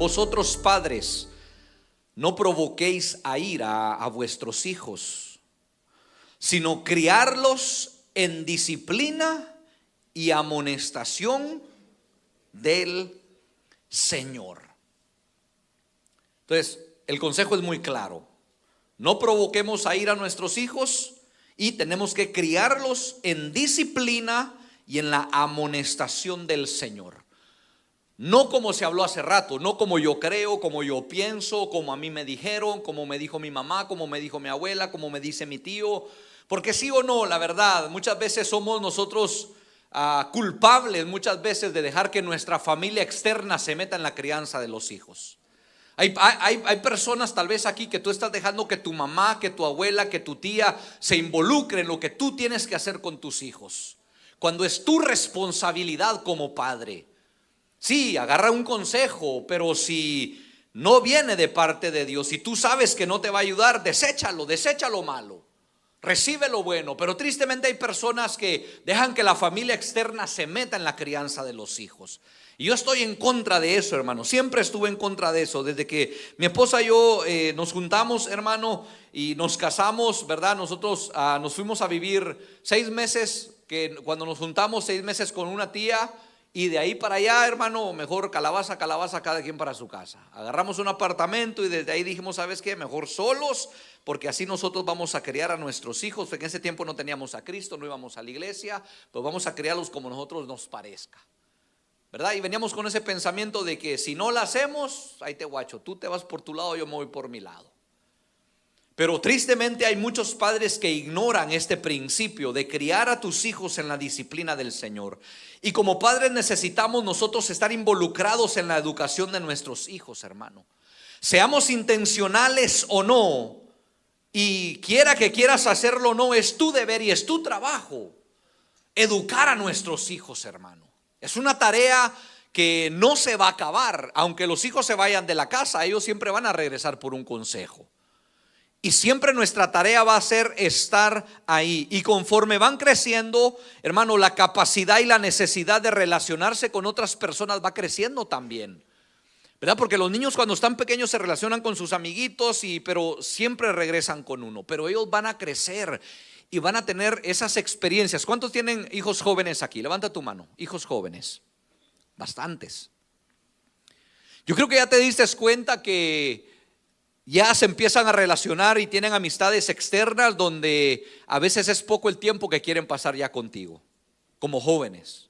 vosotros padres, no provoquéis a ira a vuestros hijos, sino criarlos en disciplina y amonestación del Señor. Entonces, el consejo es muy claro. No provoquemos a ira a nuestros hijos y tenemos que criarlos en disciplina y en la amonestación del Señor. No como se habló hace rato, no como yo creo, como yo pienso, como a mí me dijeron, como me dijo mi mamá, como me dijo mi abuela, como me dice mi tío. Porque sí o no, la verdad, muchas veces somos nosotros culpables muchas veces de dejar que nuestra familia externa se meta en la crianza de los hijos. Hay personas tal vez aquí que tú estás dejando que tu mamá, que tu abuela, que tu tía se involucre en lo que tú tienes que hacer con tus hijos, cuando es tu responsabilidad como padre. Sí, agarra un consejo, pero si no viene de parte de Dios, si tú sabes que no te va a ayudar, desecha lo malo, recibe lo bueno. Pero tristemente hay personas que dejan que la familia externa se meta en la crianza de los hijos. Y yo estoy en contra de eso, hermano. Siempre estuve en contra de eso. Desde que mi esposa y yo nos juntamos, hermano, y nos casamos, ¿verdad? Nosotros nos fuimos a vivir 6 meses, que cuando nos juntamos 6 meses con una tía. Y de ahí para allá, hermano, mejor calabaza, cada quien para su casa. Agarramos un apartamento y desde ahí dijimos, ¿sabes qué? Mejor solos, porque así nosotros vamos a criar a nuestros hijos. En ese tiempo no teníamos a Cristo, no íbamos a la iglesia, pues vamos a criarlos como nosotros nos parezca, ¿verdad? Y veníamos con ese pensamiento de que si no lo hacemos, ahí te guacho, tú te vas por tu lado, yo me voy por mi lado. Pero tristemente hay muchos padres que ignoran este principio de criar a tus hijos en la disciplina del Señor. Y como padres necesitamos nosotros estar involucrados en la educación de nuestros hijos, hermano. Seamos intencionales o no, y quiera que quieras hacerlo o no, es tu deber y es tu trabajo educar a nuestros hijos, hermano. Es una tarea que no se va a acabar. Aunque los hijos se vayan de la casa, ellos siempre van a regresar por un consejo. Y siempre nuestra tarea va a ser estar ahí. Y conforme van creciendo, hermano, la capacidad y la necesidad de relacionarse con otras personas va creciendo también, ¿verdad? Porque los niños cuando están pequeños se relacionan con sus amiguitos, pero siempre regresan con uno. Pero ellos van a crecer y van a tener esas experiencias. ¿Cuántos tienen hijos jóvenes aquí? Levanta tu mano. Hijos jóvenes. Bastantes. Yo creo que ya te diste cuenta que ya se empiezan a relacionar y tienen amistades externas donde a veces es poco el tiempo que quieren pasar ya contigo, como jóvenes.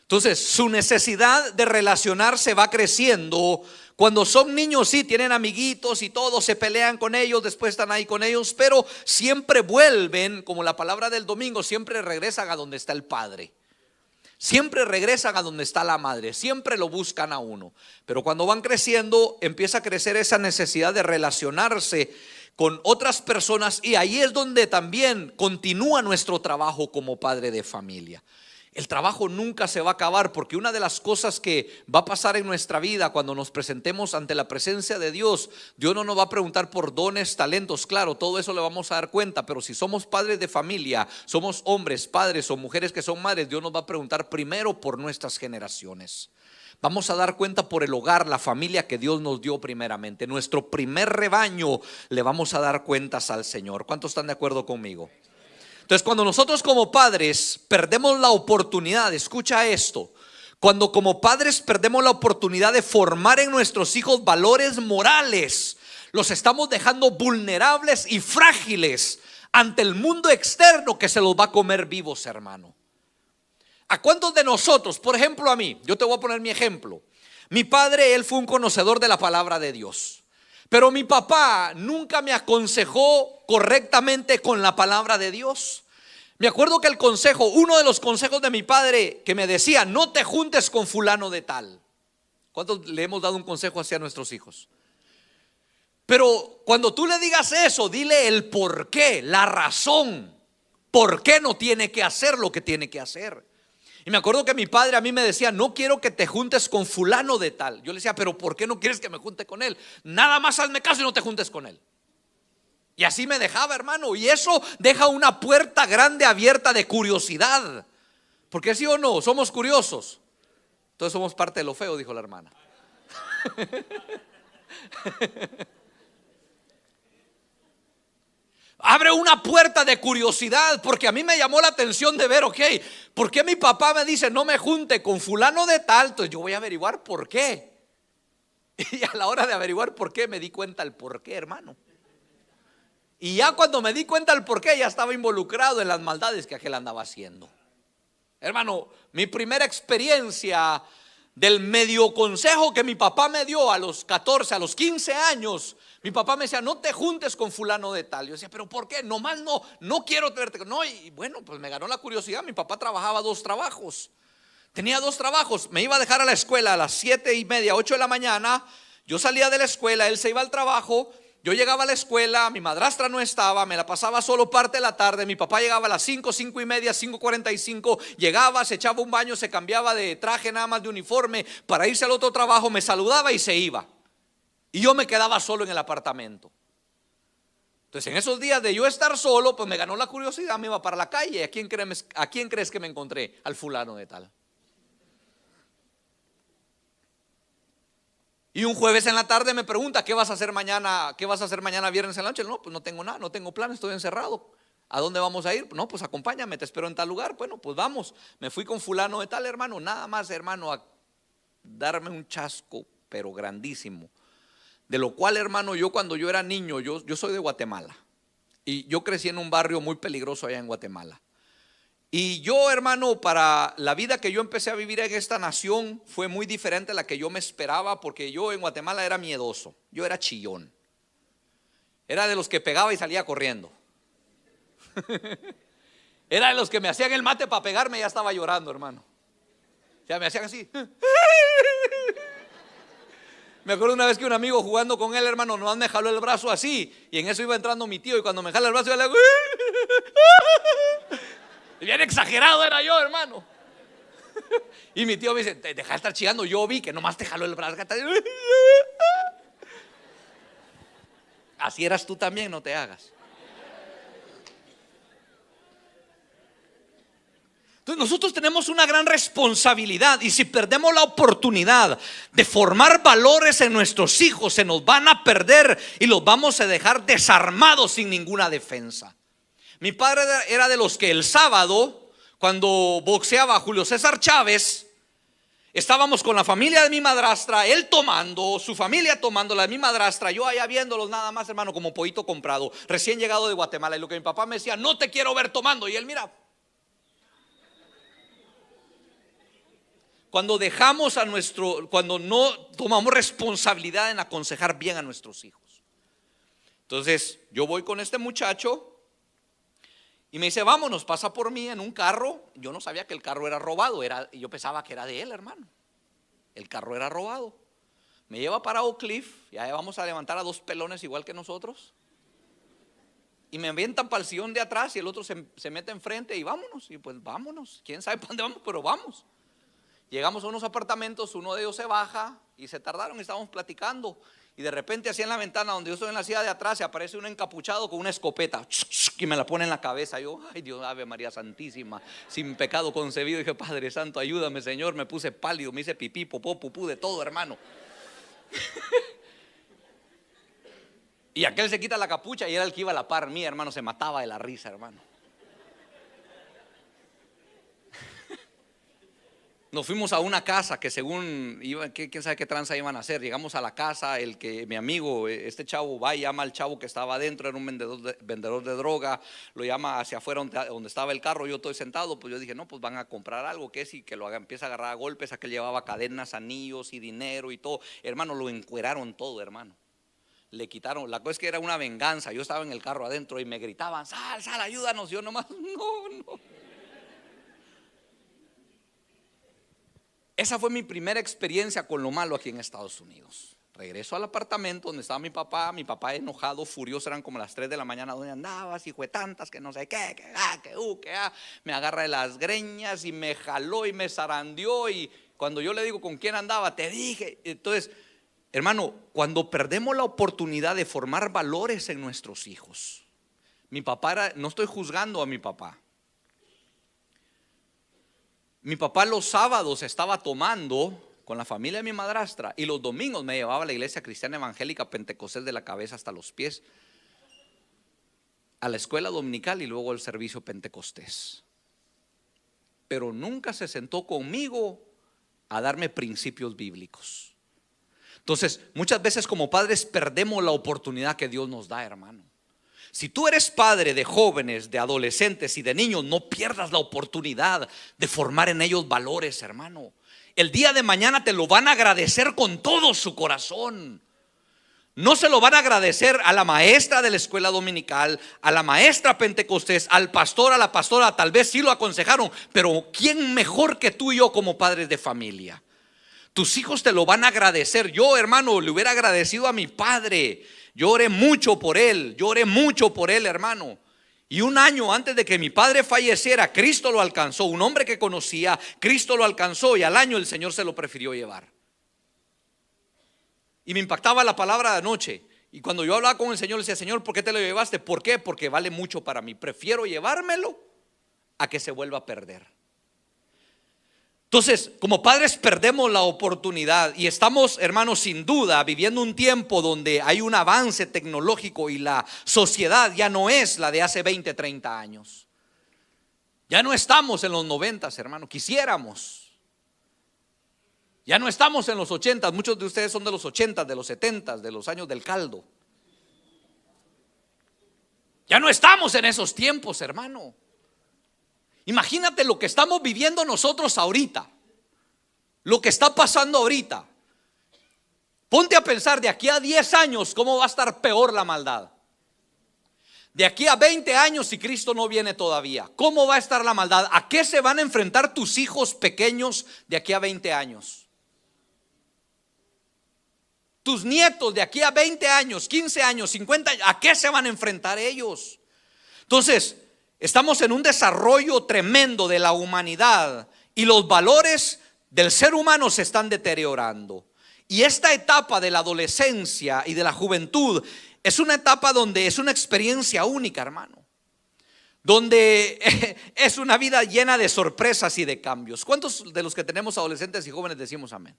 Entonces su necesidad de relacionarse va creciendo. Cuando son niños sí tienen amiguitos y todo, se pelean con ellos, después están ahí con ellos, pero siempre vuelven, como la palabra del domingo, siempre regresan a donde está el padre. Siempre regresan a donde está la madre, siempre lo buscan a uno. Pero cuando van creciendo, empieza a crecer esa necesidad de relacionarse con otras personas. Y ahí es donde también continúa nuestro trabajo como padre de familia. El trabajo nunca se va a acabar, porque una de las cosas que va a pasar en nuestra vida cuando nos presentemos ante la presencia de Dios, Dios no nos va a preguntar por dones, talentos. Claro, todo eso le vamos a dar cuenta, pero si somos padres de familia, somos hombres, padres o mujeres que son madres, Dios nos va a preguntar primero por nuestras generaciones. Vamos a dar cuenta por el hogar, la familia que Dios nos dio primeramente. Nuestro primer rebaño le vamos a dar cuentas al Señor. ¿Cuántos están de acuerdo conmigo? Entonces, cuando nosotros como padres perdemos la oportunidad, escucha esto, cuando como padres perdemos la oportunidad de formar en nuestros hijos valores morales, los estamos dejando vulnerables y frágiles ante el mundo externo que se los va a comer vivos, hermano. ¿A cuántos de nosotros, por ejemplo a mí, yo te voy a poner mi ejemplo, mi padre, él fue un conocedor de la palabra de Dios, pero mi papá nunca me aconsejó correctamente con la palabra de Dios. Me acuerdo que uno de los consejos de mi padre que me decía: no te juntes con fulano de tal. ¿Cuántos le hemos dado un consejo así a nuestros hijos? Pero cuando tú le digas eso, dile el por qué, la razón, por qué no tiene que hacer lo que tiene que hacer. Y me acuerdo que mi padre a mí me decía: no quiero que te juntes con fulano de tal. Yo le decía: pero ¿por qué no quieres que me junte con él? Nada más hazme caso y no te juntes con él. Y así me dejaba, hermano. Y eso deja una puerta grande abierta de curiosidad. Porque sí o no, somos curiosos. Entonces somos parte de lo feo, dijo la hermana. Abre una puerta de curiosidad, porque a mí me llamó la atención de ver, ok, ¿por qué mi papá me dice no me junte con fulano de tal? Entonces yo voy a averiguar por qué. Y a la hora de averiguar por qué me di cuenta el por qué, hermano. Y ya cuando me di cuenta el por qué, ya estaba involucrado en las maldades que aquel andaba haciendo. Hermano, mi primera experiencia del medio consejo que mi papá me dio a los 14, a los 15 años. Mi papá me decía, no te juntes con fulano de tal. Yo decía, pero ¿por qué? Nomás no quiero verte. No, y bueno, pues me ganó la curiosidad. Mi papá trabajaba 2 trabajos. Tenía 2 trabajos. Me iba a dejar a la escuela a las 7:30, 8 de la mañana. Yo salía de la escuela, él se iba al trabajo. Yo llegaba a la escuela, mi madrastra no estaba, me la pasaba solo parte de la tarde. Mi papá llegaba a las 5, 5:30, 5:45. Llegaba, se echaba un baño, se cambiaba de traje, nada más de uniforme, para irse al otro trabajo. Me saludaba y se iba. Y yo me quedaba solo en el apartamento. Entonces en esos días de yo estar solo, pues me ganó la curiosidad. Me iba para la calle. ¿A quién crees que me encontré? Al fulano de tal. Y un jueves en la tarde me pregunta, ¿qué vas a hacer mañana? ¿Qué vas a hacer mañana viernes en la noche? No, pues no tengo nada, no tengo plan, estoy encerrado. ¿A dónde vamos a ir? No, pues acompáñame, te espero en tal lugar. Bueno, pues vamos. Me fui con fulano de tal, hermano. Nada más, hermano, a darme un chasco, pero grandísimo. De lo cual, hermano, yo cuando yo era niño, yo soy de Guatemala. Y yo crecí en un barrio muy peligroso allá en Guatemala. Y yo, hermano, para la vida que yo empecé a vivir en esta nación fue muy diferente a la que yo me esperaba, porque yo en Guatemala era miedoso, yo era chillón. Era de los que pegaba y salía corriendo. Era de los que me hacían el mate para pegarme y ya estaba llorando, hermano. O sea, me hacían así. Me acuerdo una vez que un amigo jugando con él, hermano, nomás me jaló el brazo así, y en eso iba entrando mi tío, y cuando me jala el brazo yo le hago bien exagerado era yo, hermano. Y mi tío me dice, deja de estar chillando. Yo vi que nomás te jaló el brazo. Así eras tú también, no te hagas. Entonces nosotros tenemos una gran responsabilidad, y si perdemos la oportunidad de formar valores en nuestros hijos, se nos van a perder y los vamos a dejar desarmados sin ninguna defensa. Mi padre era de los que el sábado, cuando boxeaba Julio César Chávez, estábamos con la familia de mi madrastra, él tomando, su familia tomando, la de mi madrastra, yo allá viéndolos nada más, hermano, como pollito comprado, recién llegado de Guatemala. Y lo que mi papá me decía, no te quiero ver tomando. Y él, mira, cuando cuando no tomamos responsabilidad en aconsejar bien a nuestros hijos. Entonces yo voy con este muchacho y me dice, vámonos, pasa por mí en un carro. Yo no sabía que el carro era robado, yo pensaba que era de él, hermano. El carro era robado. Me lleva para Oak Cliff, ya vamos a levantar a 2 pelones igual que nosotros. Y me avientan para el sillón de atrás y el otro se mete enfrente y vámonos. Y pues vámonos, quién sabe para dónde vamos, pero vamos. Llegamos a unos apartamentos, uno de ellos se baja y se tardaron y estábamos platicando. Y de repente así en la ventana donde yo estoy en la silla de atrás, se aparece un encapuchado con una escopeta y me la pone en la cabeza. Yo, ay Dios, Ave María Santísima, sin pecado concebido. Dije, Padre Santo, ayúdame, Señor. Me puse pálido, me hice pipí, popó, pupú, de todo, hermano. Y aquel se quita la capucha y era el que iba a la par mía, hermano. Se mataba de la risa, hermano. Nos fuimos a una casa que según quién sabe qué tranza iban a hacer. Llegamos a la casa, mi amigo, este chavo va y llama al chavo que estaba adentro, era un vendedor de droga, lo llama hacia afuera donde estaba el carro. Yo estoy sentado, pues yo dije, no, pues van a comprar algo, ¿qué es? Y que lo haga, empieza a agarrar a golpes. A que llevaba cadenas, anillos y dinero y todo. Hermano, lo encueraron todo, hermano. Le quitaron, la cosa es que era una venganza. Yo estaba en el carro adentro y me gritaban, sal, ayúdanos. Yo nomás, no. Esa fue mi primera experiencia con lo malo aquí en Estados Unidos. Regreso al apartamento donde estaba mi papá enojado, furioso, eran como las 3 de la mañana. ¿Dónde andabas, hijo de tantas? Que no sé qué, me agarra de las greñas y me jaló y me zarandeó. Y cuando yo le digo con quién andaba, te dije. Entonces, hermano, cuando perdemos la oportunidad de formar valores en nuestros hijos. Mi papá no estoy juzgando a mi papá. Mi papá los sábados estaba tomando con la familia de mi madrastra, y los domingos me llevaba a la iglesia cristiana evangélica Pentecostés de la cabeza hasta los pies, a la escuela dominical y luego al servicio Pentecostés. Pero nunca se sentó conmigo a darme principios bíblicos. Entonces, muchas veces como padres perdemos la oportunidad que Dios nos da, hermano. Si tú eres padre de jóvenes, de adolescentes y de niños, no pierdas la oportunidad de formar en ellos valores, hermano. El día de mañana te lo van a agradecer con todo su corazón. No se lo van a agradecer a la maestra de la escuela dominical, a la maestra Pentecostés, al pastor, a la pastora. Tal vez sí lo aconsejaron, pero ¿quién mejor que tú y yo como padres de familia? Tus hijos te lo van a agradecer. Yo, hermano, le hubiera agradecido a mi padre. Yo oré mucho por él, hermano. Y un año antes de que mi padre falleciera, Cristo lo alcanzó. Un hombre que conocía, Cristo lo alcanzó, y al año el Señor se lo prefirió llevar. Y me impactaba la palabra de anoche. Y cuando yo hablaba con el Señor, le decía: Señor, ¿por qué te lo llevaste? ¿Por qué? Porque vale mucho para mí. Prefiero llevármelo a que se vuelva a perder. Entonces, como padres perdemos la oportunidad, y estamos, hermanos, sin duda viviendo un tiempo donde hay un avance tecnológico y la sociedad ya no es la de hace 20, 30 años. Ya no estamos en los 90, hermano, quisiéramos. Ya no estamos en los 80, muchos de ustedes son de los 80, de los 70, de los años del caldo. Ya no estamos en esos tiempos, hermano. Imagínate lo que estamos viviendo nosotros ahorita, lo que está pasando ahorita. Ponte a pensar de aquí a 10 años cómo va a estar peor la maldad. De aquí a 20 años, si Cristo no viene todavía, ¿cómo va a estar la maldad? ¿A qué se van a enfrentar tus hijos pequeños de aquí a 20 años? Tus nietos de aquí a 20 años, 15 años, 50 años, ¿a qué se van a enfrentar ellos? Entonces, estamos en un desarrollo tremendo de la humanidad y los valores del ser humano se están deteriorando. Y esta etapa de la adolescencia y de la juventud es una etapa donde es una experiencia única, hermano. Donde es una vida llena de sorpresas y de cambios. ¿Cuántos de los que tenemos adolescentes y jóvenes decimos amén?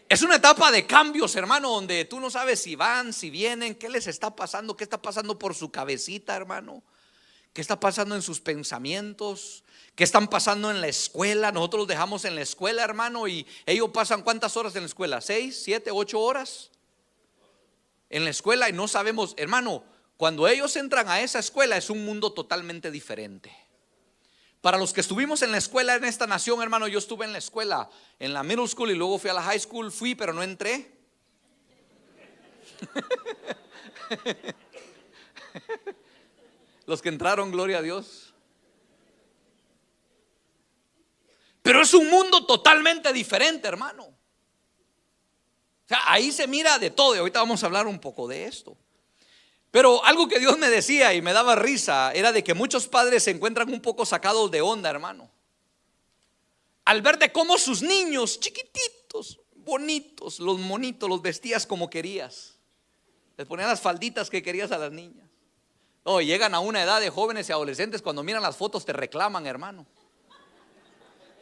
Es una etapa de cambios, hermano, donde tú no sabes si van, si vienen, qué les está pasando, qué está pasando por su cabecita, hermano. ¿Qué está pasando en sus pensamientos? ¿Qué están pasando en la escuela? Nosotros los dejamos en la escuela, hermano, y ellos pasan ¿cuántas horas en la escuela? 6, 7, 8 horas en la escuela, y no sabemos, hermano, cuando ellos entran a esa escuela es un mundo totalmente diferente. Para los que estuvimos en la escuela en esta nación, hermano, yo estuve en la escuela, en la middle school, y luego fui a la high school. Fui, pero no entré. Los que entraron, gloria a Dios. Pero es un mundo totalmente diferente, hermano. O sea, ahí se mira de todo, y ahorita vamos a hablar un poco de esto. Pero algo que Dios me decía y me daba risa era de que muchos padres se encuentran un poco sacados de onda, hermano, al ver de cómo sus niños chiquititos, bonitos, los monitos, los vestías como querías. Les ponían las falditas que querías a las niñas. Oh, llegan a una edad de jóvenes y adolescentes, cuando miran las fotos te reclaman, hermano.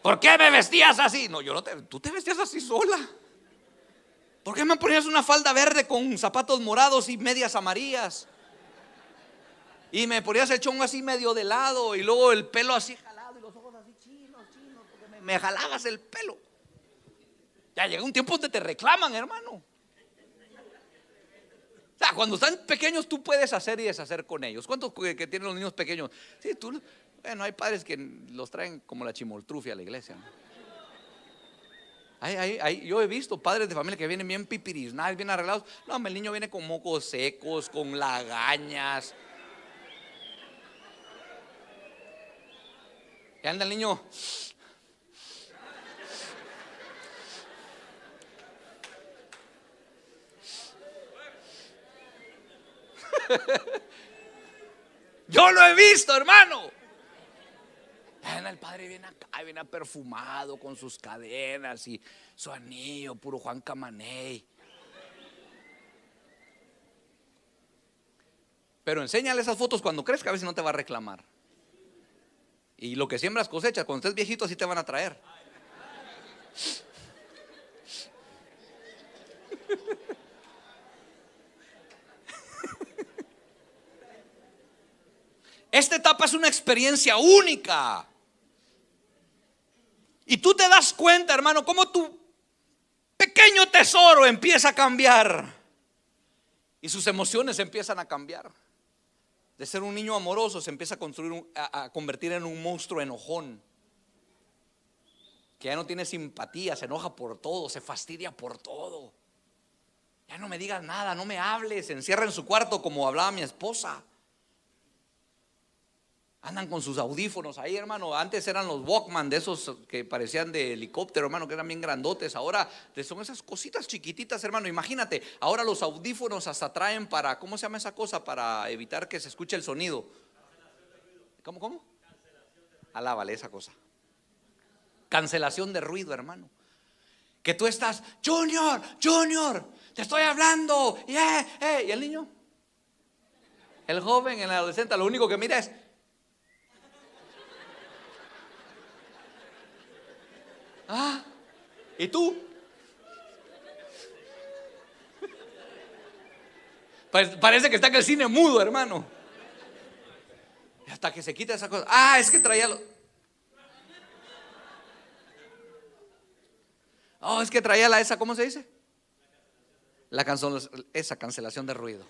¿Por qué me vestías así? No, tú te vestías así sola. ¿Por qué me ponías una falda verde con zapatos morados y medias amarillas? Y me ponías el chongo así medio de lado, y luego el pelo así jalado y los ojos así chinos, porque me jalabas el pelo. Ya llega un tiempo donde te reclaman, hermano. O sea, cuando están pequeños tú puedes hacer y deshacer con ellos. ¿Cuántos que tienen los niños pequeños? Sí, bueno, hay padres que los traen como la chimoltrufia a la iglesia, ¿no? Yo he visto padres de familia que vienen bien pipirisnados, bien arreglados. No, el niño viene con mocos secos, con lagañas. Y anda el niño. Yo lo he visto, hermano. El padre viene acá, viene perfumado con sus cadenas y su anillo, puro Juan Camaney. Pero enséñale esas fotos cuando crezca, a ver si no te va a reclamar. Y lo que siembras cosechas, cuando estés viejito así te van a traer. Esta etapa es una experiencia única. Y tú te das cuenta, hermano, cómo tu pequeño tesoro empieza a cambiar. Y sus emociones empiezan a cambiar. De ser un niño amoroso se empieza a convertir en un monstruo enojón, que ya no tiene simpatía, se enoja por todo, se fastidia por todo. Ya no me digas nada, no me hables, se encierra en su cuarto como hablaba mi esposa. Andan con sus audífonos ahí, hermano. Antes eran los Walkman, de esos que parecían de helicóptero, hermano, que eran bien grandotes. Ahora son esas cositas chiquititas, hermano. Imagínate, ahora los audífonos hasta traen para, ¿cómo se llama esa cosa? Para evitar que se escuche el sonido. ¿Cómo? Alábale esa cosa. Cancelación de ruido, hermano. Que tú estás, Junior, te estoy hablando. Y el niño, el joven, el adolescente, lo único que mira es: ¿y tú? Parece que está en el cine mudo, hermano. Y hasta que se quita esa cosa. Es que traía es que traía esa, ¿cómo se dice? Esa cancelación de ruido.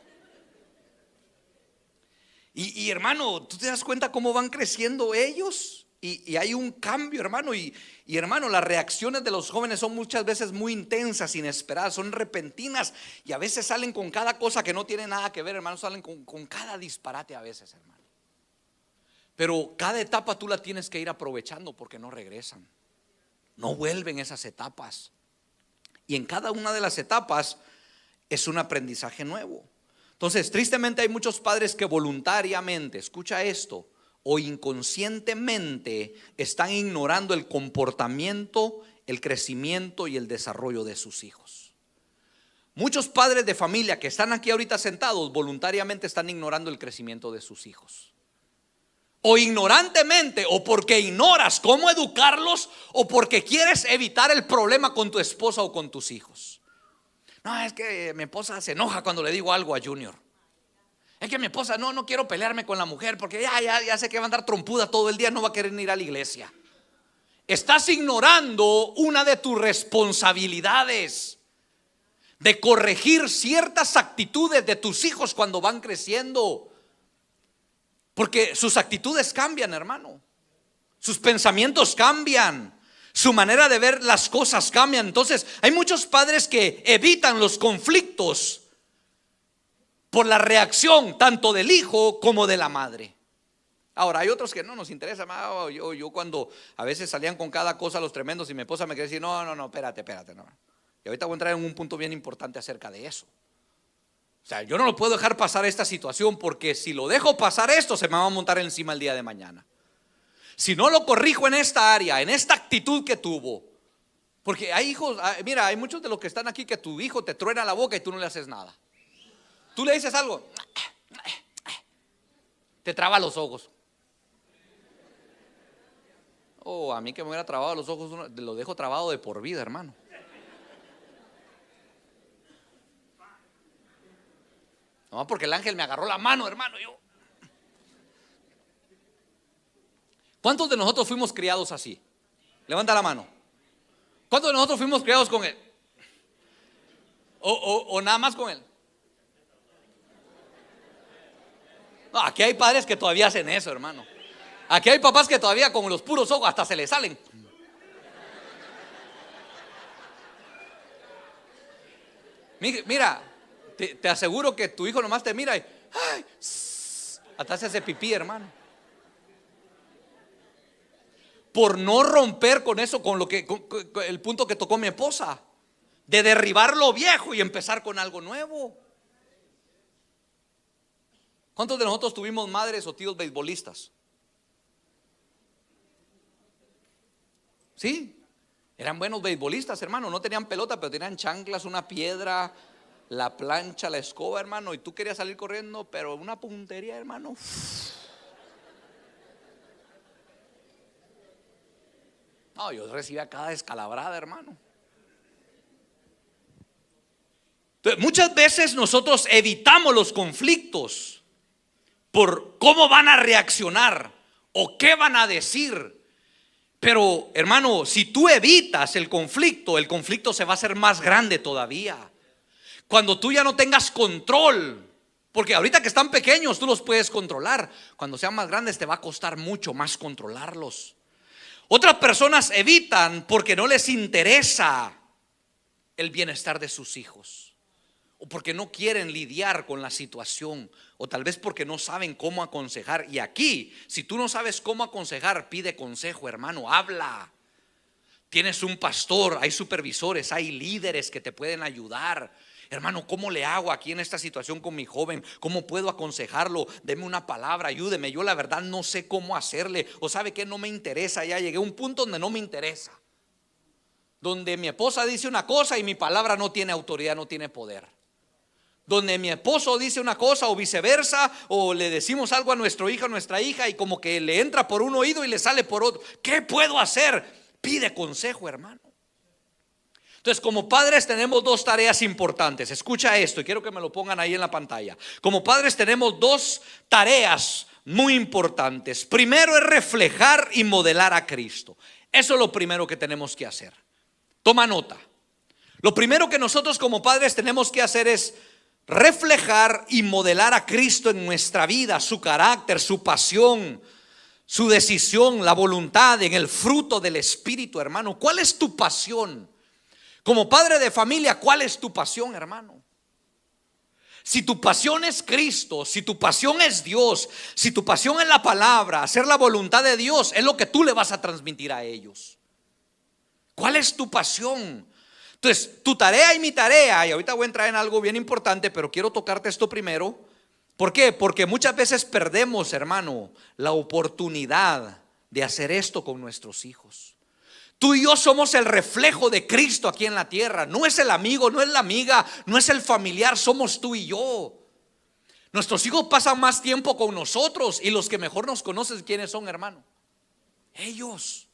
Y hermano, ¿tú te das cuenta cómo van creciendo ellos? Y hay un cambio, hermano. Y hermano, las reacciones de los jóvenes son muchas veces muy intensas, inesperadas, son repentinas. Y a veces salen con cada cosa que no tiene nada que ver, hermano. Salen con cada disparate a veces, hermano. Pero cada etapa tú la tienes que ir aprovechando, porque no regresan. No vuelven esas etapas. Y en cada una de las etapas es un aprendizaje nuevo. Entonces, tristemente hay muchos padres que voluntariamente, escucha esto, o inconscientemente están ignorando el comportamiento, el crecimiento y el desarrollo de sus hijos. Muchos padres de familia que están aquí ahorita sentados voluntariamente están ignorando el crecimiento de sus hijos. O ignorantemente, o porque ignoras cómo educarlos, o porque quieres evitar el problema con tu esposa o con tus hijos. No, es que mi esposa se enoja cuando le digo algo a Junior. Es que mi esposa, no quiero pelearme con la mujer, porque ya sé que va a andar trompuda todo el día, no va a querer ni ir a la iglesia. Estás ignorando una de tus responsabilidades de corregir ciertas actitudes de tus hijos cuando van creciendo. Porque sus actitudes cambian, hermano. Sus pensamientos cambian. Su manera de ver las cosas cambian. Entonces hay muchos padres que evitan los conflictos por la reacción tanto del hijo como de la madre. Ahora hay otros que no nos interesa. Yo cuando a veces salían con cada cosa los tremendos, y mi esposa me quería decir: no, espérate, no. Y ahorita voy a entrar en un punto bien importante acerca de eso. O sea, yo no lo puedo dejar pasar esta situación, porque si lo dejo pasar esto, se me va a montar encima el día de mañana. Si no lo corrijo en esta área, en esta actitud que tuvo. Porque hay hijos, mira, hay muchos de los que están aquí que tu hijo te truena la boca y tú no le haces nada. Tú le dices algo, te traba los ojos. A mí que me hubiera trabado los ojos, lo dejo trabado de por vida, hermano. No, porque el ángel me agarró la mano, hermano. ¿Cuántos de nosotros fuimos criados así? Levanta la mano. ¿Cuántos de nosotros fuimos criados con él? O nada más con él. No, aquí hay padres que todavía hacen eso, hermano. Aquí hay papás que todavía con los puros ojos hasta se les salen. Mira, te aseguro que tu hijo nomás te mira y hasta se hace pipí, hermano. Por no romper con eso, con el punto que tocó mi esposa, de derribar lo viejo y empezar con algo nuevo. ¿Cuántos de nosotros tuvimos madres o tíos beisbolistas? Sí, eran buenos beisbolistas, hermano. No tenían pelota, pero tenían chanclas, una piedra, la plancha, la escoba, hermano. Y tú querías salir corriendo, pero una puntería, hermano. No, yo recibía cada descalabrada, hermano. muchas veces nosotros evitamos los conflictos por cómo van a reaccionar o qué van a decir. Pero hermano, si tú evitas el conflicto se va a hacer más grande todavía. Cuando tú ya no tengas control, porque ahorita que están pequeños tú los puedes controlar, cuando sean más grandes te va a costar mucho más controlarlos. Otras personas evitan porque no les interesa el bienestar de sus hijos, o porque no quieren lidiar con la situación, o tal vez porque no saben cómo aconsejar. Y aquí, si tú no sabes cómo aconsejar, pide consejo, hermano, habla. Tienes un pastor, hay supervisores, hay líderes que te pueden ayudar. Hermano, ¿cómo le hago aquí en esta situación con mi joven? ¿Cómo puedo aconsejarlo? Deme una palabra, ayúdeme. Yo la verdad no sé cómo hacerle. O sabe que no me interesa. Ya llegué a un punto donde no me interesa, donde mi esposa dice una cosa y mi palabra no tiene autoridad, no tiene poder. Donde mi esposo dice una cosa o viceversa, o le decimos algo a nuestro hijo, a nuestra hija, y como que le entra por un oído y le sale por otro. ¿Qué puedo hacer? Pide consejo, hermano. Entonces, como padres tenemos dos tareas importantes. Escucha esto y quiero que me lo pongan ahí en la pantalla. Como padres tenemos dos tareas muy importantes. Primero es reflejar y modelar a Cristo. Eso es lo primero que tenemos que hacer. Toma nota. Lo primero que nosotros como padres tenemos que hacer es reflejar y modelar a Cristo en nuestra vida, su carácter, su pasión, su decisión, la voluntad, en el fruto del Espíritu, hermano. ¿Cuál es tu pasión? Como padre de familia, ¿cuál es tu pasión, hermano? Si tu pasión es Cristo, si tu pasión es Dios, si tu pasión es la palabra, hacer la voluntad de Dios, es lo que tú le vas a transmitir a ellos. ¿Cuál es tu pasión? Entonces, tu tarea y mi tarea, y ahorita voy a entrar en algo bien importante, pero quiero tocarte esto primero. ¿Por qué? Porque muchas veces perdemos, hermano, la oportunidad de hacer esto con nuestros hijos. Tú y yo somos el reflejo de Cristo aquí en la tierra. No es el amigo, no es la amiga, no es el familiar, somos tú y yo. Nuestros hijos pasan más tiempo con nosotros, y los que mejor nos conocen, ¿quiénes son, hermano? Ellos.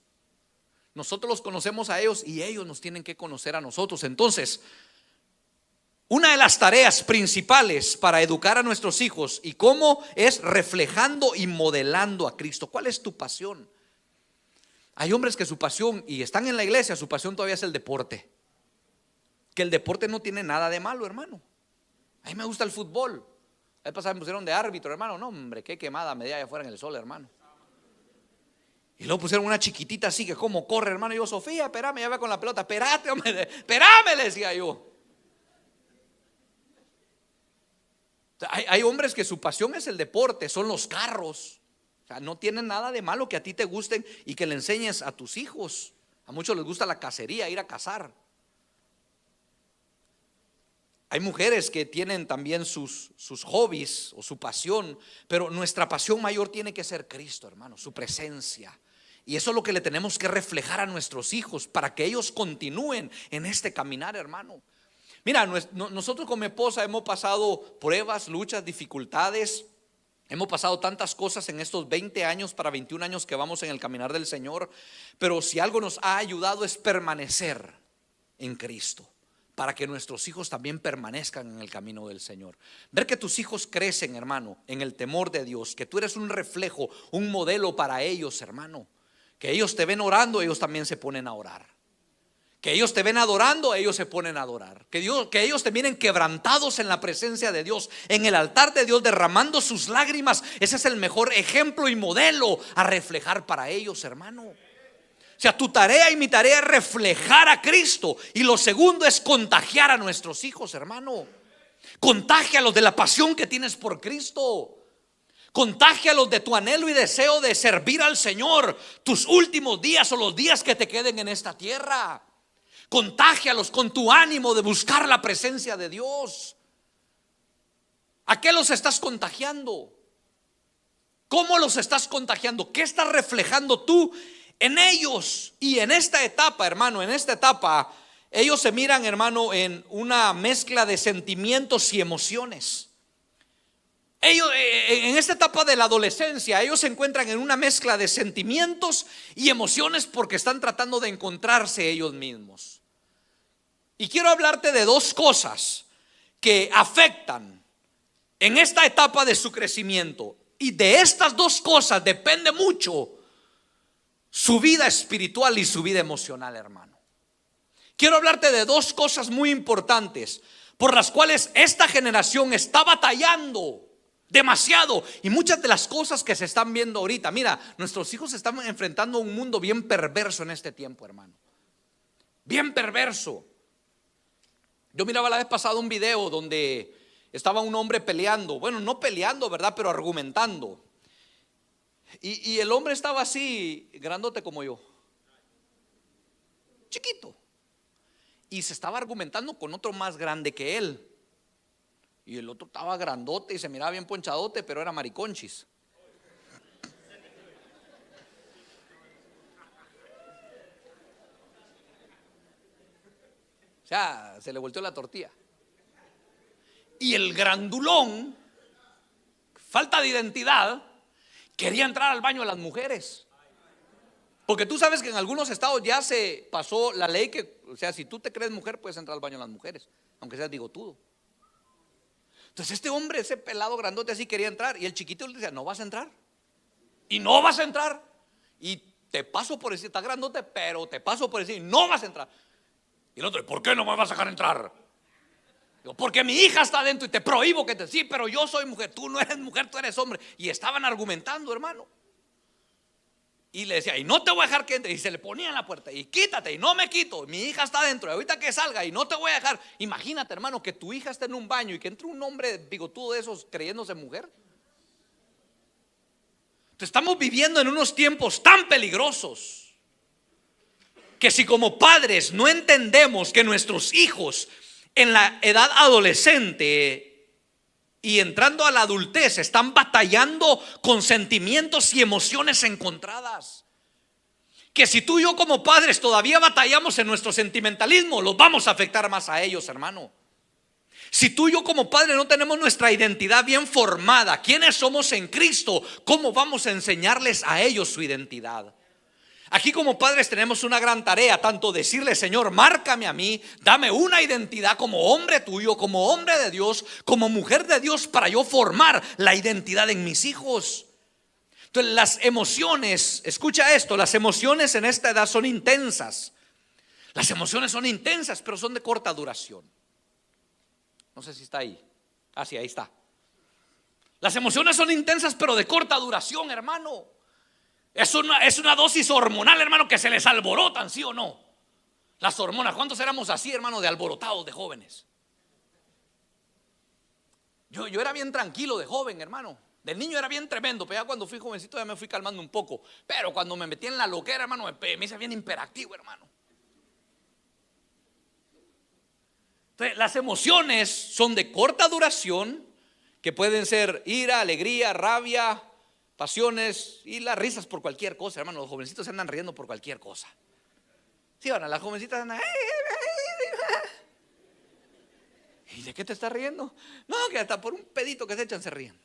Nosotros los conocemos a ellos y ellos nos tienen que conocer a nosotros. Entonces, una de las tareas principales para educar a nuestros hijos, y cómo, es reflejando y modelando a Cristo. ¿Cuál es tu pasión? Hay hombres que su pasión, y están en la iglesia, su pasión todavía es el deporte. Que el deporte no tiene nada de malo, hermano. A mí me gusta el fútbol. La vez pasada me pusieron de árbitro, hermano. No, hombre, qué quemada me di allá afuera en el sol, hermano. Y luego pusieron una chiquitita así que como corre, hermano. Y yo, Sofía, espérame, ya va con la pelota. Espérate, hombre, espérame, le decía yo. Hay hombres que su pasión es el deporte, son los carros. O sea, no tienen nada de malo que a ti te gusten y que le enseñes a tus hijos. A muchos les gusta la cacería, ir a cazar. Hay mujeres que tienen también sus hobbies o su pasión, pero nuestra pasión mayor tiene que ser Cristo, hermano, su presencia. Y eso es lo que le tenemos que reflejar a nuestros hijos para que ellos continúen en este caminar, hermano. Mira, nosotros con mi esposa hemos pasado pruebas, luchas, dificultades. Hemos pasado tantas cosas en estos 20 años para 21 años que vamos en el caminar del Señor. Pero si algo nos ha ayudado es permanecer en Cristo, para que nuestros hijos también permanezcan en el camino del Señor. Ver que tus hijos crecen, hermano, en el temor de Dios, que tú eres un reflejo, un modelo para ellos, hermano. Que ellos te ven orando, ellos también se ponen a orar. Que ellos te ven adorando, ellos se ponen a adorar. Que ellos te miren quebrantados en la presencia de Dios, en el altar de Dios, derramando sus lágrimas. Ese es el mejor ejemplo y modelo a reflejar para ellos, hermano. O sea, tu tarea y mi tarea es reflejar a Cristo. Y lo segundo es contagiar a nuestros hijos, hermano. Contágialos de la pasión que tienes por Cristo. Contágialos de tu anhelo y deseo de servir al Señor tus últimos días o los días que te queden en esta tierra. Contágialos con tu ánimo de buscar la presencia de Dios. ¿A qué los estás contagiando? ¿Cómo los estás contagiando? ¿Qué estás reflejando tú en ellos? Y en esta etapa, hermano, en esta etapa, ellos se miran, hermano, en una mezcla de sentimientos y emociones. Ellos, en esta etapa de la adolescencia, ellos se encuentran en una mezcla de sentimientos y emociones porque están tratando de encontrarse ellos mismos. Y quiero hablarte de dos cosas que afectan en esta etapa de su crecimiento. Y de estas dos cosas depende mucho su vida espiritual y su vida emocional, hermano. Quiero hablarte de dos cosas muy importantes por las cuales esta generación está batallando demasiado. Y muchas de las cosas que se están viendo ahorita, mira, nuestros hijos están enfrentando un mundo bien perverso en este tiempo, hermano. Bien perverso. Yo miraba la vez pasada un video donde estaba un hombre peleando. Bueno, no peleando, ¿verdad? Pero argumentando. Y el hombre estaba así, grandote como yo, chiquito. Y se estaba argumentando con otro más grande que él. Y el otro estaba grandote y se miraba bien ponchadote, pero era mariconchis. O sea, se le volteó la tortilla. Y el grandulón, falta de identidad, quería entrar al baño de las mujeres. Porque tú sabes que en algunos estados ya se pasó la ley que, o sea, si tú te crees mujer, puedes entrar al baño de las mujeres, aunque seas bigotudo. Entonces este hombre, ese pelado grandote así quería entrar. Y el chiquito le decía, no vas a entrar. Y no vas a entrar. Y te paso por decir, está grandote, pero te paso por decir, no vas a entrar. Y el otro, ¿por qué no me vas a dejar entrar? Digo, porque mi hija está adentro y te prohíbo que te... Sí, pero yo soy mujer, tú no eres mujer, tú eres hombre. Y estaban argumentando, hermano. Y le decía, y no te voy a dejar que entre. Y se le ponía en la puerta, y quítate, y no me quito. Mi hija está adentro, y ahorita que salga, y no te voy a dejar. Imagínate, hermano, que tu hija esté en un baño y que entre un hombre bigotudo de esos creyéndose mujer. Entonces, estamos viviendo en unos tiempos tan peligrosos que si como padres no entendemos que nuestros hijos en la edad adolescente y entrando a la adultez están batallando con sentimientos y emociones encontradas, que si tú y yo como padres todavía batallamos en nuestro sentimentalismo, los vamos a afectar más a ellos, hermano. Si tú y yo como padres no tenemos nuestra identidad bien formada, quiénes somos en Cristo, ¿cómo vamos a enseñarles a ellos su identidad? Aquí como padres tenemos una gran tarea, tanto decirle, Señor, márcame a mí, dame una identidad como hombre tuyo, como hombre de Dios, como mujer de Dios, para yo formar la identidad en mis hijos. Entonces las emociones, escucha esto, las emociones en esta edad son intensas. Las emociones son intensas, pero son de corta duración. No sé si está ahí. Ah, sí, ahí está. Las emociones son intensas, pero de corta duración, hermano. Es una dosis hormonal, hermano, que se les alborotan, ¿sí o no? Las hormonas, ¿cuántos éramos así, hermano, de alborotados de jóvenes? Yo era bien tranquilo de joven, hermano. Del niño era bien tremendo, pero ya cuando fui jovencito ya me fui calmando un poco. Pero cuando me metí en la loquera, hermano, me hice bien hiperactivo, hermano. Entonces, las emociones son de corta duración, que pueden ser ira, alegría, rabia, pasiones y las risas por cualquier cosa, hermano. Los jovencitos se andan riendo por cualquier cosa. Sí, bueno, las jovencitas andan. ¿Y de qué te estás riendo? No, que hasta por un pedito que se echan se ríen.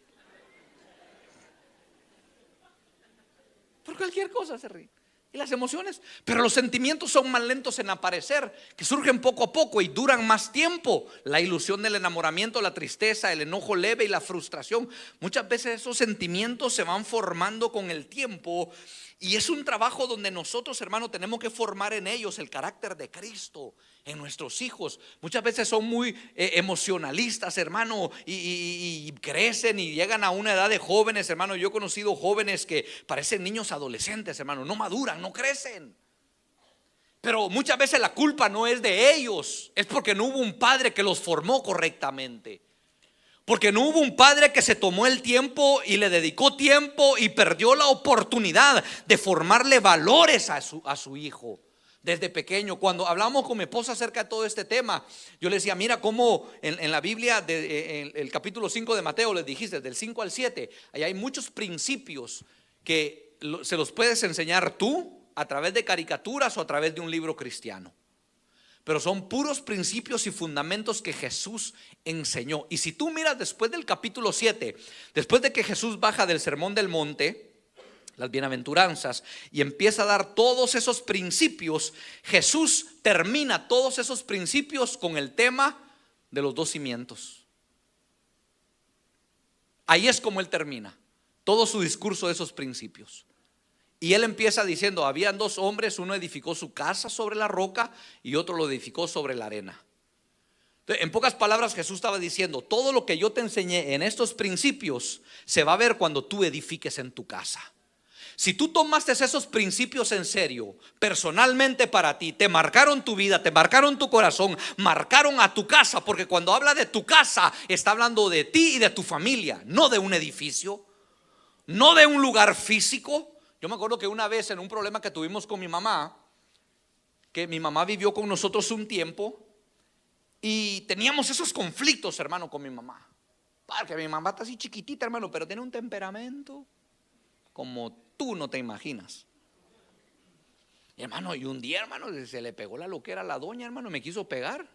Por cualquier cosa se ríen. Y las emociones, pero los sentimientos son más lentos en aparecer, que surgen poco a poco y duran más tiempo. La ilusión del enamoramiento, la tristeza, el enojo leve y la frustración. Muchas veces esos sentimientos se van formando con el tiempo. Y es un trabajo donde nosotros, hermano, tenemos que formar en ellos el carácter de Cristo, en nuestros hijos. Muchas veces son muy emocionalistas, hermano, y crecen y llegan a una edad de jóvenes, hermano. Yo he conocido jóvenes que parecen niños adolescentes, hermano, no maduran, no crecen. Pero muchas veces la culpa no es de ellos, es porque no hubo un padre que los formó correctamente. Porque no hubo un padre que se tomó el tiempo y le dedicó tiempo y perdió la oportunidad de formarle valores a su hijo desde pequeño. Cuando hablamos con mi esposa acerca de todo este tema, yo le decía, mira cómo en la Biblia, en el capítulo 5 de Mateo, les dijiste, del 5 al 7, ahí hay muchos principios que se los puedes enseñar tú a través de caricaturas o a través de un libro cristiano. Pero son puros principios y fundamentos que Jesús enseñó. Y si tú miras después del capítulo 7, después de que Jesús baja del sermón del monte, las bienaventuranzas, y empieza a dar todos esos principios, Jesús termina todos esos principios con el tema de los dos cimientos. Ahí es como él termina todo su discurso de esos principios. Y él empieza diciendo: habían dos hombres, uno edificó su casa sobre la roca y otro lo edificó sobre la arena. Entonces, en pocas palabras, Jesús estaba diciendo: todo lo que yo te enseñé en estos principios se va a ver cuando tú edifiques en tu casa. Si tú tomaste esos principios en serio, personalmente para ti, te marcaron tu vida, te marcaron tu corazón, marcaron a tu casa, porque cuando habla de tu casa, está hablando de ti y de tu familia, no de un edificio, no de un lugar físico. Yo me acuerdo que una vez en un problema que tuvimos con mi mamá, que mi mamá vivió con nosotros un tiempo, y teníamos esos conflictos, hermano, con mi mamá. Porque mi mamá está así chiquitita, hermano, pero tiene un temperamento como tú no te imaginas. Y hermano, y un día, hermano, se le pegó la loquera a la doña, hermano, me quiso pegar.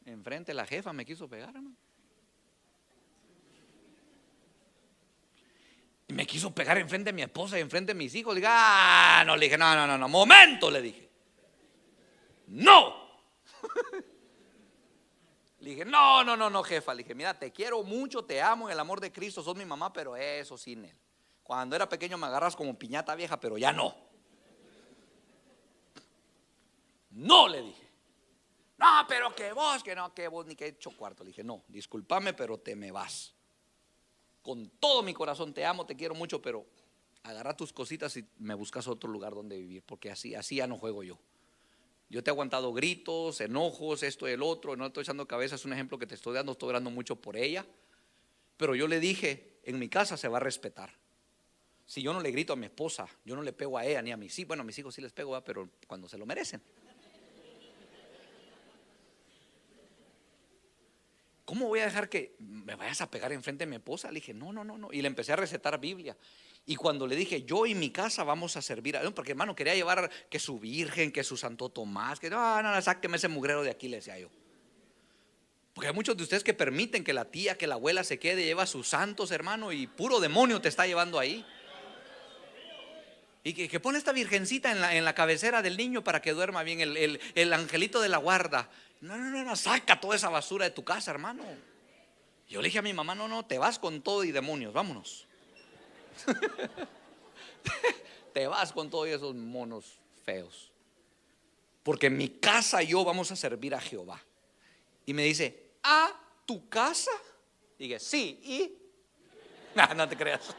Enfrente la jefa me quiso pegar, hermano. Y me quiso pegar enfrente de mi esposa y enfrente de mis hijos. Le dije: no, le dije, no, momento, le dije. No. Le dije: no, jefa. Le dije: mira, te quiero mucho, te amo en el amor de Cristo, sos mi mamá, pero eso sin él. Cuando era pequeño me agarras como piñata vieja, pero ya no. No, le dije. No, pero que vos, ni que he hecho cuarto. Le dije: no, discúlpame, pero te me vas. Con todo mi corazón te amo, te quiero mucho, pero agarra tus cositas y me buscas otro lugar donde vivir, porque así ya no juego yo. Yo te he aguantado gritos, enojos, esto y el otro. No estoy echando cabeza, es un ejemplo que te estoy dando mucho por ella. Pero yo le dije: en mi casa se va a respetar. Si yo no le grito a mi esposa, yo no le pego a ella ni a mis hijos. Bueno, a mis hijos sí les pego, pero cuando se lo merecen. ¿Cómo voy a dejar que me vayas a pegar enfrente de mi esposa? Le dije: no. Y le empecé a recetar Biblia. Y cuando le dije: yo y mi casa vamos a servir a Dios, porque hermano, quería llevar que su virgen, que su Santo Tomás, que no, sáqueme ese mugrero de aquí, le decía yo. Porque hay muchos de ustedes que permiten que la tía, que la abuela se quede, lleva a sus santos, hermano, y puro demonio te está llevando ahí. Y que pone esta virgencita en la cabecera del niño para que duerma bien, el angelito de la guarda. No, saca toda esa basura de tu casa, hermano. Yo le dije a mi mamá: no, te vas con todo y demonios, vámonos. Te vas con todos esos monos feos, porque en mi casa yo vamos a servir a Jehová. Y me dice: ¿a tu casa? Dije: sí, y no te creas.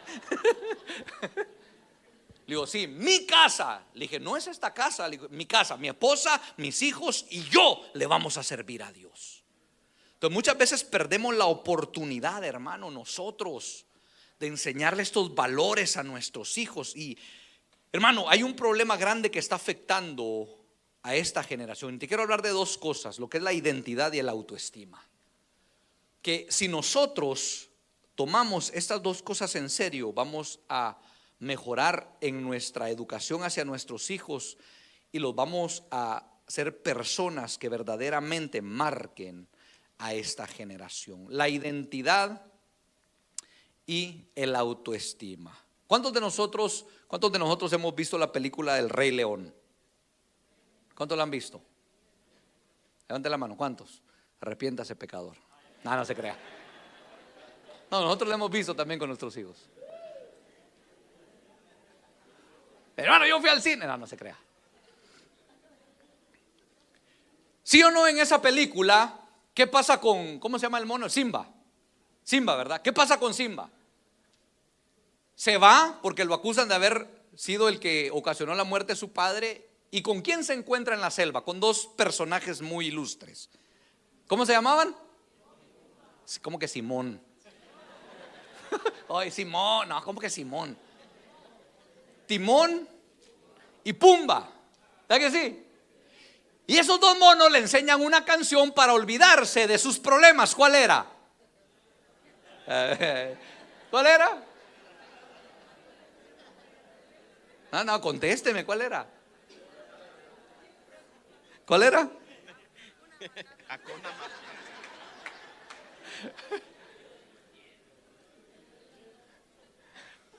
Le digo: sí, mi casa. Le dije: no es esta casa. Le digo: mi casa, mi esposa, mis hijos y yo le vamos a servir a Dios. Entonces muchas veces perdemos la oportunidad, hermano, nosotros, de enseñarle estos valores a nuestros hijos. Y hermano, hay un problema grande que está afectando a esta generación. Y te quiero hablar de dos cosas: lo que es la identidad y la autoestima. Que si nosotros tomamos estas dos cosas en serio, vamos a mejorar en nuestra educación hacia nuestros hijos y los vamos a ser personas que verdaderamente marquen a esta generación. La identidad y el autoestima. ¿Cuántos de nosotros hemos visto la película del Rey León? ¿Cuántos la han visto? Levante la mano, ¿cuántos? Arrepiéntase, pecador. No se crea. No, nosotros la hemos visto también con nuestros hijos. Hermano, yo fui al cine. No se crea. ¿Sí o no en esa película? ¿Qué pasa con, cómo se llama el mono? Simba, ¿verdad? ¿Qué pasa con Simba? Se va porque lo acusan de haber sido el que ocasionó la muerte de su padre. ¿Y con quién se encuentra en la selva? Con dos personajes muy ilustres. ¿Cómo se llamaban? ¿Cómo que Simón? Ay, Simón, no, ¿cómo que Simón? Timón y Pumba, ¿verdad que sí? Y esos dos monos le enseñan una canción para olvidarse de sus problemas. ¿Cuál era? ¿Cuál era? No, contésteme, ¿cuál era? ¿Cuál era?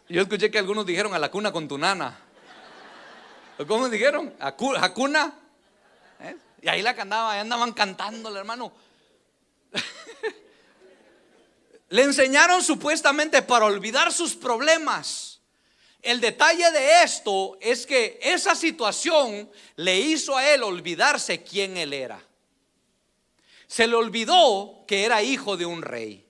Yo escuché que algunos dijeron: a la cuna con tu nana. ¿Cómo dijeron? ¿Hakuna? Y ahí la cantaba, ahí andaban cantándole, hermano. Le enseñaron supuestamente para olvidar sus problemas. El detalle de esto es que esa situación le hizo a él olvidarse quién él era. Se le olvidó que era hijo de un rey.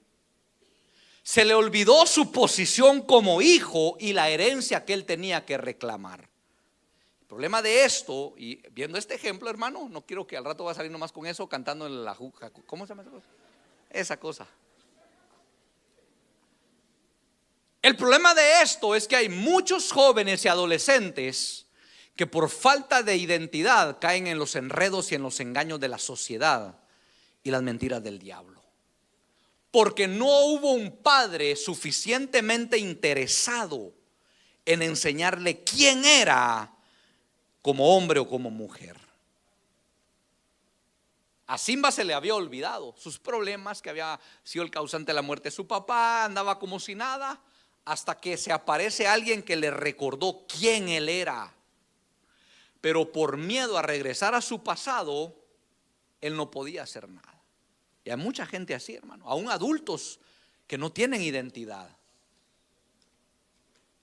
Se le olvidó su posición como hijo y la herencia que él tenía que reclamar. El problema de esto, y viendo este ejemplo, hermano, no quiero que al rato va a salir nomás con eso cantando en la juca. ¿Cómo se llama esa cosa? Esa cosa. El problema de esto es que hay muchos jóvenes y adolescentes que por falta de identidad caen en los enredos y en los engaños de la sociedad y las mentiras del diablo. Porque no hubo un padre suficientemente interesado en enseñarle quién era como hombre o como mujer. A Simba se le había olvidado sus problemas, que había sido el causante de la muerte de su papá, andaba como si nada, hasta que se aparece alguien que le recordó quién él era. Pero por miedo a regresar a su pasado, él no podía hacer nada. Y hay mucha gente así, hermano, aún adultos que no tienen identidad.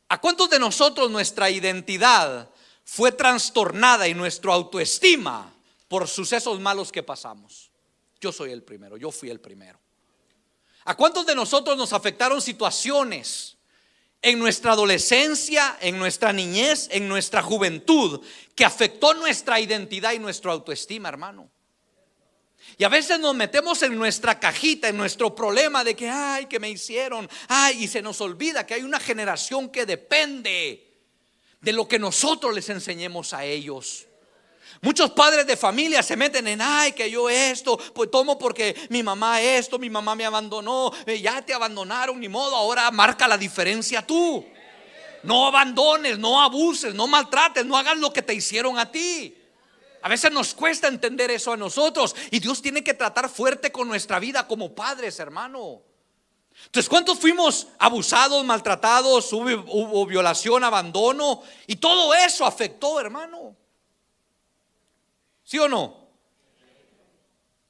¿A cuántos de nosotros nuestra identidad fue trastornada y nuestra autoestima por sucesos malos que pasamos? Yo soy el primero, yo fui el primero. ¿A cuántos de nosotros nos afectaron situaciones en nuestra adolescencia, en nuestra niñez, en nuestra juventud, que afectó nuestra identidad y nuestra autoestima, hermano? Y a veces nos metemos en nuestra cajita, en nuestro problema de que, ay, que me hicieron, ay, y se nos olvida que hay una generación que depende de lo que nosotros les enseñemos a ellos. Muchos padres de familia se meten en, ay, que yo esto, pues tomo porque mi mamá esto, mi mamá me abandonó, ya te abandonaron, ni modo, ahora marca la diferencia tú. No abandones, no abuses, no maltrates, no hagas lo que te hicieron a ti. A veces nos cuesta entender eso a nosotros, y Dios tiene que tratar fuerte con nuestra vida como padres, hermano. Entonces, ¿cuántos fuimos abusados, maltratados? Hubo violación, abandono, y todo eso afectó, hermano. ¿Sí o no?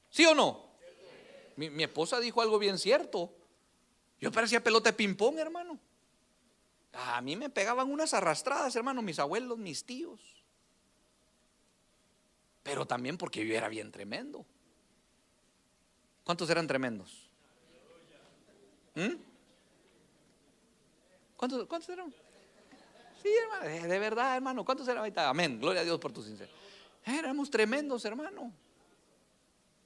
¿Sí o no? Mi esposa dijo algo bien cierto. Yo parecía pelota de ping pong, hermano. A mí me pegaban unas arrastradas, hermano, mis abuelos, mis tíos. Pero también porque yo era bien tremendo. ¿Cuántos eran tremendos? ¿Cuántos eran? Sí, hermano, de verdad, hermano. ¿Cuántos eran ahorita? Amén, gloria a Dios por tu sinceridad. Éramos tremendos, hermano.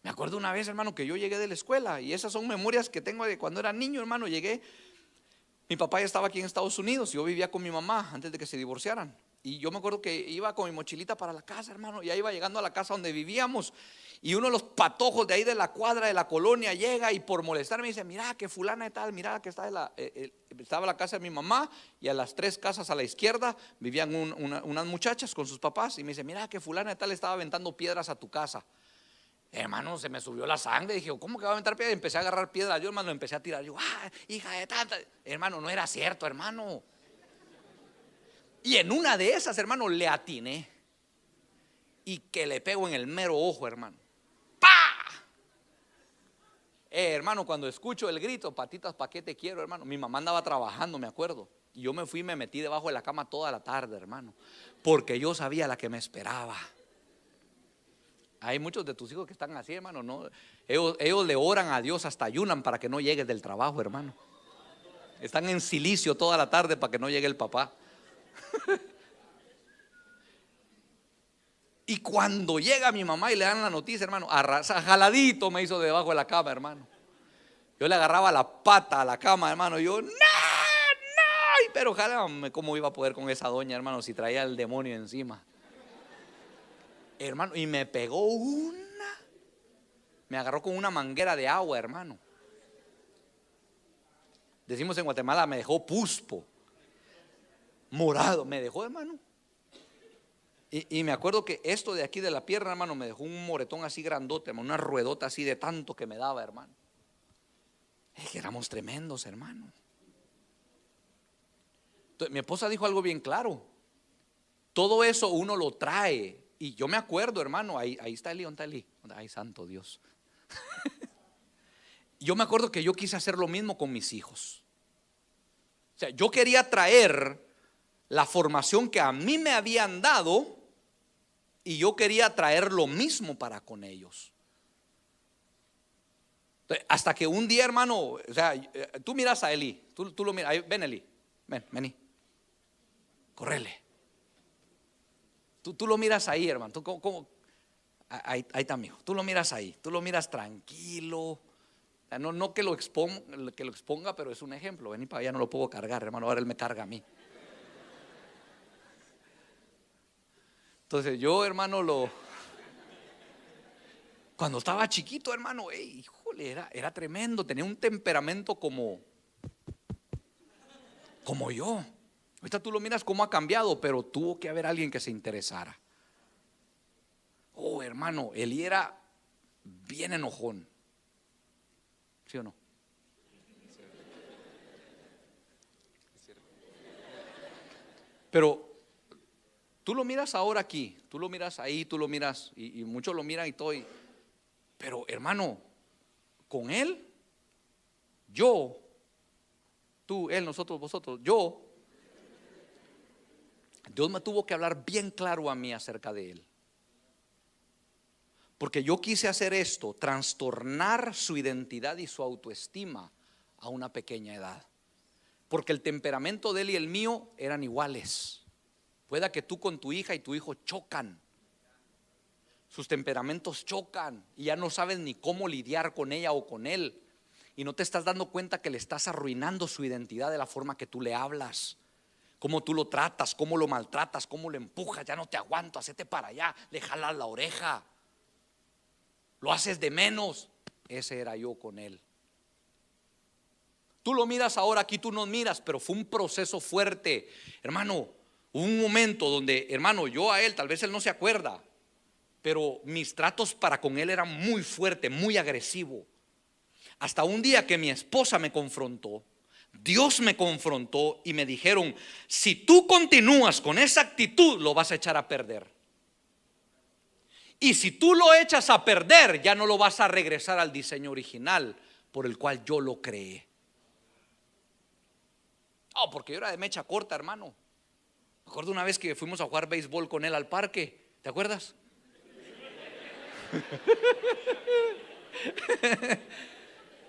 Me acuerdo una vez, hermano, que yo llegué de la escuela, y esas son memorias que tengo de cuando era niño, hermano. Llegué, mi papá ya estaba aquí en Estados Unidos, yo vivía con mi mamá antes de que se divorciaran. Y yo me acuerdo que iba con mi mochilita para la casa, hermano. Ya iba llegando a la casa donde vivíamos, y uno de los patojos de ahí de la cuadra, de la colonia, llega y por molestarme me dice, mira que fulana de tal, mira que está estaba la casa de mi mamá, y a las 3 casas a la izquierda vivían unas muchachas con sus papás. Y me dice, mira que fulana de tal estaba aventando piedras a tu casa. Hermano, se me subió la sangre. Dije, ¿cómo que va a aventar piedras? Y empecé a agarrar piedras. Yo, hermano, empecé a tirar. Yo, hija de tanta. Hermano, no era cierto, hermano. Y en una de esas, hermano, le atiné, y que le pego en el mero ojo, hermano. ¡Pah! Hermano, cuando escucho el grito, patitas, ¿pa' qué te quiero, hermano? Mi mamá andaba trabajando, me acuerdo. Y yo me fui y me metí debajo de la cama toda la tarde, hermano, porque yo sabía la que me esperaba. Hay muchos de tus hijos que están así, hermano, ¿no? Ellos le oran a Dios, hasta ayunan para que no llegues del trabajo, hermano. Están en silicio toda la tarde para que no llegue el papá. Y cuando llega mi mamá y le dan la noticia, hermano, jaladito me hizo debajo de la cama, hermano. Yo le agarraba la pata a la cama, hermano. Y yo, no, pero ojalá, ¿cómo iba a poder con esa doña, hermano, si traía el demonio encima? Hermano, y me pegó me agarró con una manguera de agua, hermano. Decimos en Guatemala, me dejó puspo, morado, me dejó, hermano. Y me acuerdo que esto de aquí de la pierna, hermano, me dejó un moretón así grandote, hermano, una ruedota así de tanto que me daba, hermano. Es que éramos tremendos, hermano. Entonces, mi esposa dijo algo bien claro. Todo eso uno lo trae Y yo me acuerdo, hermano, ahí está Eli, ¿dónde está Eli? Ay, santo Dios. Yo me acuerdo que yo quise hacer lo mismo con mis hijos. O sea, yo quería traer la formación que a mí me habían dado y yo quería traer lo mismo para con ellos. Entonces, hasta que un día, hermano, o sea, tú miras a Eli, tú lo miras, ahí, ven Eli, vení, correle. Tú lo miras ahí, hermano, ahí está, mijo, tú lo miras ahí, tú lo miras tranquilo. No que lo exponga, pero es un ejemplo. Vení para allá, no lo puedo cargar, hermano. Ahora él me carga a mí. Entonces yo, hermano, cuando estaba chiquito, hermano, híjole, era tremendo. Tenía un temperamento como yo. Ahorita tú lo miras cómo ha cambiado, pero tuvo que haber alguien que se interesara. Oh, hermano, Eli era bien enojón. ¿Sí o no? Pero tú lo miras ahora aquí, tú lo miras ahí, tú lo miras y muchos lo miran y todo. Pero hermano, con él, yo, tú, él, nosotros, vosotros, Dios me tuvo que hablar bien claro a mí acerca de él. Porque yo quise hacer esto, trastornar su identidad y su autoestima a una pequeña edad. Porque el temperamento de él y el mío eran iguales. Pueda que tú con tu hija y tu hijo chocan. Sus temperamentos chocan y ya no sabes ni cómo lidiar con ella o con él. Y no te estás dando cuenta que le estás arruinando su identidad de la forma que tú le hablas. Cómo tú lo tratas, cómo lo maltratas, cómo lo empujas. Ya no te aguanto, hacete para allá, le jalas la oreja. Lo haces de menos. Ese era yo con él. Tú lo miras ahora, aquí tú no miras, pero fue un proceso fuerte. Hermano, hubo un momento donde, hermano, yo a él, tal vez él no se acuerda, pero mis tratos para con él eran muy fuertes, muy agresivos. Hasta un día que mi esposa me confrontó, Dios me confrontó y me dijeron: si tú continúas con esa actitud, lo vas a echar a perder. Y si tú lo echas a perder, ya no lo vas a regresar al diseño original por el cual yo lo creé. Oh, porque yo era de mecha corta, hermano. Me acuerdo una vez que fuimos a jugar béisbol con él al parque. ¿Te acuerdas?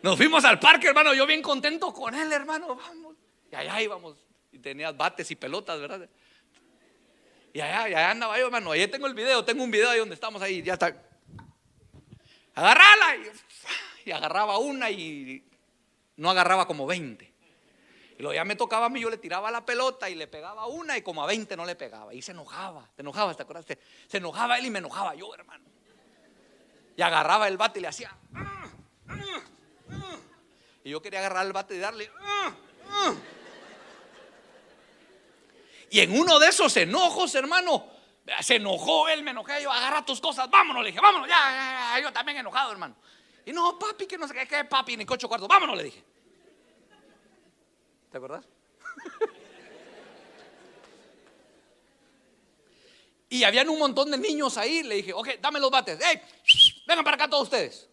Nos fuimos al parque, hermano. Yo bien contento con él, hermano. Vamos. Y allá íbamos. Y tenías bates y pelotas, ¿verdad? Y allá andaba yo, hermano. Ahí tengo el video. Tengo un video ahí donde estamos ahí. Ya está. Agarrala. Y agarraba una y no agarraba como 20. Y luego ya me tocaba a mí, yo le tiraba la pelota y le pegaba una y como a 20 no le pegaba. Y se enojaba, te enojabas, ¿te acuerdas? Se enojaba él y me enojaba yo, hermano. Y agarraba el bate y le hacía. Y yo quería agarrar el bate y darle. Y en uno de esos enojos, hermano, se enojó él, me enojé yo. Agarra tus cosas, vámonos, le dije, vámonos, ya, yo también enojado, hermano. Y no, papi, que no sé qué papi, ni cocho cuarto, vámonos, le dije. ¿Te acuerdas? Y habían un montón de niños ahí. Le dije, ok, dame los bates. Hey, vengan para acá todos ustedes.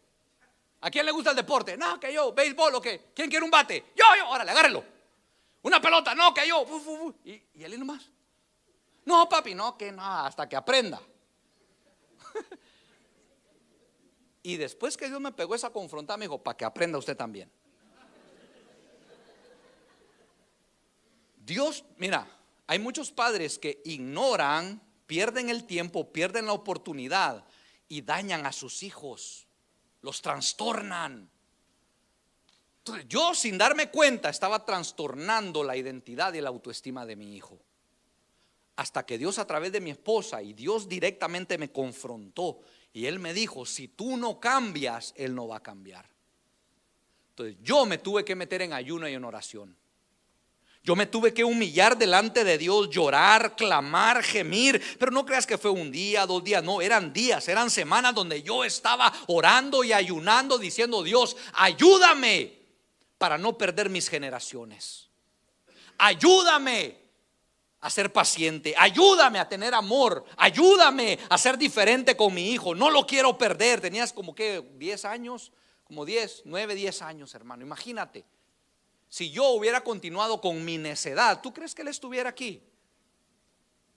¿A quién le gusta el deporte? No, que yo. ¿Béisbol o qué? ¿Quién quiere un bate? Yo, órale, agárrelo. Una pelota, no, que yo. Y él nomás. No, papi, no, que no, hasta que aprenda. Y después que Dios me pegó esa confrontada, me dijo, para que aprenda usted también. Dios, mira, hay muchos padres que ignoran, pierden el tiempo, pierden la oportunidad y dañan a sus hijos, los trastornan. Entonces, yo sin darme cuenta estaba trastornando la identidad y la autoestima de mi hijo. Hasta que Dios a través de mi esposa y Dios directamente me confrontó y Él me dijo, si tú no cambias, Él no va a cambiar. Entonces yo me tuve que meter en ayuno y en oración. Yo me tuve que humillar delante de Dios, llorar, clamar, gemir. Pero no creas que fue un día, 2 días, no, eran días, eran semanas donde yo estaba orando y ayunando, diciendo, Dios, ayúdame para no perder mis generaciones. Ayúdame a ser paciente, ayúdame a tener amor, ayúdame a ser diferente con mi hijo, no lo quiero perder. Tenías como que 10 años, como 9, 10 años, hermano. Imagínate, si yo hubiera continuado con mi necedad, ¿tú crees que él estuviera aquí?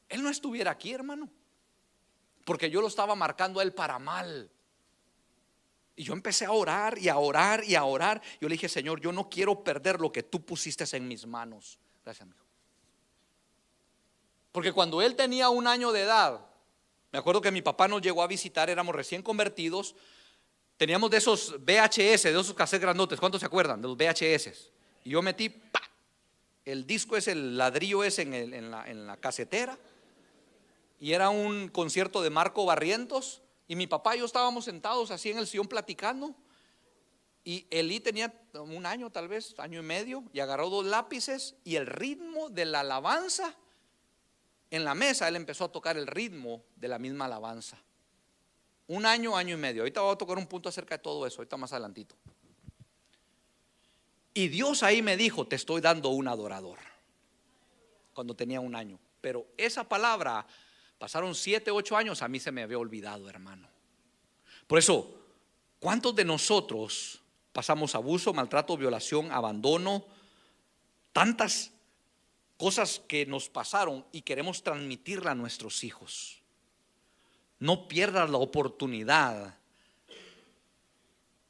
Él no estuviera aquí, hermano, porque yo lo estaba marcando a él para mal. Y yo empecé a orar y a orar y a orar. Yo le dije, Señor, yo no quiero perder lo que tú pusiste en mis manos. Gracias, amigo. Porque cuando él tenía 1 año de edad, me acuerdo que mi papá nos llegó a visitar, éramos recién convertidos. Teníamos de esos VHS, de esos cassettes grandotes. ¿Cuántos se acuerdan de los VHS? Y yo metí el disco ese, el ladrillo ese en la casetera. Y era un concierto de Marco Barrientos. Y mi papá y yo estábamos sentados así en el sillón platicando. Y Elí tenía 1 año, tal vez, 1 año y medio. Y agarró 2 lápices y el ritmo de la alabanza. En la mesa él empezó a tocar el ritmo de la misma alabanza. 1 año, 1 año y medio. Ahorita voy a tocar un punto acerca de todo eso, ahorita más adelantito. Y Dios ahí me dijo, te estoy dando un adorador. Cuando tenía 1 año. Pero esa palabra, pasaron 7, 8 años, a mí se me había olvidado, hermano. Por eso, ¿cuántos de nosotros pasamos abuso, maltrato, violación, abandono, tantas cosas que nos pasaron y queremos transmitirla a nuestros hijos? No pierdas la oportunidad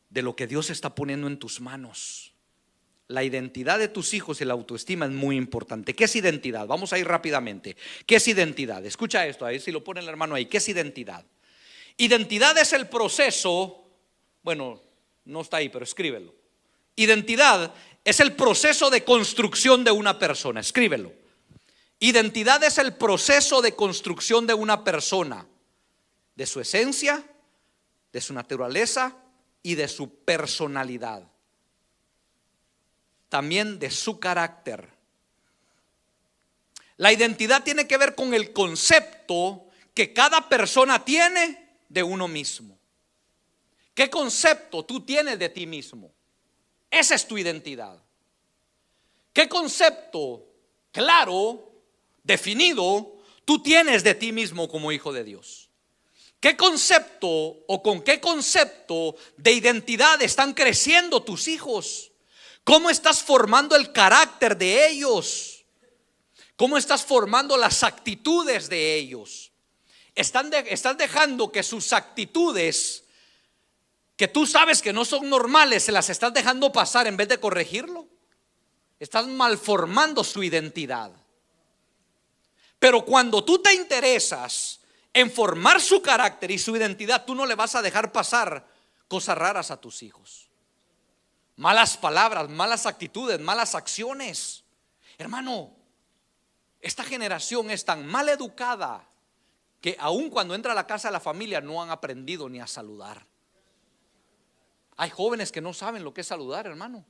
de lo que Dios está poniendo en tus manos. La identidad de tus hijos y la autoestima es muy importante. ¿Qué es identidad? Vamos a ir rápidamente. ¿Qué es identidad? Escucha esto, ahí si lo pone el hermano ahí. ¿Qué es identidad? Identidad es el proceso, bueno, no está ahí, pero escríbelo. Identidad es el proceso de construcción de una persona. Escríbelo. Identidad es el proceso de construcción de una persona, de su esencia, de su naturaleza y de su personalidad. También de su carácter. La identidad tiene que ver con el concepto que cada persona tiene de uno mismo. ¿Qué concepto tú tienes de ti mismo? Esa es tu identidad. ¿Qué concepto claro, definido, tú tienes de ti mismo como hijo de Dios? ¿Qué concepto o con qué concepto de identidad están creciendo tus hijos? ¿Cómo estás formando el carácter de ellos? ¿Cómo estás formando las actitudes de ellos? Estás dejando que sus actitudes, que tú sabes que no son normales, se las estás dejando pasar en vez de corregirlo. Estás malformando su identidad. Pero cuando tú te interesas en formar su carácter y su identidad, tú no le vas a dejar pasar cosas raras a tus hijos. Malas palabras, malas actitudes, malas acciones. Hermano, esta generación es tan mal educada que aun cuando entra a la casa de la familia no han aprendido ni a saludar. Hay jóvenes que no saben lo que es saludar, hermano.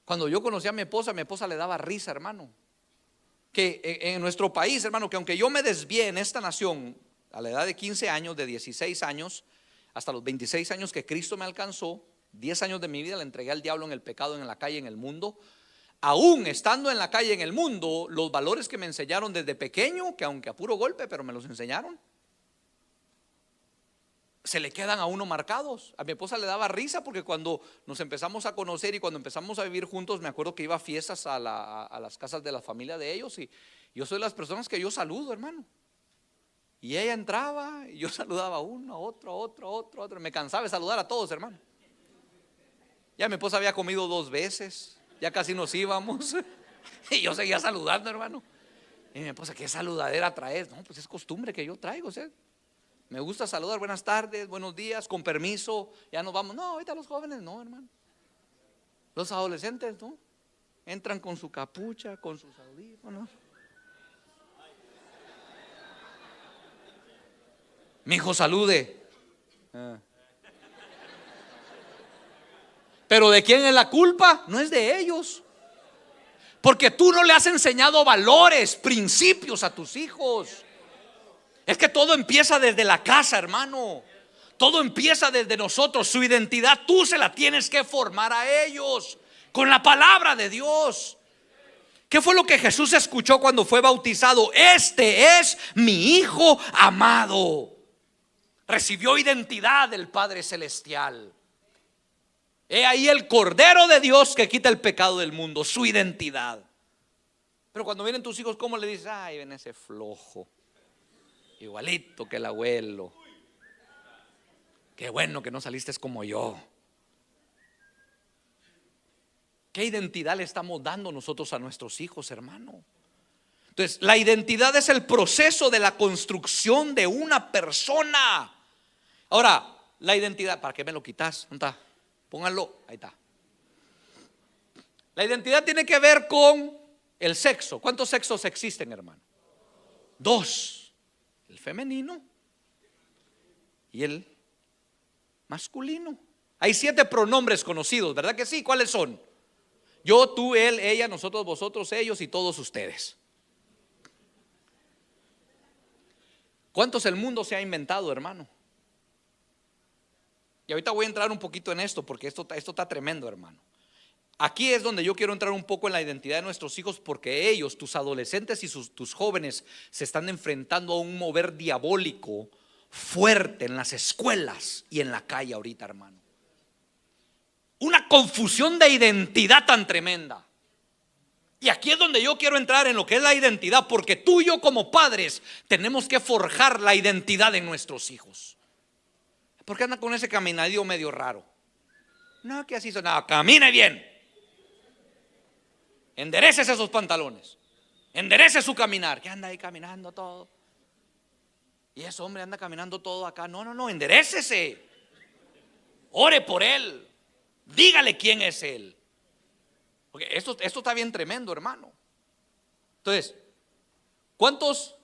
Cuando yo conocí a mi esposa le daba risa, hermano. Que en nuestro país, hermano, que aunque yo me desvié en esta nación a la edad de 15 años, de 16 años, hasta los 26 años que Cristo me alcanzó, 10 años de mi vida le entregué al diablo en el pecado, en la calle, en el mundo. Aún estando en la calle, en el mundo, los valores que me enseñaron desde pequeño, que aunque a puro golpe, pero me los enseñaron, se le quedan a uno marcados. A mi esposa le daba risa porque cuando nos empezamos a conocer y cuando empezamos a vivir juntos, me acuerdo que iba a fiestas a las casas de la familia de ellos, y yo soy de las personas que yo saludo, hermano. Y ella entraba y yo saludaba a uno, a otro, a otro, a otro, a otro. Me cansaba de saludar a todos, hermano. Ya mi esposa había comido 2 veces, ya casi nos íbamos y yo seguía saludando, hermano. Y mi esposa, ¿qué saludadera traes? No, pues es costumbre que yo traigo, ¿sí? Me gusta saludar, buenas tardes, buenos días, con permiso, ya nos vamos. No, ahorita los jóvenes no, hermano. Los adolescentes, ¿no? Entran con su capucha, con sus audífonos. Mi hijo, salude. Pero ¿de quién es la culpa? No es de ellos. Porque tú no le has enseñado valores, principios a tus hijos. Es que todo empieza desde la casa, hermano. Todo empieza desde nosotros. Su identidad tú se la tienes que formar a ellos con la palabra de Dios. ¿Qué fue lo que Jesús escuchó cuando fue bautizado? Este es mi Hijo amado. Recibió identidad del Padre Celestial. He ahí el Cordero de Dios que quita el pecado del mundo, su identidad. Pero cuando vienen tus hijos, ¿cómo le dices? Ay, ven ese flojo, igualito que el abuelo. Qué bueno que no saliste como yo. ¿Qué identidad le estamos dando nosotros a nuestros hijos, hermano? Entonces, la identidad es el proceso de la construcción de una persona. Ahora, la identidad, ¿para qué me lo quitas? ¿Dónde está? Pónganlo, ahí está. La identidad tiene que ver con el sexo. ¿Cuántos sexos existen, hermano? 2. El femenino y el masculino. Hay 7 pronombres conocidos, ¿verdad que sí? ¿Cuáles son? Yo, tú, él, ella, nosotros, vosotros, ellos y todos ustedes. ¿Cuántos el mundo se ha inventado, hermano? Y ahorita voy a entrar un poquito en esto, porque esto está tremendo, hermano. Aquí es donde yo quiero entrar un poco en la identidad de nuestros hijos, porque ellos, tus adolescentes y tus jóvenes, se están enfrentando a un mover diabólico fuerte en las escuelas y en la calle ahorita, hermano. Una confusión de identidad tan tremenda. Y aquí es donde yo quiero entrar en lo que es la identidad, porque tú y yo como padres tenemos que forjar la identidad en nuestros hijos. ¿Por qué anda con ese caminadillo medio raro? No, que así son. No, camine bien. Endereces esos pantalones. Enderece su caminar. Que anda ahí caminando todo. Y ese hombre anda caminando todo acá. No, enderécese. Ore por él. Dígale quién es él. Porque esto está bien tremendo, hermano. Entonces, ¿cuántos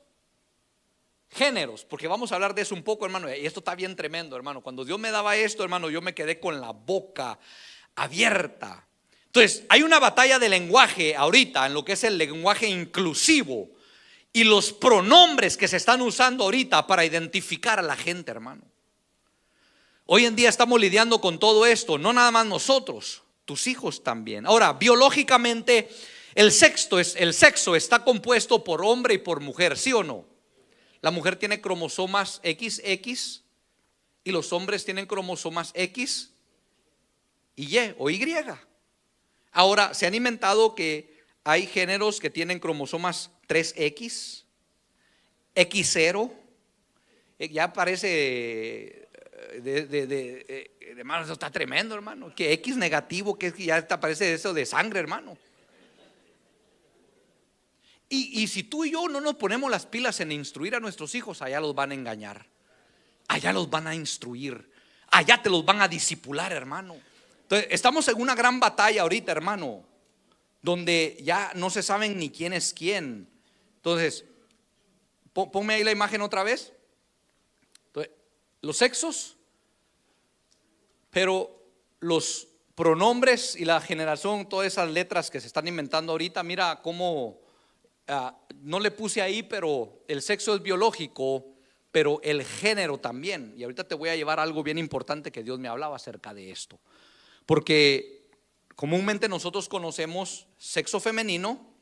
géneros? Porque vamos a hablar de eso un poco, hermano. Y esto está bien tremendo, hermano. Cuando Dios me daba esto, hermano, yo me quedé con la boca abierta. Entonces, hay una batalla de lenguaje ahorita en lo que es el lenguaje inclusivo y los pronombres que se están usando ahorita para identificar a la gente, hermano. Hoy en día estamos lidiando con todo esto, no nada más nosotros, tus hijos también. Ahora, biológicamente, el sexo está compuesto por hombre y por mujer, ¿sí o no? La mujer tiene cromosomas XX y los hombres tienen cromosomas X y Y o Y. Ahora, se han inventado que hay géneros que tienen cromosomas 3X, X0, ya parece hermano, eso está tremendo, hermano. Que X negativo, que ya te parece eso de sangre, hermano. Y si tú y yo no nos ponemos las pilas en instruir a nuestros hijos, allá los van a engañar, allá los van a instruir, allá te los van a discipular, hermano. Entonces, estamos en una gran batalla ahorita, hermano, donde ya no se saben ni quién es quién. Entonces, ponme ahí la imagen otra vez. Entonces, los sexos, pero los pronombres y la generación, todas esas letras que se están inventando ahorita, mira cómo no le puse ahí, pero el sexo es biológico, pero el género también. Y ahorita te voy a llevar a algo bien importante que Dios me hablaba acerca de esto. Porque comúnmente nosotros conocemos sexo femenino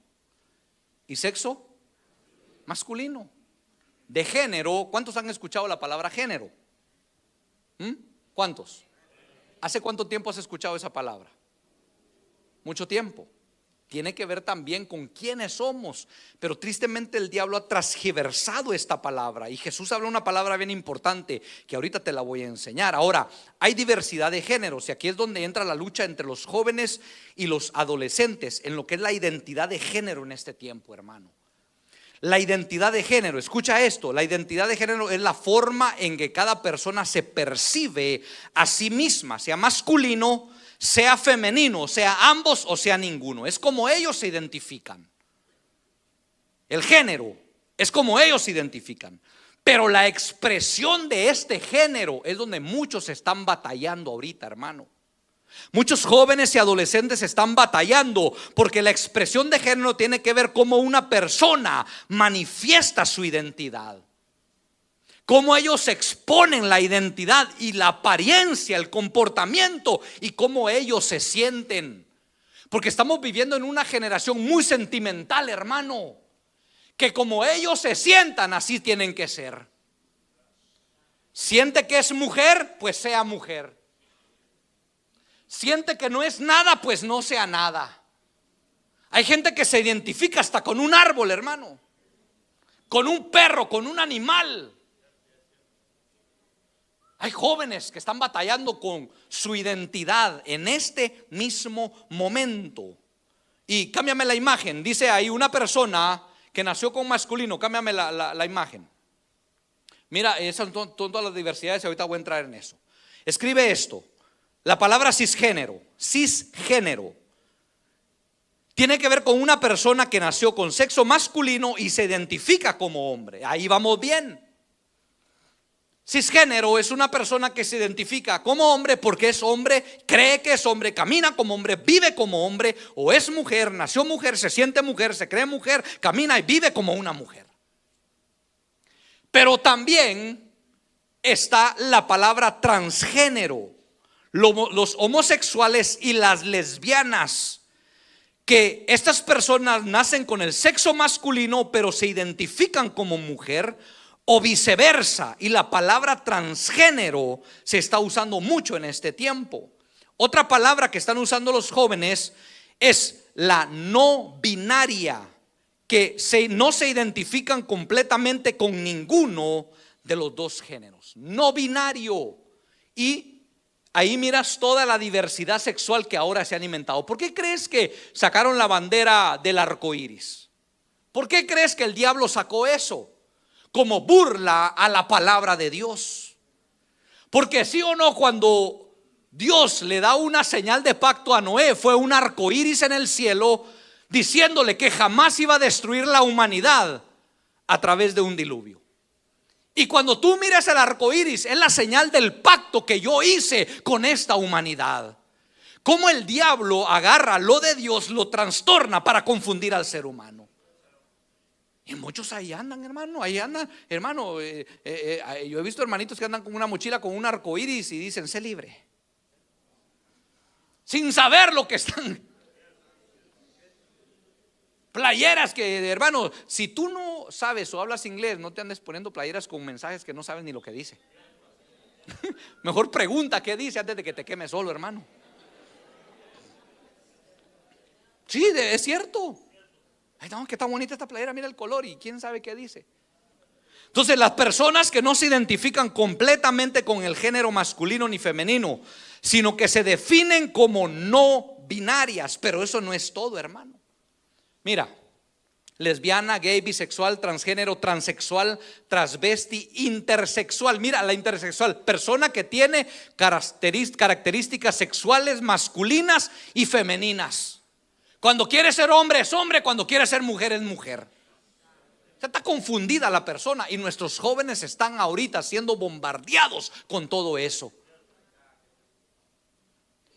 y sexo masculino. De género, ¿cuántos han escuchado la palabra género? ¿Cuántos? ¿Hace cuánto tiempo has escuchado esa palabra? Mucho tiempo. Tiene que ver también con quiénes somos. Pero tristemente el diablo ha transgiversado esta palabra. Y Jesús habla una palabra bien importante que ahorita te la voy a enseñar. Ahora, hay diversidad de géneros. Y aquí es donde entra la lucha entre los jóvenes y los adolescentes, en lo que es la identidad de género en este tiempo, hermano. La identidad de género, escucha esto, la identidad de género es la forma en que cada persona se percibe a sí misma, sea masculino, sea femenino, sea ambos o sea ninguno. Es como ellos se identifican. El género es como ellos se identifican. Pero la expresión de este género es donde muchos están batallando ahorita, hermano. Muchos jóvenes y adolescentes están batallando porque la expresión de género tiene que ver cómo una persona manifiesta su identidad, cómo ellos exponen la identidad y la apariencia, el comportamiento y cómo ellos se sienten. Porque estamos viviendo en una generación muy sentimental, hermano, que como ellos se sientan, así tienen que ser. Siente que es mujer, pues sea mujer. Siente que no es nada, pues no sea nada. Hay gente que se identifica hasta con un árbol, hermano, con un perro, con un animal. Hay jóvenes que están batallando con su identidad en este mismo momento. Y cámbiame la imagen. Dice ahí una persona que nació con masculino. Cámbiame la imagen. Mira, esas son todas las diversidades y ahorita voy a entrar en eso. Escribe esto. La palabra cisgénero. Cisgénero tiene que ver con una persona que nació con sexo masculino y se identifica como hombre. Ahí vamos bien. Cisgénero es una persona que se identifica como hombre porque es hombre, cree que es hombre, camina como hombre, vive como hombre, o es mujer, nació mujer, se siente mujer, se cree mujer, camina y vive como una mujer. Pero también está la palabra transgénero, los homosexuales y las lesbianas, que estas personas nacen con el sexo masculino pero se identifican como mujer, o viceversa. Y la palabra transgénero se está usando mucho en este tiempo. Otra palabra que están usando los jóvenes es la no binaria, que no se identifican completamente con ninguno de los dos géneros. No binario. Y ahí miras toda la diversidad sexual que ahora se han inventado. ¿Por qué crees que sacaron la bandera del arco iris? ¿Por qué crees que el diablo sacó eso? Como burla a la palabra de Dios. Porque sí o no, cuando Dios le da una señal de pacto a Noé, fue un arco iris en el cielo, diciéndole que jamás iba a destruir la humanidad a través de un diluvio. Y cuando tú miras el arco iris, es la señal del pacto que yo hice con esta humanidad. Cómo el diablo agarra lo de Dios, lo trastorna para confundir al ser humano. Y muchos ahí andan, hermano, hermano. Yo he visto hermanitos que andan con una mochila con un arco iris y dicen: sé libre, sin saber lo que están. Playeras que, hermano, si tú no sabes o hablas inglés, no te andes poniendo playeras con mensajes que no sabes ni lo que dice. Mejor pregunta qué dice antes de que te quemes solo, hermano. Sí, es cierto. Ay, no, que está bonita esta playera, mira el color y quién sabe qué dice. Entonces, las personas que no se identifican completamente con el género masculino ni femenino, sino que se definen como no binarias. Pero eso no es todo, hermano. Mira, lesbiana, gay, bisexual, transgénero, transexual, transvesti, intersexual. Mira, la intersexual, persona que tiene características sexuales masculinas y femeninas. Cuando quiere ser hombre es hombre, cuando quiere ser mujer es mujer. Está confundida la persona y nuestros jóvenes están ahorita siendo bombardeados con todo eso.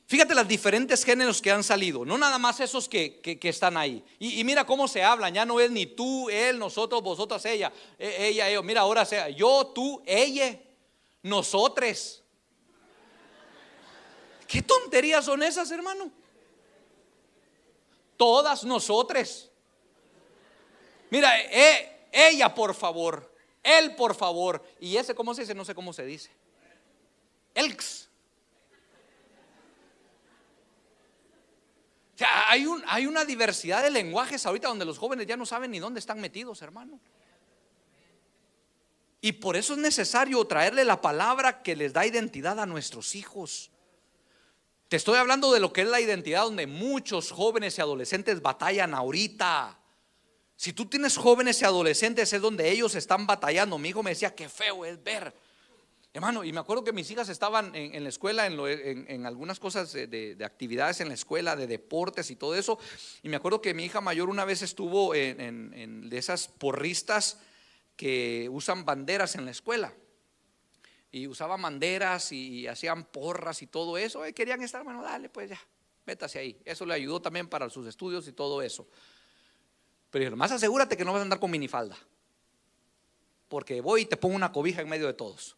Fíjate los diferentes géneros que han salido, no nada más esos que están ahí. Y mira cómo se hablan, ya no es ni tú, él, nosotros, vosotras, ella, ellos. Mira, ahora sea yo, tú, ella, nosotres. ¿Qué tonterías son esas, hermano? Todas nosotres. Mira, ella por favor, él por favor. Y ese, ¿cómo se dice? No sé cómo se dice. Elks. O sea, hay una diversidad de lenguajes ahorita donde los jóvenes ya no saben ni dónde están metidos, hermano. Y por eso es necesario traerle la palabra que les da identidad a nuestros hijos. Te estoy hablando de lo que es la identidad donde muchos jóvenes y adolescentes batallan ahorita. Si tú tienes jóvenes y adolescentes, es donde ellos están batallando. Mi hijo me decía: qué feo es ver, hermano. Y me acuerdo que mis hijas estaban en la escuela, en algunas cosas de actividades en la escuela, de deportes y todo eso. Y me acuerdo que mi hija mayor una vez estuvo en de esas porristas que usan banderas en la escuela. Y usaban banderas y hacían porras y todo eso. Querían estar, bueno, dale, pues ya, métase ahí. Eso le ayudó también para sus estudios y todo eso. Pero más asegúrate que no vas a andar con minifalda, porque voy y te pongo una cobija en medio de todos.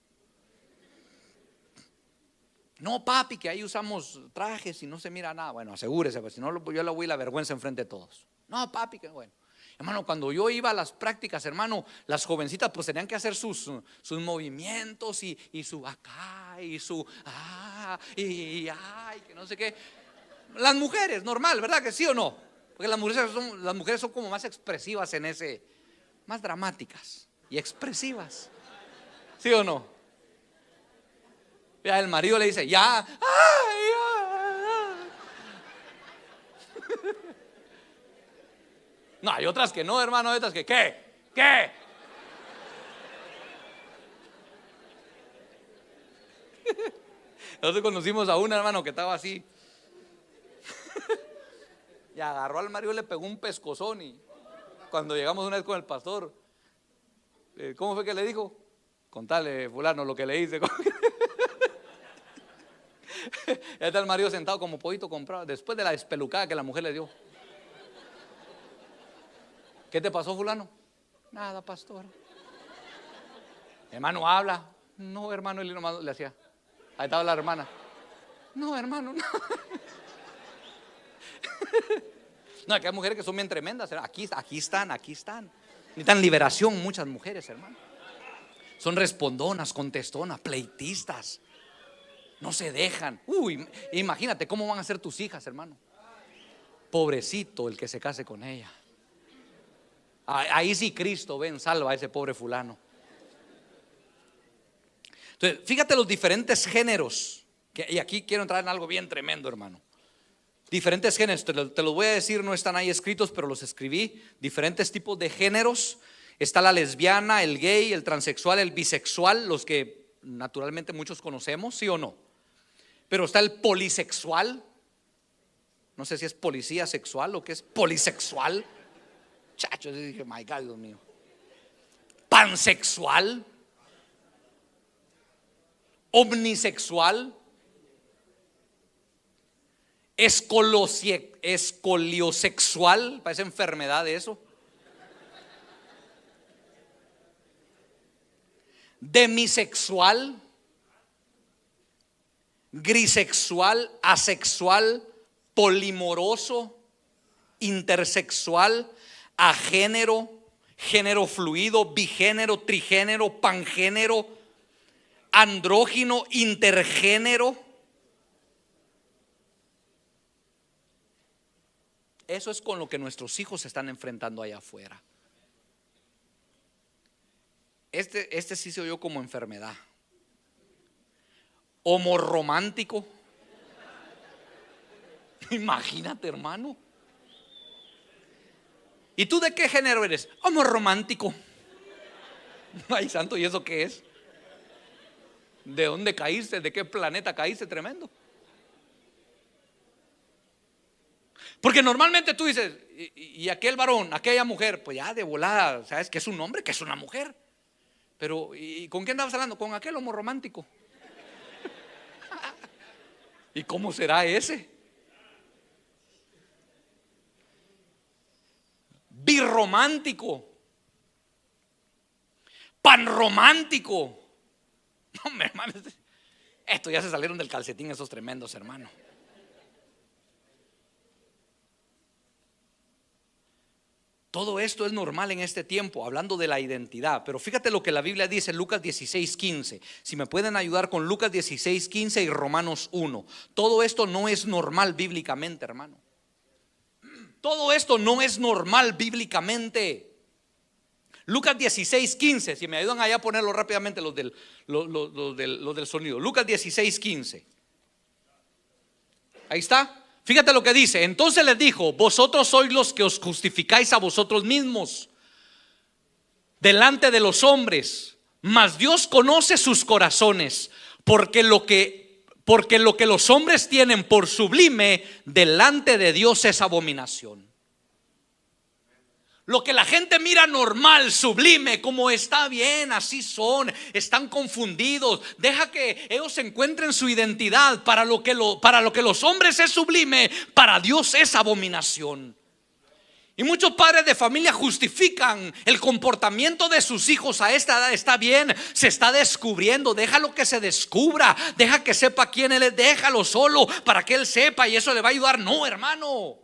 No, papi, que ahí usamos trajes y no se mira nada. Bueno, asegúrese, pues si no yo le voy a la vergüenza enfrente de todos. No, papi, que bueno. Hermano, cuando yo iba a las prácticas, hermano, las jovencitas pues tenían que hacer sus movimientos y su acá y su ay, que no sé qué. Las mujeres, normal, ¿verdad que sí o no? Porque las mujeres son como más expresivas en ese, más dramáticas y expresivas. ¿Sí o no? Ya el marido le dice, ya, ay, no, hay otras que no, hermano, hay otras que, ¿qué? Nosotros conocimos a una, hermano, que estaba así. Y agarró al marido y le pegó un pescozón. Y cuando llegamos una vez con el pastor, ¿cómo fue que le dijo? Contale, fulano, lo que le hice. Ya está el marido sentado como pollito comprado, después de la espelucada que la mujer le dio. ¿Qué te pasó, fulano? Nada, pastor. Hermano, habla. No, hermano, él nomás le hacía. Ahí estaba la hermana. No, hermano, no. No, aquí hay mujeres que son bien tremendas. Aquí están. Necesitan liberación muchas mujeres, hermano. Son respondonas, contestonas, pleitistas. No se dejan. Uy, imagínate cómo van a ser tus hijas, hermano. Pobrecito el que se case con ella. Ahí sí Cristo, ven, salva a ese pobre fulano. Entonces, fíjate los diferentes géneros. Y aquí quiero entrar en algo bien tremendo, hermano. Diferentes géneros, te los voy a decir, no están ahí escritos, pero los escribí. Diferentes tipos de géneros. Está la lesbiana, el gay, el transexual, el bisexual, los que naturalmente muchos conocemos, ¿sí o no? Pero está el polisexual. No sé si es policía sexual o qué es polisexual. Chacho, yo dije, my God, Dios mío. Pansexual, omnisexual, escoliosexual, parece enfermedad de eso. Demisexual, grisexual, asexual, polimoroso, intersexual, agénero, género fluido, bigénero, trigénero, pangénero, andrógino, intergénero. Eso es con lo que nuestros hijos se están enfrentando allá afuera. Este sí se oyó como enfermedad. Homorromántico. Imagínate, hermano. ¿Y tú de qué género eres? Homorromántico. Ay, santo, ¿y eso qué es? ¿De dónde caíste? ¿De qué planeta caíste? Tremendo. Porque normalmente tú dices, y aquel varón, aquella mujer, pues ya de volada, sabes que es un hombre, que es una mujer. Pero, ¿y con quién andabas hablando? Con aquel homorromántico. ¿Y cómo será ese? Birromántico, panromántico. No, hermano, esto ya se salieron del calcetín esos tremendos, hermano. Todo esto es normal en este tiempo, hablando de la identidad. Pero fíjate lo que la Biblia dice en Lucas 16:15. Si me pueden ayudar con Lucas 16:15 y Romanos 1. Todo esto no es normal bíblicamente, hermano. Todo esto no es normal bíblicamente. Lucas 16:15. Si me ayudan allá a ponerlo rápidamente los del sonido. Lucas 16:15. Ahí está. Fíjate lo que dice. Entonces les dijo: vosotros sois los que os justificáis a vosotros mismos delante de los hombres, mas Dios conoce sus corazones, porque lo que los hombres tienen por sublime delante de Dios es abominación. Lo que la gente mira normal, sublime, como está bien, así son, están confundidos. Deja que ellos encuentren su identidad. Para lo que los hombres es sublime, para Dios es abominación. Y muchos padres de familia justifican el comportamiento de sus hijos a esta edad. Está bien, se está descubriendo, déjalo que se descubra, deja que sepa quién él es, déjalo solo para que él sepa y eso le va a ayudar. No, hermano,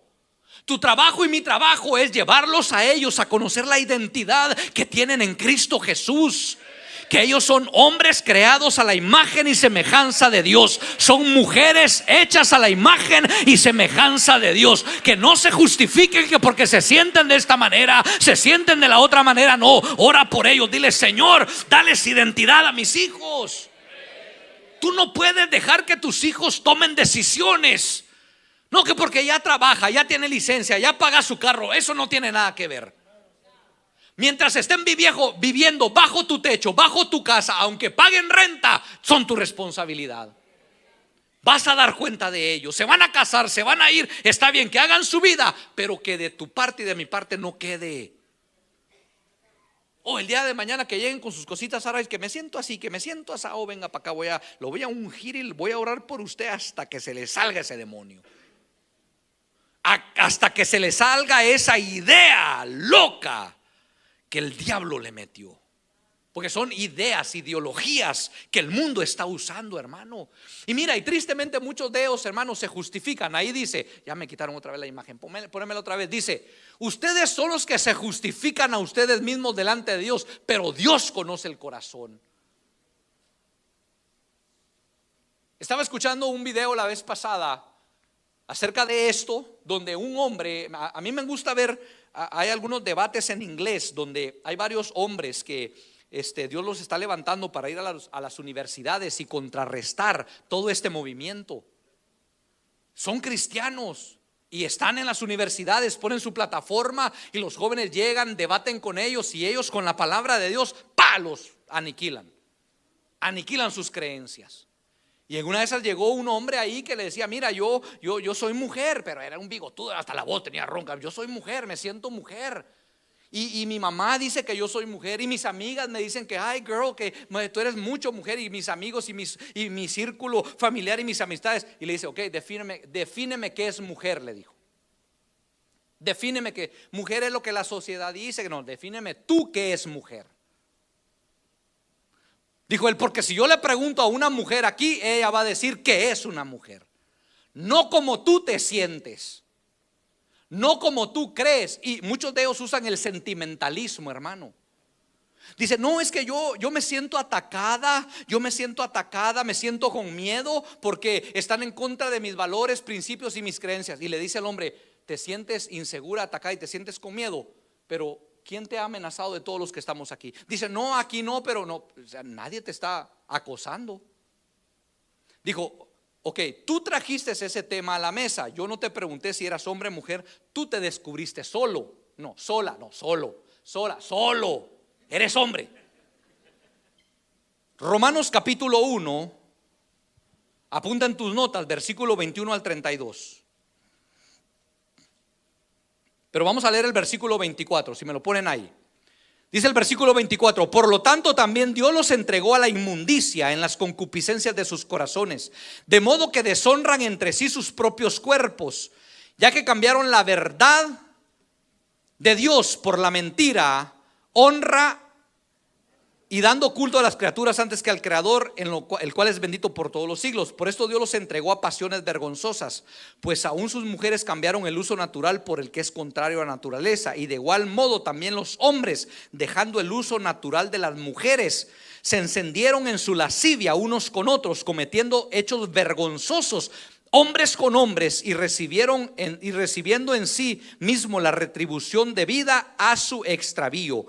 tu trabajo y mi trabajo es llevarlos a ellos a conocer la identidad que tienen en Cristo Jesús. Que ellos son hombres creados a la imagen y semejanza de Dios. Son mujeres hechas a la imagen y semejanza de Dios. Que no se justifiquen que porque se sienten de esta manera, se sienten de la otra manera. No, ora por ellos. Dile: Señor, dales identidad a mis hijos. Tú no puedes dejar que tus hijos tomen decisiones. No, que porque ya trabaja, ya tiene licencia, ya paga su carro. Eso no tiene nada que ver. Mientras estén viviendo bajo tu techo, bajo tu casa, aunque paguen renta, son tu responsabilidad. Vas a dar cuenta de ellos. Se van a casar, se van a ir. Está bien que hagan su vida, pero que de tu parte y de mi parte no quede. El día de mañana que lleguen con sus cositas, ahora es que me siento así, que me siento así. Venga para acá, lo voy a ungir y voy a orar por usted hasta que se le salga ese demonio. Hasta que se le salga esa idea loca que el diablo le metió. Porque son ideas, ideologías que el mundo está usando, hermano. Y mira, y tristemente muchos de ellos, hermanos, se justifican. Ahí dice, ya me quitaron otra vez la imagen, ponémela otra vez. Dice: ustedes son los que se justifican a ustedes mismos delante de Dios, pero Dios conoce el corazón. Estaba escuchando un video la vez pasada acerca de esto, donde un hombre, a mí me gusta ver, hay algunos debates en inglés donde hay varios hombres que Dios los está levantando para ir a las universidades y contrarrestar todo este movimiento. Son cristianos y están en las universidades, ponen su plataforma y los jóvenes llegan, debaten con ellos y ellos con la palabra de Dios, los aniquilan sus creencias. Y en una de esas llegó un hombre ahí que le decía: mira, yo soy mujer, pero era un bigotudo, hasta la voz tenía ronca. Yo soy mujer, me siento mujer. Y mi mamá dice que yo soy mujer. Y mis amigas me dicen que, ay girl, que tú eres mucho mujer. Y mis amigos y mi círculo familiar y mis amistades. Y le dice: ok, defíneme qué es mujer, le dijo. Defíneme que mujer es lo que la sociedad dice. No, defíneme tú qué es mujer. Dijo él: porque si yo le pregunto a una mujer aquí, ella va a decir que es una mujer. No como tú te sientes, no como tú crees. Y muchos de ellos usan el sentimentalismo, hermano. Dice: no, es que yo me siento atacada, me siento con miedo porque están en contra de mis valores, principios y mis creencias. Y le dice al hombre: te sientes insegura, atacada y te sientes con miedo, pero ¿quién te ha amenazado de todos los que estamos aquí? Dice: no, aquí no, pero no, o sea, nadie te está acosando. Dijo: ok, tú trajiste ese tema a la mesa. Yo no te pregunté si eras hombre o mujer. Tú te descubriste solo. No, sola, no, solo. Solo. Eres hombre. Romanos capítulo 1. Apunta en tus notas, versículo 21 al 32. Pero vamos a leer el versículo 24, si me lo ponen ahí. Dice el versículo 24: por lo tanto también Dios los entregó a la inmundicia en las concupiscencias de sus corazones, de modo que deshonran entre sí sus propios cuerpos, ya que cambiaron la verdad de Dios por la mentira, honra y dando culto a las criaturas antes que al Creador, el cual es bendito por todos los siglos. Por esto Dios los entregó a pasiones vergonzosas, pues aún sus mujeres cambiaron el uso natural por el que es contrario a la naturaleza. Y de igual modo también los hombres, dejando el uso natural de las mujeres, se encendieron en su lascivia unos con otros, cometiendo hechos vergonzosos, hombres con hombres, y recibiendo en sí mismo la retribución debida a su extravío.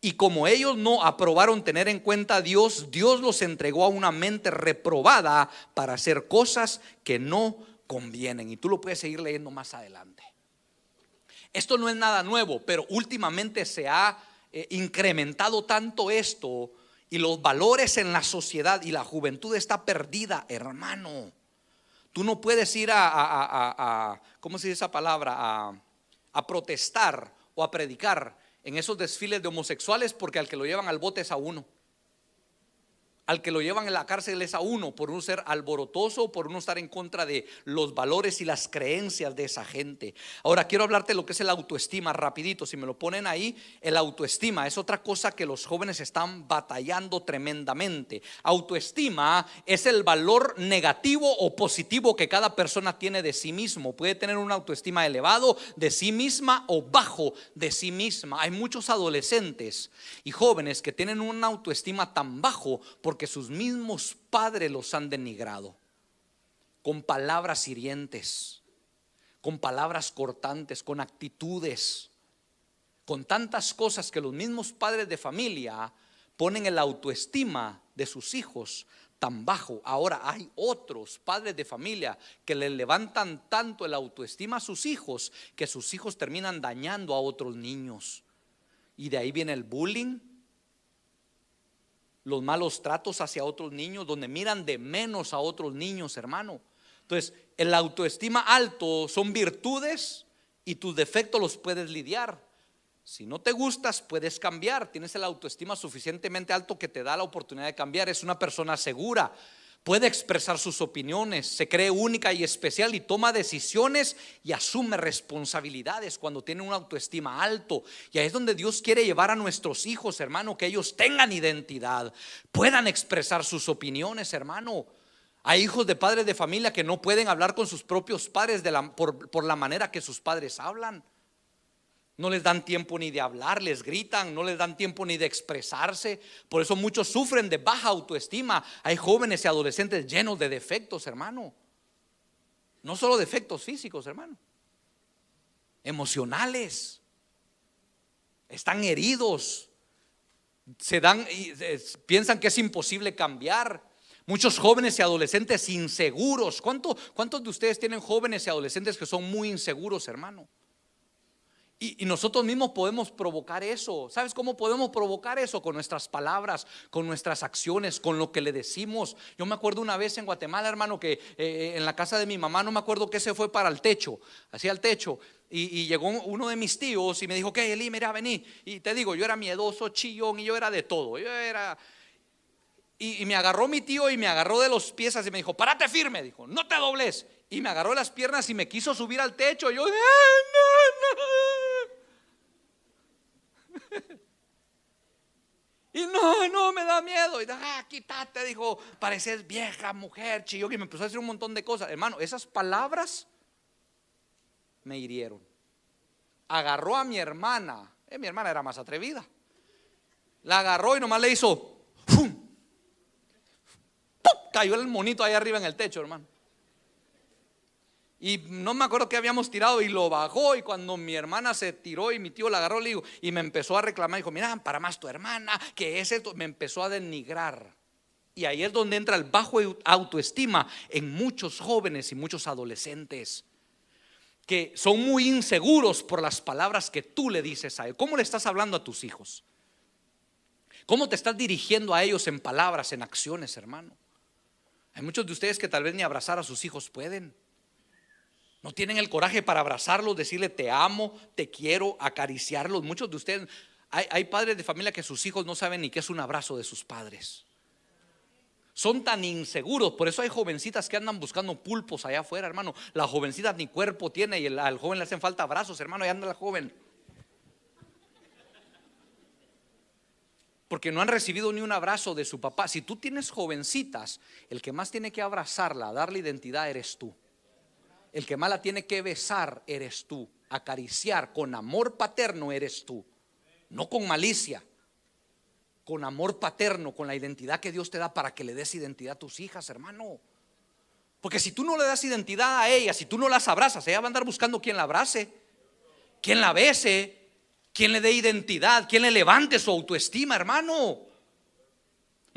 Y como ellos no aprobaron tener en cuenta a Dios, Dios los entregó a una mente reprobada para hacer cosas que no convienen. Y tú lo puedes seguir leyendo más adelante. Esto no es nada nuevo, pero últimamente se ha incrementado tanto esto, y los valores en la sociedad y la juventud está perdida, hermano. Tú no puedes ir ¿cómo se dice esa palabra? A protestar o a predicar en esos desfiles de homosexuales, porque al que lo llevan al bote es a uno. Al que lo llevan a la cárcel es a uno por uno ser alborotoso, por uno estar en contra de los valores y las creencias de esa gente. Ahora quiero hablarte de lo que es el autoestima rapidito. Si me lo ponen ahí, el autoestima es otra cosa que los jóvenes están batallando tremendamente. Autoestima es el valor negativo o positivo que cada persona tiene de sí mismo. Puede tener una autoestima elevado de sí misma o bajo de sí misma. Hay muchos adolescentes y jóvenes que tienen una autoestima tan bajo porque sus mismos padres los han denigrado con palabras hirientes, con palabras cortantes, con actitudes, con tantas cosas que los mismos padres de familia ponen el autoestima de sus hijos tan bajo. Ahora hay otros padres de familia que le levantan tanto el autoestima a sus hijos que sus hijos terminan dañando a otros niños, y de ahí viene el bullying, los malos tratos hacia otros niños, donde miran de menos a otros niños, hermano. Entonces, el autoestima alto son virtudes y tus defectos los puedes lidiar. Si no te gustas, puedes cambiar. Tienes el autoestima suficientemente alto que te da la oportunidad de cambiar. Es una persona segura, puede expresar sus opiniones, se cree única y especial y toma decisiones y asume responsabilidades cuando tiene una autoestima alto. Y ahí es donde Dios quiere llevar a nuestros hijos, hermano, que ellos tengan identidad, puedan expresar sus opiniones, hermano. Hay hijos de padres de familia que no pueden hablar con sus propios padres por la manera que sus padres hablan. No les dan tiempo ni de hablar, les gritan, no les dan tiempo ni de expresarse. Por eso muchos sufren de baja autoestima. Hay jóvenes y adolescentes llenos de defectos, hermano. No solo defectos físicos, hermano, emocionales. Están heridos, piensan que es imposible cambiar. Muchos jóvenes y adolescentes inseguros. ¿Cuántos de ustedes tienen jóvenes y adolescentes que son muy inseguros, hermano? Y nosotros mismos podemos provocar eso. ¿Sabes cómo podemos provocar eso? Con nuestras palabras, con nuestras acciones, con lo que le decimos. Yo me acuerdo una vez en Guatemala, hermano, que en la casa de mi mamá, no me acuerdo qué se fue para el techo, hacia el techo. Y llegó uno de mis tíos y me dijo: ¿qué, Eli? Mira, vení. Y te digo, yo era miedoso, chillón, y yo era de todo. Y me agarró mi tío y me agarró de los pies y me dijo: párate firme, dijo, no te dobles. Y me agarró las piernas y me quiso subir al techo. Y yo, no. Y no, me da miedo. Y quítate, dijo, pareces vieja mujer, chillón. Y me empezó a decir un montón de cosas. Hermano, esas palabras me hirieron. Agarró a mi hermana. Mi hermana era más atrevida. La agarró y nomás le hizo ¡fum! ¡Pum! Cayó el monito ahí arriba en el techo, hermano. Y no me acuerdo qué habíamos tirado y lo bajó. Y cuando mi hermana se tiró y mi tío la agarró, le digo, y me empezó a reclamar, dijo: mira, para más tu hermana, ¿qué es esto? Me empezó a denigrar. Y ahí es donde entra el bajo autoestima en muchos jóvenes y muchos adolescentes, que son muy inseguros por las palabras que tú le dices a él. ¿Cómo le estás hablando a tus hijos? ¿Cómo te estás dirigiendo a ellos en palabras, en acciones, hermano? Hay muchos de ustedes que tal vez ni abrazar a sus hijos pueden. No tienen el coraje para abrazarlos, decirle te amo, te quiero, acariciarlos. Muchos de ustedes, hay padres de familia que sus hijos no saben ni qué es un abrazo de sus padres. Son tan inseguros. Por eso hay jovencitas que andan buscando pulpos allá afuera, hermano. La jovencita ni cuerpo tiene y al joven le hacen falta abrazos, hermano. Y anda la joven, porque no han recibido ni un abrazo de su papá. Si tú tienes jovencitas, el que más tiene que abrazarla, darle identidad, eres tú. El que más la tiene que besar eres tú, acariciar con amor paterno eres tú, no con malicia, con amor paterno, con la identidad que Dios te da para que le des identidad a tus hijas, hermano. Porque si tú no le das identidad a ellas, si tú no las abrazas, ella va a andar buscando quien la abrace, quien la bese, quien le dé identidad, quien le levante su autoestima, hermano.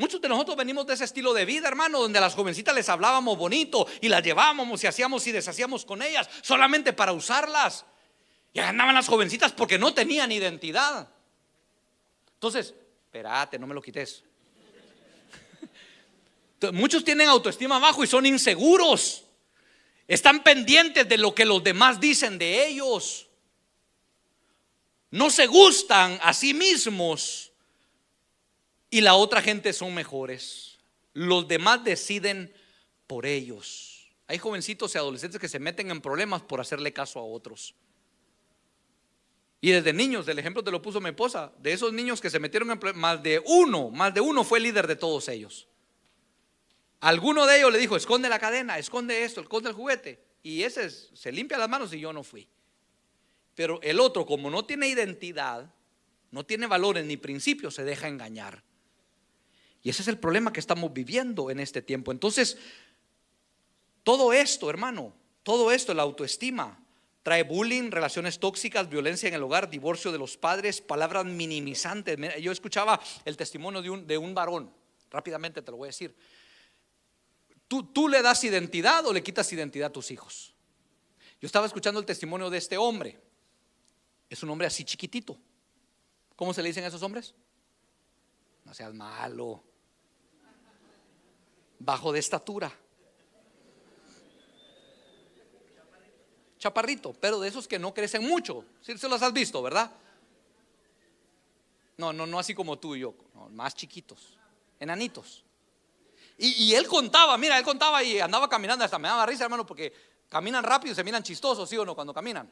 Muchos de nosotros venimos de ese estilo de vida, hermano, donde a las jovencitas les hablábamos bonito y las llevábamos y hacíamos y deshacíamos con ellas solamente para usarlas. Y andaban las jovencitas porque no tenían identidad. Entonces, espérate, no me lo quites. Muchos tienen autoestima bajo y son inseguros. Están pendientes de lo que los demás dicen de ellos. No se gustan a sí mismos y la otra gente son mejores. Los demás deciden por ellos. Hay jovencitos y adolescentes que se meten en problemas por hacerle caso a otros. Y desde niños, del ejemplo te lo puso mi esposa, de esos niños que se metieron en problemas, más de uno fue líder de todos ellos. Alguno de ellos le dijo: esconde la cadena, esconde esto, esconde el juguete. Y ese se limpia las manos y yo no fui. Pero el otro, como no tiene identidad, no tiene valores ni principios, se deja engañar. Y ese es el problema que estamos viviendo en este tiempo. Entonces, todo esto, hermano, todo esto, la autoestima, trae bullying, relaciones tóxicas, violencia en el hogar, divorcio de los padres, palabras minimizantes. Yo escuchaba el testimonio de un varón, rápidamente te lo voy a decir. ¿Tú le das identidad o le quitas identidad a tus hijos? Yo estaba escuchando el testimonio de este hombre. Es un hombre así chiquitito. ¿Cómo se le dicen a esos hombres? No seas malo. Bajo de estatura. Chaparrito, pero de esos que no crecen mucho. Si se los has visto, ¿verdad? No así como tú y yo, no, más chiquitos, enanitos. Y él contaba y andaba caminando, hasta me daba risa, hermano, porque caminan rápido y se miran chistosos, ¿sí o no? Cuando caminan.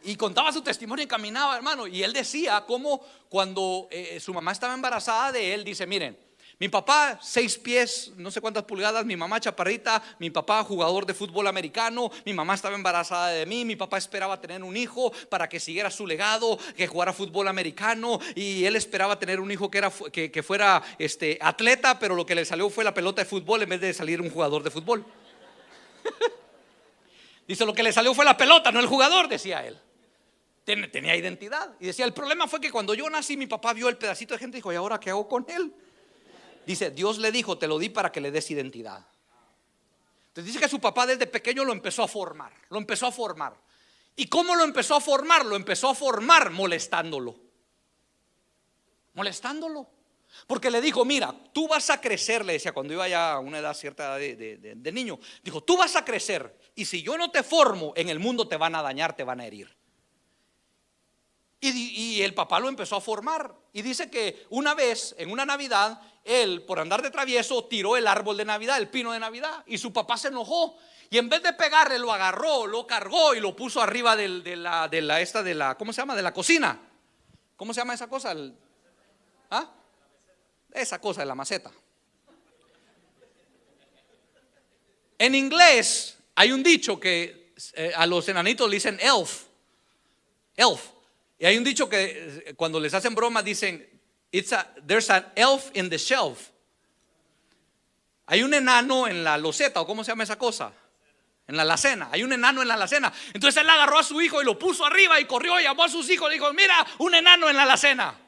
Y contaba su testimonio y caminaba, hermano. Y él decía cómo cuando su mamá estaba embarazada de él, dice: miren, mi papá 6 pies, no sé cuántas pulgadas, mi mamá chaparrita, mi papá jugador de fútbol americano, mi mamá estaba embarazada de mí, mi papá esperaba tener un hijo para que siguiera su legado, que jugara fútbol americano, y él esperaba tener un hijo que fuera atleta, pero lo que le salió fue la pelota de fútbol en vez de salir un jugador de fútbol. Dice: lo que le salió fue la pelota, no el jugador, decía él. Tenía identidad. Y decía: el problema fue que cuando yo nací, mi papá vio el pedacito de gente y dijo: ¿y ahora qué hago con él? Dice: Dios le dijo: te lo di para que le des identidad. Entonces dice que su papá desde pequeño lo empezó a formar. ¿Y cómo lo empezó a formar? Lo empezó a formar molestándolo. Porque le dijo: mira, tú vas a crecer, le decía cuando iba ya a una edad, cierta edad de niño. Dijo: tú vas a crecer, y si yo no te formo, en el mundo te van a dañar, te van a herir. Y el papá lo empezó a formar. Y dice que una vez, en una Navidad, él, por andar de travieso, tiró el árbol de Navidad, el pino de Navidad. Y su papá se enojó. Y en vez de pegarle, lo agarró, lo cargó y lo puso arriba de la ¿cómo se llama? De la cocina. ¿Cómo se llama esa cosa? Esa cosa de la maceta. En inglés hay un dicho que a los enanitos le dicen elf. Y hay un dicho que cuando les hacen broma dicen: there's an elf in the shelf. Hay un enano en la loseta, o ¿cómo se llama esa cosa? En la alacena. Hay un enano en la alacena. Entonces él agarró a su hijo y lo puso arriba y corrió y llamó a sus hijos y dijo: mira, un enano en la alacena.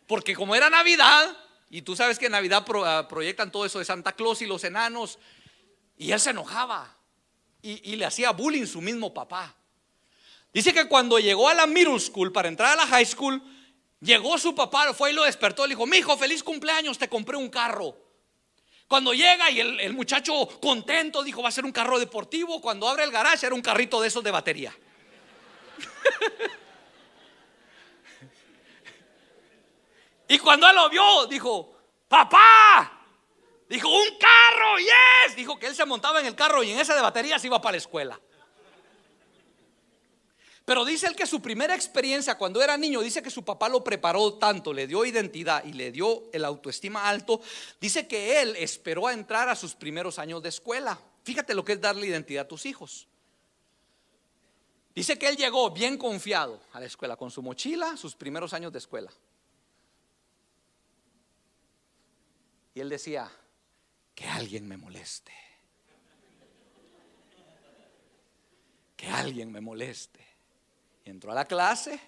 Porque como era Navidad, y tú sabes que en Navidad proyectan todo eso de Santa Claus y los enanos, y él se enojaba y le hacía bullying su mismo papá. Dice que cuando llegó a la middle school para entrar a la high school, llegó su papá, fue y lo despertó, le dijo: mi hijo, feliz cumpleaños, te compré un carro. Cuando llega y el muchacho contento dijo: va a ser un carro deportivo. Cuando abre el garage era un carrito de esos de batería. Y cuando él lo vio, dijo: papá, dijo, un carro, yes. Dijo que él se montaba en el carro y en ese de batería se iba para la escuela. Pero dice él que su primera experiencia cuando era niño, dice que su papá lo preparó tanto, le dio identidad y le dio el autoestima alto. Dice que él esperó a entrar a sus primeros años de escuela. Fíjate lo que es darle identidad a tus hijos. Dice que él llegó bien confiado a la escuela con su mochila, sus primeros años de escuela. Y él decía: que alguien me moleste. Que alguien me moleste. Y entró a la clase,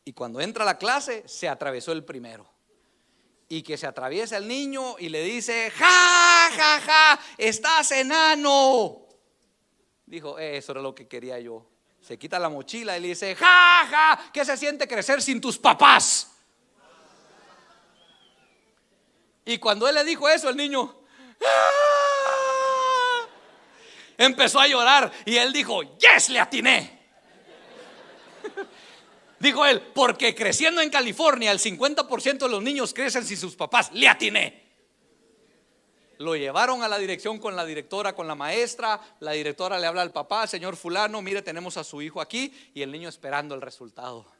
y cuando entra a la clase se atravesó el primero. Y que se atraviesa el niño y le dice: ja, ja, ja, estás enano. Dijo: eso era lo que quería yo. Se quita la mochila y le dice: ja, ja, ¿qué se siente crecer sin tus papás? Y cuando él le dijo eso, el niño empezó a llorar. Y él dijo: yes, le atiné. Dijo él, porque creciendo en California el 50% de los niños crecen sin sus papás. Le atiné. Lo llevaron a la dirección con la directora, con la maestra. La directora le habla al papá: señor fulano, mire, tenemos a su hijo aquí. Y el niño esperando el resultado.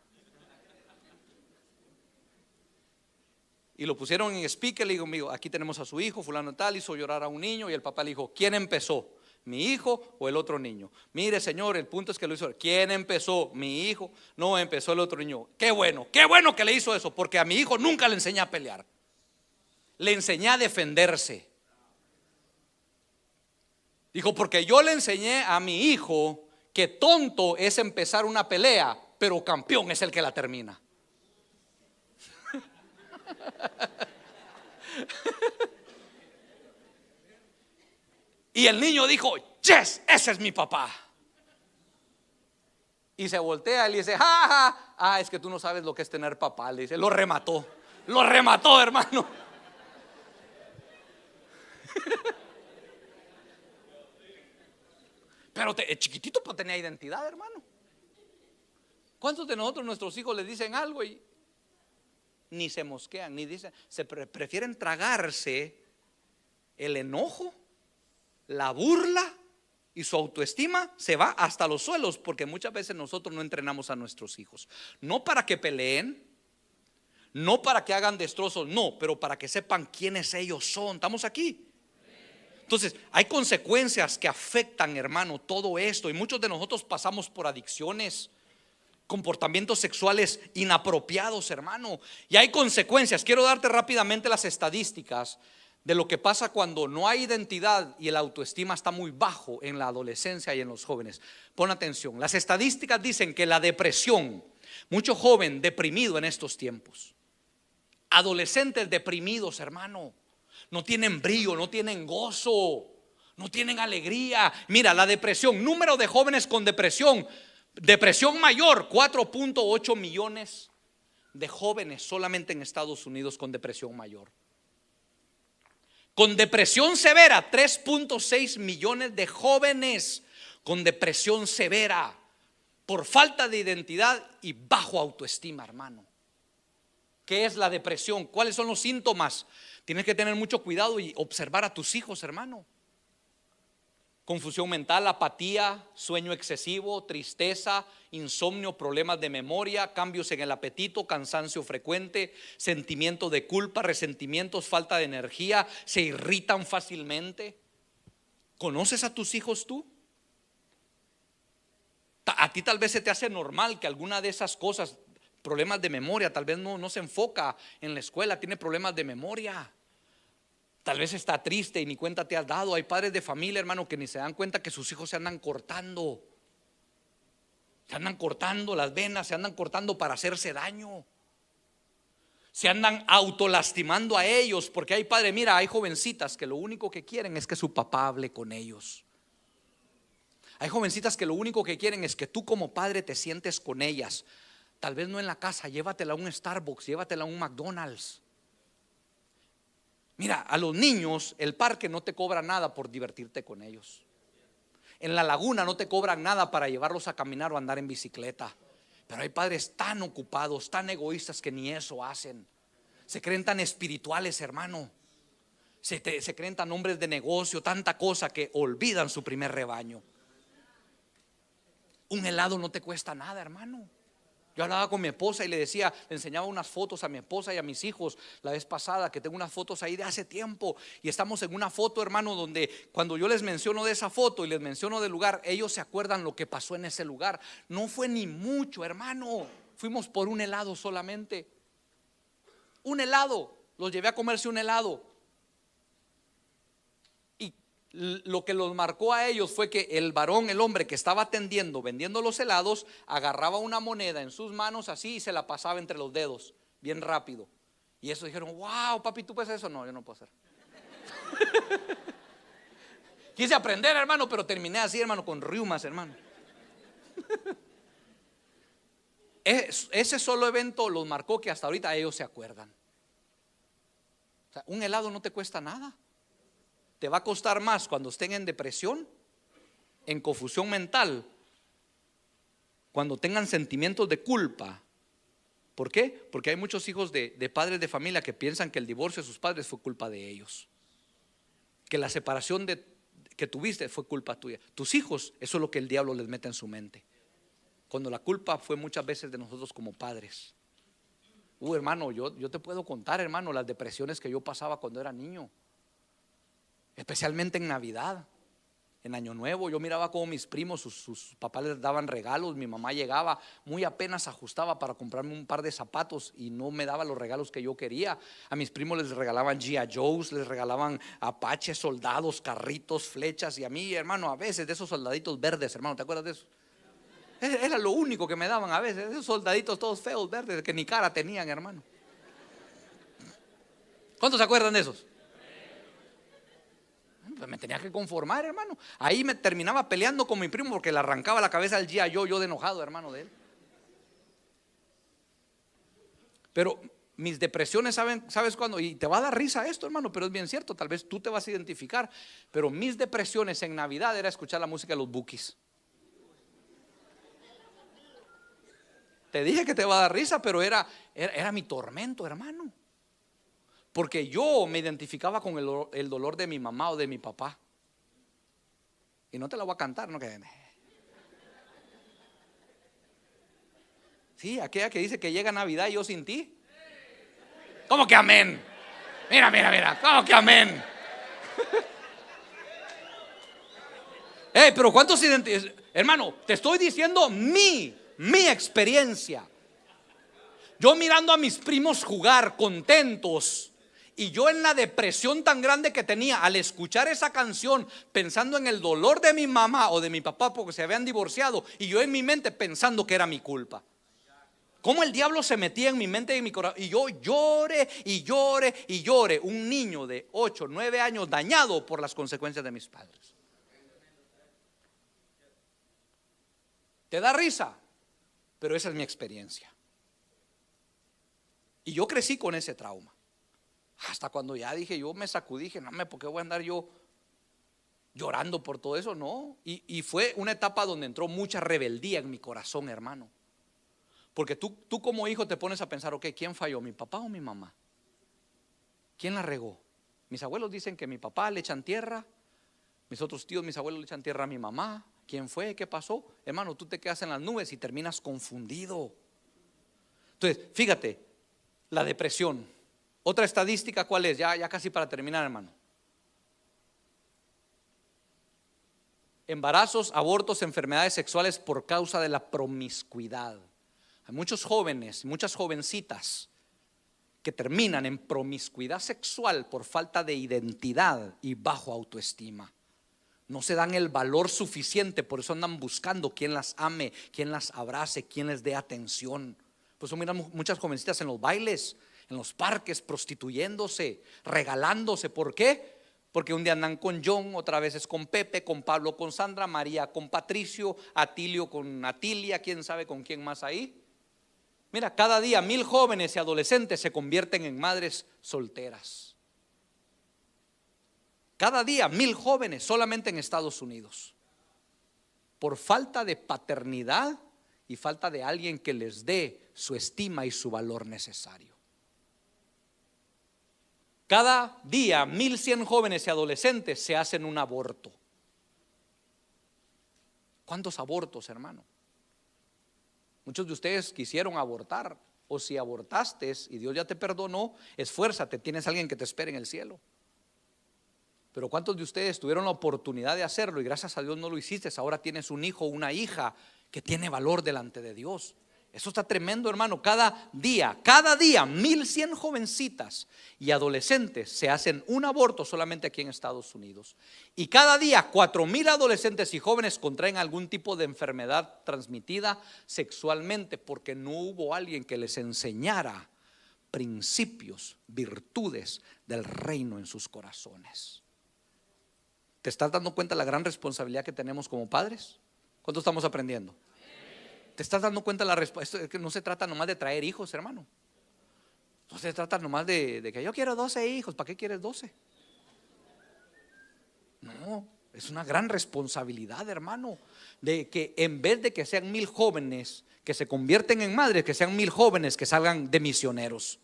Y lo pusieron en speaker. Le digo, amigo, aquí tenemos a su hijo, fulano tal. Hizo llorar a un niño. Y el papá le dijo, ¿quién empezó? ¿Mi hijo o el otro niño? Mire, señor, el punto es que lo hizo. ¿Quién empezó? ¿Mi hijo? No, empezó el otro niño. Qué bueno que le hizo eso, porque a mi hijo nunca le enseñé a pelear. Le enseñé a defenderse. Dijo, porque yo le enseñé a mi hijo que tonto es empezar una pelea, pero campeón es el que la termina. Y el niño dijo, yes, ese es mi papá. Y se voltea y le dice, ja, ja, es que tú no sabes lo que es tener papá. Le dice, lo remató, hermano. Pero chiquitito para tener identidad, hermano. ¿Cuántos de nosotros, nuestros hijos, les dicen algo y ni se mosquean, ni dicen, prefieren tragarse el enojo, la burla, y su autoestima se va hasta los suelos? Porque muchas veces nosotros no entrenamos a nuestros hijos, no para que peleen, no para que hagan destrozos, no, pero para que sepan quiénes ellos son. ¿Estamos aquí? Entonces hay consecuencias que afectan, hermano, todo esto. Y muchos de nosotros pasamos por adicciones, comportamientos sexuales inapropiados, hermano. Y hay consecuencias. Quiero darte rápidamente las estadísticas de lo que pasa cuando no hay identidad y el autoestima está muy bajo en la adolescencia y en los jóvenes. Pon atención. Las estadísticas dicen que la depresión, mucho joven deprimido en estos tiempos, adolescentes deprimidos, hermano, no tienen brillo, no tienen gozo, no tienen alegría. Mira, la depresión, número de jóvenes con depresión, depresión mayor, 4.8 millones de jóvenes solamente en Estados Unidos con depresión mayor. Con depresión severa, 3.6 millones de jóvenes con depresión severa por falta de identidad y bajo autoestima, hermano. ¿Qué es la depresión? ¿Cuáles son los síntomas? Tienes que tener mucho cuidado y observar a tus hijos, hermano. Confusión mental, apatía, sueño excesivo, tristeza, insomnio, problemas de memoria, cambios en el apetito, cansancio frecuente, sentimiento de culpa, resentimientos, falta de energía, se irritan fácilmente. ¿Conoces a tus hijos tú? A ti tal vez se te hace normal que alguna de esas cosas, problemas de memoria, tal vez no se enfoca en la escuela, tiene problemas de memoria. Tal vez está triste y ni cuenta te has dado. Hay padres de familia, hermano, que ni se dan cuenta que sus hijos se andan cortando. Se andan cortando las venas, se andan cortando para hacerse daño. Se andan autolastimando a ellos. Porque hay padres, mira, hay jovencitas que lo único que quieren es que su papá hable con ellos. Hay jovencitas que lo único que quieren es que tú como padre te sientes con ellas. Tal vez no en la casa, llévatela a un Starbucks, llévatela a un McDonald's. Mira, a los niños el parque no te cobra nada por divertirte con ellos. En la laguna no te cobran nada para llevarlos a caminar o andar en bicicleta. Pero hay padres tan ocupados, tan egoístas que ni eso hacen. Se creen tan espirituales, hermano. Se creen tan hombres de negocio, tanta cosa que olvidan su primer rebaño. Un helado no te cuesta nada, hermano. Yo hablaba con mi esposa y le decía, le enseñaba unas fotos a mi esposa y a mis hijos la vez pasada, que tengo unas fotos ahí de hace tiempo. Y estamos en una foto, hermano, donde cuando yo les menciono de esa foto y les menciono del lugar, ellos se acuerdan lo que pasó en ese lugar. No fue ni mucho, hermano. Fuimos por un helado solamente. Un helado. Los llevé a comerse un helado. Lo que los marcó a ellos fue que el varón, el hombre que estaba atendiendo, vendiendo los helados, agarraba una moneda en sus manos así y se la pasaba entre los dedos, bien rápido. Y eso dijeron, wow, papi, ¿tú puedes hacer eso? No, yo no puedo hacer. Quise aprender, hermano, pero terminé así, hermano, con riumas, hermano. Ese solo evento los marcó que hasta ahorita ellos se acuerdan. O sea, un helado no te cuesta nada. Te va a costar más cuando estén en depresión, en confusión mental, cuando tengan sentimientos de culpa ¿Por qué? Porque hay muchos hijos de padres de familia que piensan que el divorcio de sus padres fue culpa de ellos, que la separación que tuviste fue culpa tuya. Tus hijos, eso es lo que el diablo les mete en su mente, cuando la culpa fue muchas veces de nosotros como padres. Hermano, yo te puedo contar, hermano, las depresiones que yo pasaba cuando era niño, especialmente en Navidad, en Año Nuevo. Yo miraba como mis primos, sus papás les daban regalos. Mi mamá llegaba, muy apenas ajustaba para comprarme un par de zapatos y no me daba los regalos que yo quería. A mis primos les regalaban G.I. Joes, les regalaban Apache, soldados, carritos, flechas. Y a mí, hermano, a veces de esos soldaditos verdes, hermano, ¿te acuerdas de eso? Era lo único que me daban a veces, esos soldaditos todos feos, verdes, que ni cara tenían, hermano. ¿Cuántos se acuerdan de esos? Pues me tenía que conformar, hermano. Ahí me terminaba peleando con mi primo porque le arrancaba la cabeza al G.I. Joe, yo de enojado, hermano, de él. Pero mis depresiones, ¿sabes cuándo? Y te va a dar risa esto, hermano, pero es bien cierto. Tal vez tú te vas a identificar. Pero mis depresiones en Navidad era escuchar la música de los Bukis. Te dije que te va a dar risa, pero era mi tormento, hermano. Porque yo me identificaba con el dolor de mi mamá o de mi papá. Y no te la voy a cantar, ¿no? Sí, aquella que dice que llega Navidad y yo sin ti. ¿Cómo que amén? Mira, ¿cómo que amén? Pero ¿cuántos identifican? Hermano, te estoy diciendo mi experiencia. Yo mirando a mis primos jugar contentos, y yo en la depresión tan grande que tenía al escuchar esa canción, pensando en el dolor de mi mamá o de mi papá porque se habían divorciado, y yo en mi mente pensando que era mi culpa. Cómo el diablo se metía en mi mente y en mi corazón, y yo lloré y lloré y lloré. Un niño de 8, 9 años dañado por las consecuencias de mis padres. ¿Te da risa? Pero esa es mi experiencia. Y yo crecí con ese trauma. Hasta cuando ya dije, yo me sacudí, dije, no, ¿por qué voy a andar yo llorando por todo eso? No. Y fue una etapa donde entró mucha rebeldía en mi corazón, hermano. Porque tú como hijo te pones a pensar, ok, ¿quién falló? ¿Mi papá o mi mamá? ¿Quién la regó? Mis abuelos dicen que mi papá le echan tierra, mis otros tíos, mis abuelos le echan tierra a mi mamá. ¿Quién fue? ¿Qué pasó? Hermano, tú te quedas en las nubes y terminas confundido. Entonces, fíjate, la depresión. Otra estadística, ¿cuál es? Ya casi para terminar, hermano. Embarazos, abortos, enfermedades sexuales por causa de la promiscuidad. Hay muchos jóvenes, muchas jovencitas que terminan en promiscuidad sexual por falta de identidad y bajo autoestima. No se dan el valor suficiente, por eso andan buscando quien las ame, quien las abrace, quien les dé atención. Por eso miramos muchas jovencitas en los bailes, en los parques, prostituyéndose, regalándose. ¿Por qué? Porque un día andan con John, otra vez es con Pepe, con Pablo, con Sandra, María con Patricio, Atilio con Atilia, quién sabe con quién más ahí. Mira, cada día 1000 jóvenes y adolescentes se convierten en madres solteras. Cada día 1000 jóvenes solamente en Estados Unidos, por falta de paternidad y falta de alguien que les dé su estima y su valor necesario. Cada día 1100 jóvenes y adolescentes se hacen un aborto. ¿Cuántos abortos, hermano? Muchos de ustedes quisieron abortar, o si abortaste y Dios ya te perdonó, esfuérzate, tienes alguien que te espere en el cielo. Pero ¿cuántos de ustedes tuvieron la oportunidad de hacerlo y gracias a Dios no lo hiciste? Ahora tienes un hijo o una hija que tiene valor delante de Dios. Eso está tremendo, hermano. Cada día 1100 jovencitas y adolescentes se hacen un aborto solamente aquí en Estados Unidos. Y cada día 4000 adolescentes y jóvenes contraen algún tipo de enfermedad transmitida sexualmente porque no hubo alguien que les enseñara principios, virtudes del reino en sus corazones. ¿Te estás dando cuenta de la gran responsabilidad que tenemos como padres? ¿Cuánto estamos aprendiendo? ¿Te estás dando cuenta de la respuesta? Es que no se trata nomás de traer hijos, hermano. No se trata nomás de que yo quiero 12 hijos. ¿Para qué quieres 12? No, es una gran responsabilidad, hermano, de que en vez de que sean 1000 jóvenes que se convierten en madres, que sean 1000 jóvenes que salgan de misioneros,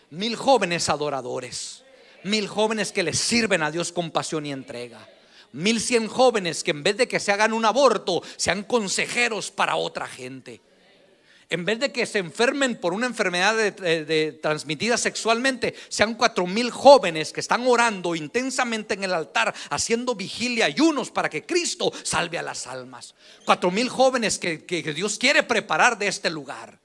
1000 jóvenes adoradores, 1000 jóvenes que les sirven a Dios con pasión y entrega, 1100 jóvenes que en vez de que se hagan un aborto, sean consejeros para otra gente. En vez de que se enfermen por una enfermedad transmitida sexualmente, sean 4000 jóvenes que están orando intensamente en el altar, haciendo vigilia y ayunos para que Cristo salve a las almas. 4000 jóvenes que Dios quiere preparar de este lugar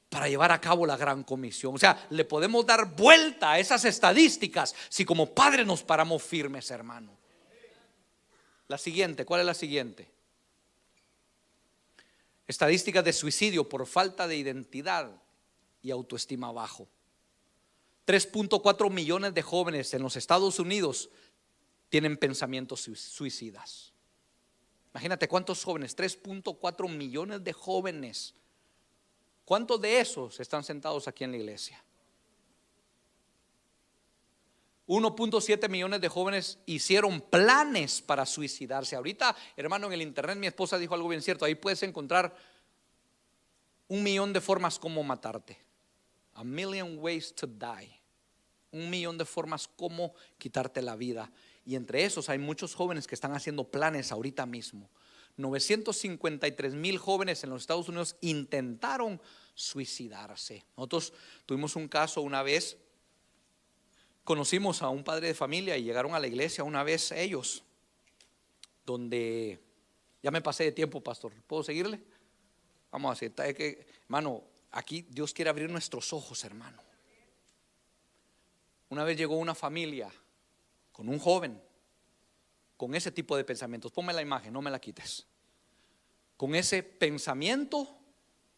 para llevar a cabo la gran comisión. O sea, le podemos dar vuelta a esas estadísticas si como padres nos paramos firmes, hermano. La siguiente, ¿cuál es la siguiente? Estadísticas de suicidio por falta de identidad y autoestima bajo. 3.4 millones de jóvenes en los Estados Unidos tienen pensamientos suicidas. Imagínate cuántos jóvenes, 3.4 millones de jóvenes. ¿Cuántos de esos están sentados aquí en la iglesia? 1.7 millones de jóvenes hicieron planes para suicidarse. Ahorita, hermano, en el internet mi esposa dijo algo bien cierto. Ahí puedes encontrar 1.000.000 de formas como matarte. 1,000,000 ways to die. 1,000,000 de formas como quitarte la vida. Y entre esos hay muchos jóvenes que están haciendo planes ahorita mismo. 953,000 jóvenes en los Estados Unidos intentaron suicidarse. Nosotros tuvimos un caso una vez. Conocimos a un padre de familia y llegaron a la iglesia una vez ellos, donde ya me pasé de tiempo, pastor. ¿Puedo seguirle? Vamos a decir, hermano, aquí Dios quiere abrir nuestros ojos, hermano. Una vez llegó una familia con un joven con ese tipo de pensamientos. Ponme la imagen, no me la quites. Con ese pensamiento,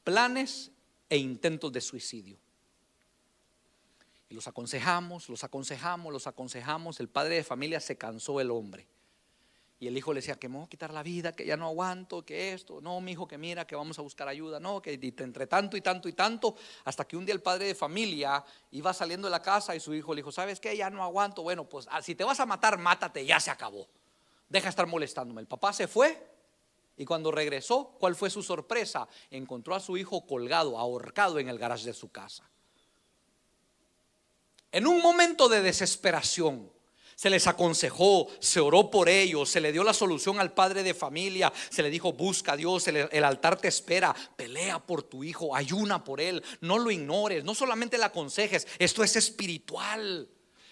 planes e intentos de suicidio. Y los aconsejamos. El padre de familia se cansó, el hombre. Y el hijo le decía que me voy a quitar la vida, que ya no aguanto, que esto. No, mi hijo, que mira, que vamos a buscar ayuda. No, que entre tanto y tanto. Hasta que un día el padre de familia iba saliendo de la casa y su hijo le dijo: ¿sabes qué? Ya no aguanto. Bueno, pues si te vas a matar, mátate, ya se acabó. Deja de estar molestándome. El papá se fue. Y cuando regresó, ¿cuál fue su sorpresa? Encontró a su hijo colgado, ahorcado en el garaje de su casa. En un momento de desesperación, se les aconsejó, se oró por ellos, se le dio la solución al padre de familia, se le dijo: busca a Dios, el altar te espera, pelea por tu hijo, ayuna por él, no lo ignores, no solamente le aconsejes, esto es espiritual,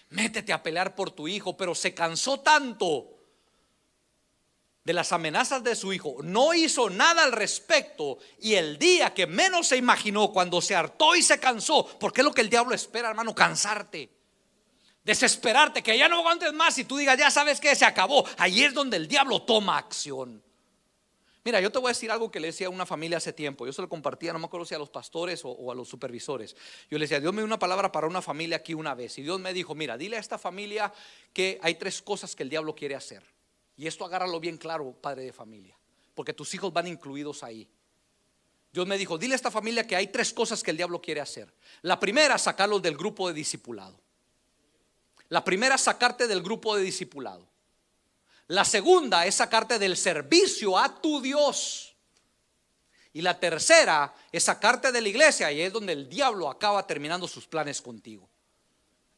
métete a pelear por tu hijo. Pero se cansó tanto de las amenazas de su hijo, no hizo nada al respecto, y el día que menos se imaginó, cuando se hartó y se cansó, porque es lo que el diablo espera, hermano: cansarte, desesperarte, que ya no aguantes más y tú digas: ya sabes que se acabó. Ahí es donde el diablo toma acción. Mira, yo te voy a decir algo que le decía a una familia hace tiempo. Yo se lo compartía, no me acuerdo si a los pastores o a los supervisores. Yo le decía: Dios me dio una palabra para una familia aquí una vez, y Dios me dijo: mira, dile a esta familia que hay 3 cosas que el diablo quiere hacer. Y esto agárralo bien claro, padre de familia, porque tus hijos van incluidos ahí. Dios me dijo: dile a esta familia que hay 3 cosas que el diablo quiere hacer. La primera, sacarlos del grupo de discipulado. La primera, sacarte del grupo de discipulado. La segunda es sacarte del servicio a tu Dios. Y la tercera es sacarte de la iglesia, y es donde el diablo acaba terminando sus planes contigo.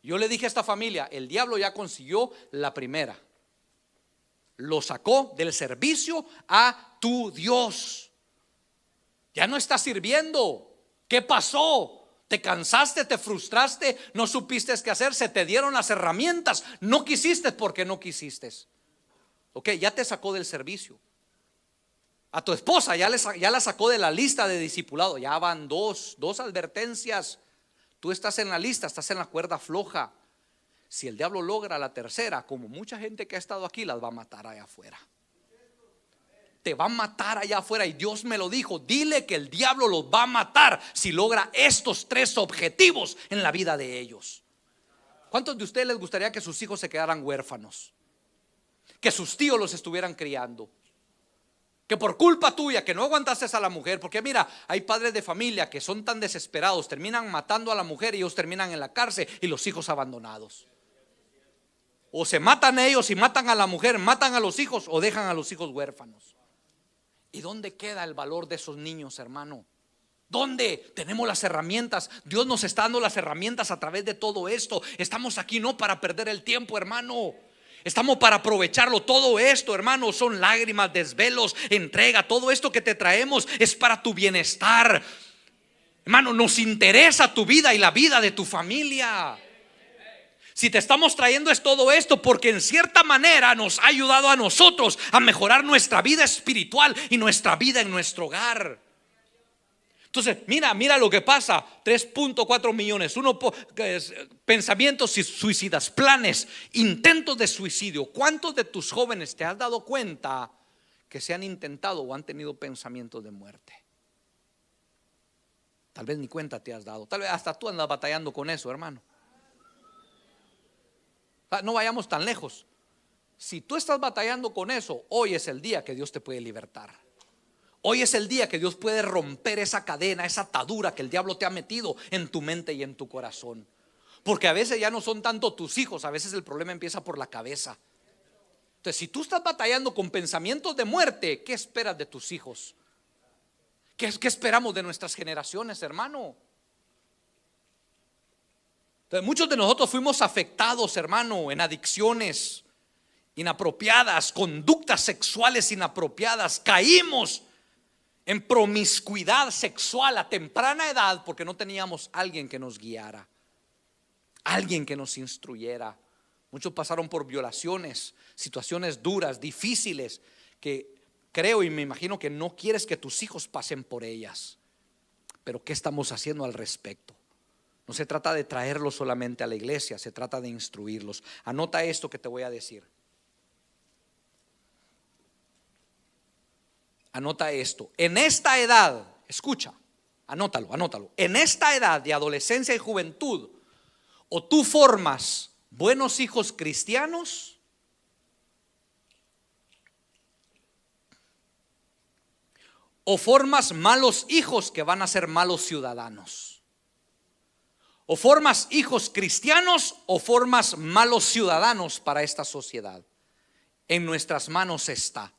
Yo le dije a esta familia: el diablo ya consiguió la primera. Lo sacó del servicio a tu Dios. Ya no estás sirviendo. ¿Qué pasó? ¿Te cansaste? ¿Te frustraste? ¿No supiste qué hacer? ¿Se te dieron las herramientas? No quisiste porque no quisiste. Ok, ya te sacó del servicio. A tu esposa ya la sacó de la lista de discipulado. Ya van dos advertencias. Tú estás en la lista, estás en la cuerda floja. Si el diablo logra la tercera, como mucha gente que ha estado aquí, las va a matar allá afuera. Te va a matar allá afuera, y Dios me lo dijo: dile que el diablo los va a matar si logra estos 3 objetivos en la vida de ellos. ¿Cuántos de ustedes les gustaría que sus hijos se quedaran huérfanos? Que sus tíos los estuvieran criando, que por culpa tuya, que no aguantaste a la mujer. Porque mira, hay padres de familia que son tan desesperados, terminan matando a la mujer y ellos terminan en la cárcel y los hijos abandonados. O se matan ellos y matan a la mujer, matan a los hijos, o dejan a los hijos huérfanos. ¿Y dónde queda el valor de esos niños, hermano? ¿Dónde? Tenemos las herramientas. Dios nos está dando las herramientas a través de todo esto. Estamos aquí no para perder el tiempo, hermano. Estamos para aprovecharlo. Todo esto, hermano, son lágrimas, desvelos, entrega. Todo esto que te traemos es para tu bienestar. Hermano, nos interesa tu vida y la vida de tu familia. Si te estamos trayendo es todo esto porque en cierta manera nos ha ayudado a nosotros a mejorar nuestra vida espiritual y nuestra vida en nuestro hogar. Entonces, mira lo que pasa. 3.4 millones. Pensamientos suicidas, planes, intentos de suicidio. ¿Cuántos de tus jóvenes te has dado cuenta que se han intentado o han tenido pensamientos de muerte? Tal vez ni cuenta te has dado. Tal vez hasta tú andas batallando con eso, hermano. No vayamos tan lejos. Si tú estás batallando con eso, hoy es el día que Dios te puede libertar. Hoy es el día que Dios puede romper esa cadena, esa atadura que el diablo te ha metido en tu mente y en tu corazón. Porque a veces ya no son tanto tus hijos, a veces el problema empieza por la cabeza. Entonces, si tú estás batallando con pensamientos de muerte, ¿qué esperas de tus hijos? ¿Qué esperamos de nuestras generaciones, hermano? Entonces, muchos de nosotros fuimos afectados, hermano, en adicciones inapropiadas, conductas sexuales inapropiadas. Caímos en promiscuidad sexual a temprana edad porque no teníamos alguien que nos guiara, alguien que nos instruyera. Muchos pasaron por violaciones, situaciones duras, difíciles, que creo y me imagino que no quieres que tus hijos pasen por ellas. Pero ¿qué estamos haciendo al respecto? No se trata de traerlos solamente a la iglesia, se trata de instruirlos. Anota esto que te voy a decir. Anota esto. En esta edad, escucha, anótalo. En esta edad de adolescencia y juventud, o tú formas buenos hijos cristianos, o formas malos hijos que van a ser malos ciudadanos. O formas hijos cristianos o formas malos ciudadanos para esta sociedad. En nuestras manos está.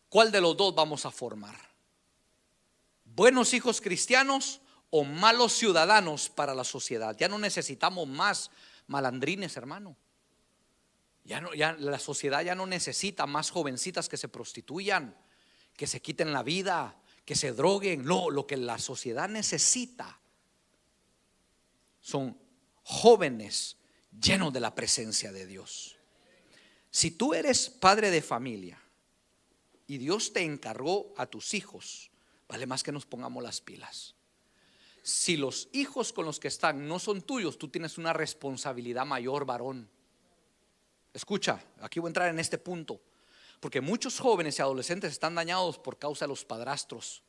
¿Cuál de los dos vamos a formar? ¿Buenos hijos cristianos o malos ciudadanos para la sociedad? Ya no necesitamos más malandrines, hermano. Ya la sociedad ya no necesita más jovencitas que se prostituyan, que se quiten la vida, que se droguen. No, lo que la sociedad necesita son jóvenes llenos de la presencia de Dios. Si tú eres padre de familia y Dios te encargó a tus hijos, vale más que nos pongamos las pilas. Si los hijos con los que están no son tuyos, tú tienes una responsabilidad mayor, varón. Escucha, aquí voy a entrar en este punto, porque muchos jóvenes y adolescentes están dañados por causa de los padrastros.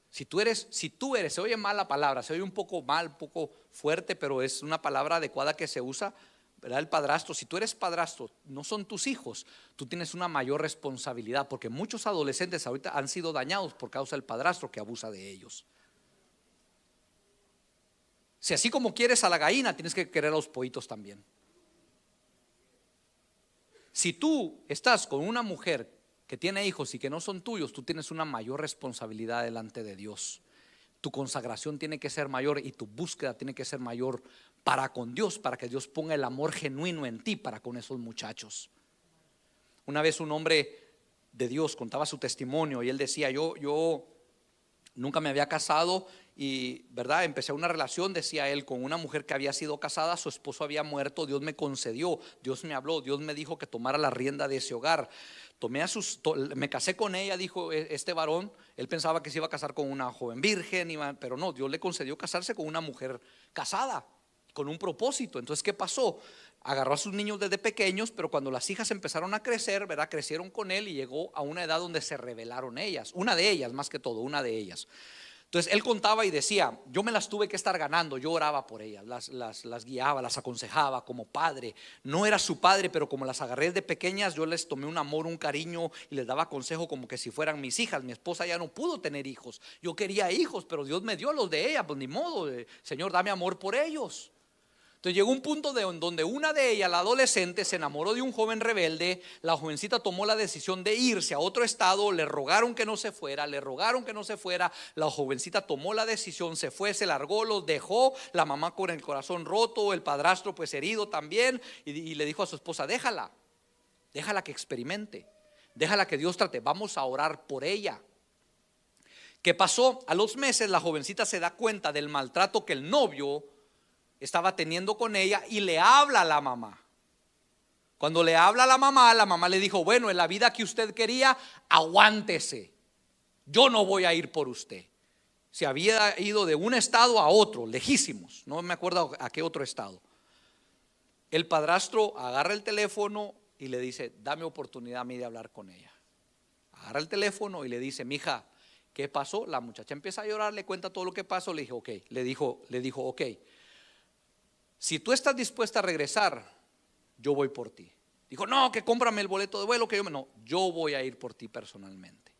Si tú eres, se oye mal la palabra, se oye un poco mal, un poco fuerte, pero es una palabra adecuada que se usa, ¿verdad? El padrastro. Si tú eres padrastro, no son tus hijos, tú tienes una mayor responsabilidad, porque muchos adolescentes ahorita han sido dañados por causa del padrastro que abusa de ellos. Si así como quieres a la gallina, tienes que querer a los pollitos también. Si tú estás con una mujer que tiene hijos y que no son tuyos, tú tienes una mayor responsabilidad delante de Dios. Tu consagración tiene que ser mayor y tu búsqueda tiene que ser mayor para con Dios, para que Dios ponga el amor genuino en ti para con esos muchachos. Una vez un hombre de Dios contaba su testimonio y él decía: yo nunca me había casado y, ¿verdad?, empecé una relación, decía él, con una mujer que había sido casada, su esposo había muerto, Dios me concedió, Dios me habló, Dios me dijo que tomara la rienda de ese hogar. Me casé con ella, dijo este varón. Él pensaba que se iba a casar con una joven virgen, pero no, Dios le concedió casarse con una mujer casada, con un propósito. Entonces, ¿qué pasó? Agarró a sus niños desde pequeños, pero cuando las hijas empezaron a crecer, ¿verdad?, crecieron con él y llegó a una edad donde se rebelaron ellas. Una de ellas, más que todo, una de ellas. Entonces él contaba y decía: yo me las tuve que estar ganando, yo oraba por ellas, las guiaba, las aconsejaba como padre. No era su padre, pero como las agarré de pequeñas, yo les tomé un amor, un cariño y les daba consejo como que si fueran mis hijas. Mi esposa ya no pudo tener hijos, yo quería hijos, pero Dios me dio los de ella, pues ni modo, Señor, dame amor por ellos. Entonces llegó un punto donde una de ellas, la adolescente, se enamoró de un joven rebelde. La jovencita tomó la decisión de irse a otro estado. Le rogaron que no se fuera, le rogaron que no se fuera. La jovencita tomó la decisión, se fue, se largó, los dejó. La mamá con el corazón roto, el padrastro pues herido también. Y le dijo a su esposa: déjala que experimente, déjala que Dios trate, vamos a orar por ella. ¿Qué pasó? A los meses la jovencita se da cuenta del maltrato que el novio estaba teniendo con ella y le habla a la mamá. Cuando le habla a la mamá le dijo: bueno, en la vida que usted quería, aguántese, yo no voy a ir por usted. Se había ido de un estado a otro, lejísimos, no me acuerdo a qué otro estado. El padrastro agarra el teléfono y le dice: dame oportunidad a mí de hablar con ella. Agarra el teléfono y le dice: mija, ¿qué pasó? La muchacha empieza a llorar, le cuenta todo lo que pasó. Le dijo: ok, le dijo: ok, si tú estás dispuesta a regresar, yo voy por ti. Dijo: no, que cómprame el boleto de vuelo, que yo voy a ir por ti personalmente.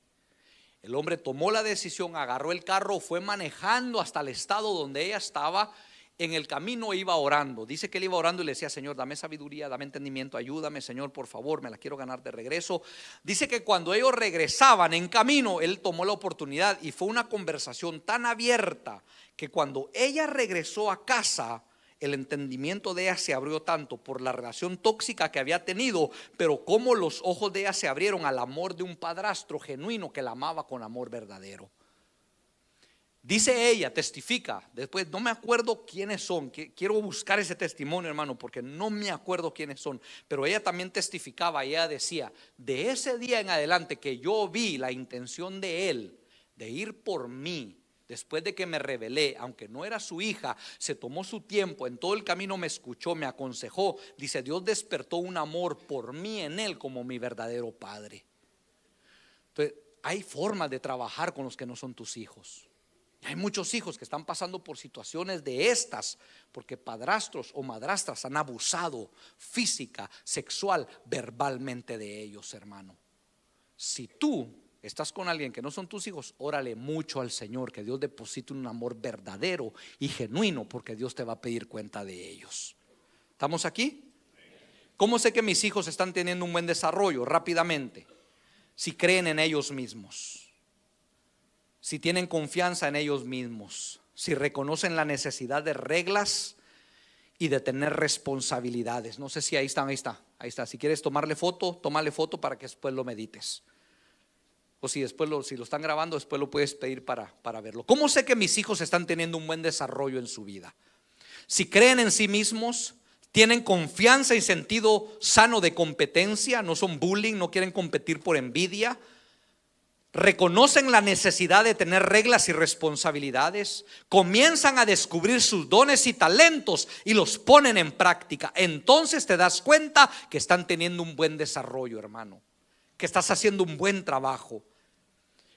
El hombre tomó la decisión, agarró el carro, fue manejando hasta el estado donde ella estaba. En el camino iba orando. Dice que él iba orando y le decía: Señor, dame sabiduría, dame entendimiento, ayúdame, Señor, por favor, me la quiero ganar de regreso. Dice que cuando ellos regresaban en camino, él tomó la oportunidad y fue una conversación tan abierta que cuando ella regresó a casa, el entendimiento de ella se abrió tanto por la relación tóxica que había tenido, pero como los ojos de ella se abrieron al amor de un padrastro genuino que la amaba con amor verdadero. Dice ella, testifica, después no me acuerdo quiénes son, quiero buscar ese testimonio, hermano, porque no me acuerdo quiénes son, pero ella también testificaba y ella decía: de ese día en adelante que yo vi la intención de él de ir por mí, después de que me rebelé, aunque no era su hija, se tomó su tiempo, en todo el camino me escuchó, me aconsejó. Dice: Dios despertó un amor por mí en él como mi verdadero padre. Entonces hay formas de trabajar con los que no son tus hijos. Hay muchos hijos que están pasando por situaciones de estas porque padrastros o madrastras han abusado física, sexual, verbalmente de ellos, hermano. Si tú estás con alguien que no son tus hijos, órale mucho al Señor que Dios deposite un amor verdadero y genuino, porque Dios te va a pedir cuenta de ellos. ¿Estamos aquí? ¿Cómo sé que mis hijos están teniendo un buen desarrollo? Rápidamente: si creen en ellos mismos, si tienen confianza en ellos mismos, si reconocen la necesidad de reglas y de tener responsabilidades. No sé si ahí está. Si quieres tomarle foto, tómale foto para que después lo medites. O si después si lo están grabando, después lo puedes pedir para verlo. ¿Cómo sé que mis hijos están teniendo un buen desarrollo en su vida? Si creen en sí mismos, tienen confianza y sentido sano de competencia, no son bullying, no quieren competir por envidia, reconocen la necesidad de tener reglas y responsabilidades, comienzan a descubrir sus dones y talentos y los ponen en práctica. Entonces te das cuenta que están teniendo un buen desarrollo, hermano, que estás haciendo un buen trabajo.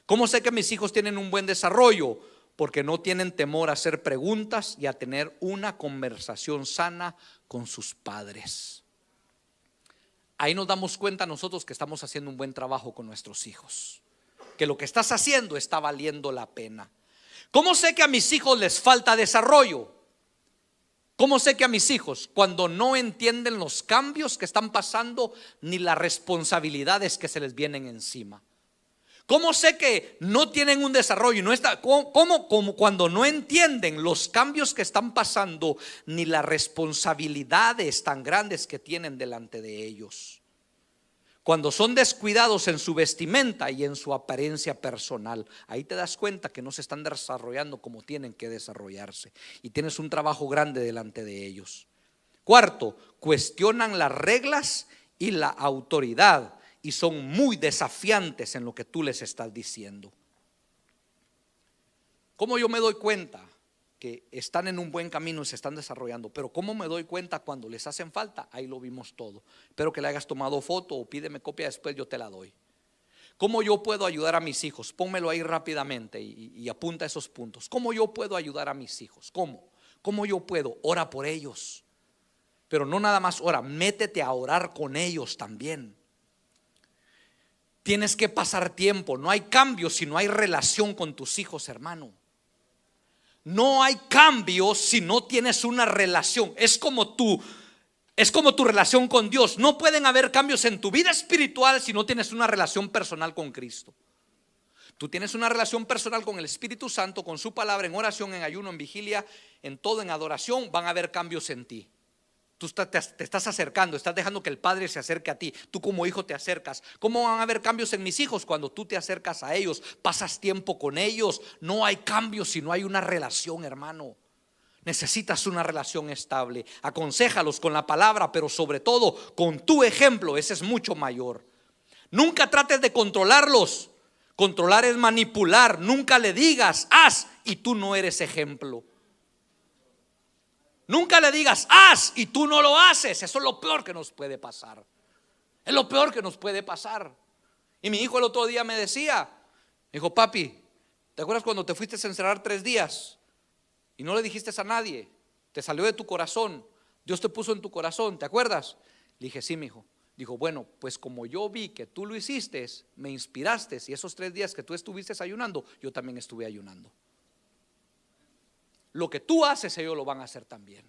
¿Cómo sé que mis hijos tienen un buen desarrollo? Porque no tienen temor a hacer preguntas y a tener una conversación sana con sus padres. Ahí nos damos cuenta nosotros que estamos haciendo un buen trabajo con nuestros hijos, que lo que estás haciendo está valiendo la pena. ¿Cómo sé que a mis hijos les falta desarrollo? ¿Cómo sé que a mis hijos, cuando no entienden los cambios que están pasando ni las responsabilidades que se les vienen encima? ¿Cómo sé que no tienen un desarrollo? ¿Cómo cuando no entienden los cambios que están pasando ni las responsabilidades tan grandes que tienen delante de ellos? Cuando son descuidados en su vestimenta y en su apariencia personal, ahí te das cuenta que no se están desarrollando como tienen que desarrollarse y tienes un trabajo grande delante de ellos. Cuarto, cuestionan las reglas y la autoridad y son muy desafiantes en lo que tú les estás diciendo. ¿Cómo yo me doy cuenta que están en un buen camino y se están desarrollando? Pero ¿cómo me doy cuenta cuando les hacen falta? Ahí lo vimos todo. Espero que le hayas tomado foto o pídeme copia, después yo te la doy. ¿Cómo yo puedo ayudar a mis hijos? Pónmelo ahí rápidamente y apunta esos puntos. ¿Cómo yo puedo ayudar a mis hijos? ¿Cómo yo puedo? Ora por ellos. Pero no nada más ora, métete a orar con ellos también. Tienes que pasar tiempo. No hay cambio si no hay relación con tus hijos, hermano. No hay cambio si no tienes una relación. Es como tu relación con Dios. No pueden haber cambios en tu vida espiritual si no tienes una relación personal con Cristo. Tú tienes una relación personal con el Espíritu Santo, con su palabra, en oración, en ayuno, en vigilia, en todo, en adoración. Van a haber cambios en ti. Tú te estás acercando, estás dejando que el Padre se acerque a ti. Tú como hijo te acercas. ¿Cómo van a haber cambios en mis hijos? Cuando tú te acercas a ellos, pasas tiempo con ellos. No hay cambios si no hay una relación, hermano. Necesitas una relación estable. Aconséjalos con la palabra, pero sobre todo con tu ejemplo. Ese es mucho mayor. Nunca trates de controlarlos. Controlar es manipular. Nunca le digas, haz, y tú no eres ejemplo. Nunca le digas, haz, y tú no lo haces. Eso es lo peor que nos puede pasar. Es lo peor que nos puede pasar. Y mi hijo el otro día me decía, me dijo, papi, ¿te acuerdas cuando te fuiste a encerrar 3 días y no le dijiste a nadie? Te salió de tu corazón. Dios te puso en tu corazón, ¿te acuerdas? Le dije, sí, mi hijo. Dijo, bueno, pues como yo vi que tú lo hiciste, me inspiraste, y esos 3 días que tú estuviste ayunando, yo también estuve ayunando. Lo que tú haces, ellos lo van a hacer también.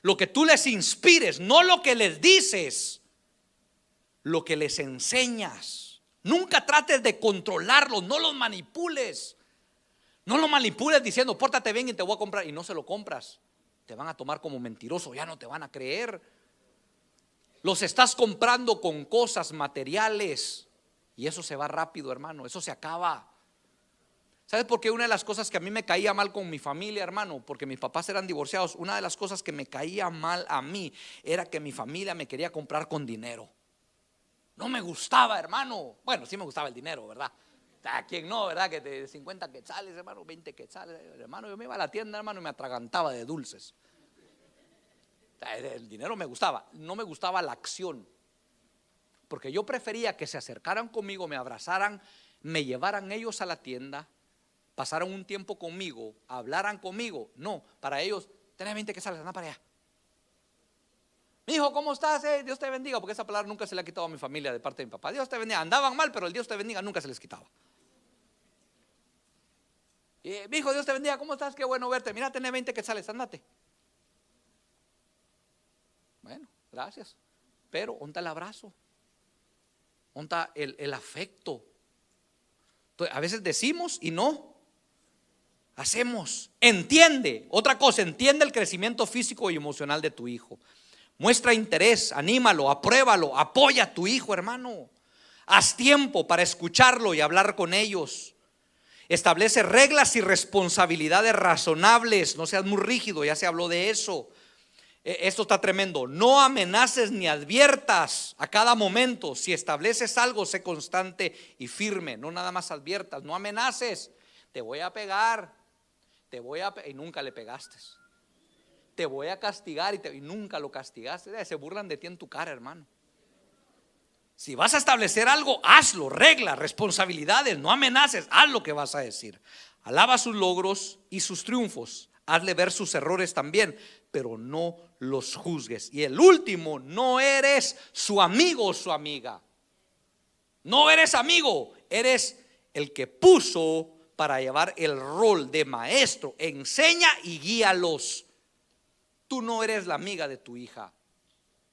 Lo que tú les inspires, no lo que les dices, lo que les enseñas. Nunca trates de controlarlos, no los manipules. No los manipules diciendo, pórtate bien y te voy a comprar, y no se lo compras. Te van a tomar como mentiroso, ya no te van a creer. Los estás comprando con cosas materiales y eso se va rápido, hermano, eso se acaba. ¿Sabes por qué? Una de las cosas que a mí me caía mal con mi familia, hermano, porque mis papás eran divorciados, una de las cosas que me caía mal a mí era que mi familia me quería comprar con dinero. No me gustaba, hermano. Bueno, sí me gustaba el dinero, ¿verdad? ¿A quién no, verdad? Que de 50 quetzales, hermano, 20 quetzales, hermano, yo me iba a la tienda, hermano, y me atragantaba de dulces. El dinero me gustaba, no me gustaba la acción, porque yo prefería que se acercaran conmigo, me abrazaran, me llevaran ellos a la tienda, pasaran un tiempo conmigo, hablaran conmigo. No, para ellos, tenés 20 quetzales, anda para allá. Mi hijo, ¿cómo estás? Dios te bendiga, porque esa palabra nunca se le ha quitado a mi familia de parte de mi papá. Dios te bendiga. Andaban mal, pero el Dios te bendiga nunca se les quitaba. Mi hijo, Dios te bendiga, ¿cómo estás? Qué bueno verte. Mira, tenés 20 quetzales, andate. Bueno, gracias. Pero, ¿dónde está el abrazo? ¿Dónde está el afecto? Entonces, a veces decimos y no hacemos. Entiende, otra cosa, entiende el crecimiento físico y emocional de tu hijo. Muestra interés, anímalo, apruébalo, apoya a tu hijo, hermano. Haz tiempo para escucharlo y hablar con ellos. Establece reglas y responsabilidades razonables. No seas muy rígido, ya se habló de eso. Esto está tremendo. No amenaces ni adviertas a cada momento. Si estableces algo, sé constante y firme. No nada más adviertas, no amenaces. Te voy a pegar, y nunca le pegaste. Te voy a castigar y nunca lo castigaste. Se burlan de ti en tu cara, hermano. Si vas a establecer algo, hazlo, reglas, responsabilidades, no amenaces, haz lo que vas a decir. Alaba sus logros y sus triunfos. Hazle ver sus errores también, pero no los juzgues. Y el último, no eres su amigo o su amiga. No eres amigo, eres el que puso para llevar el rol de maestro. Enseña y guíalos. Tú no eres la amiga de tu hija.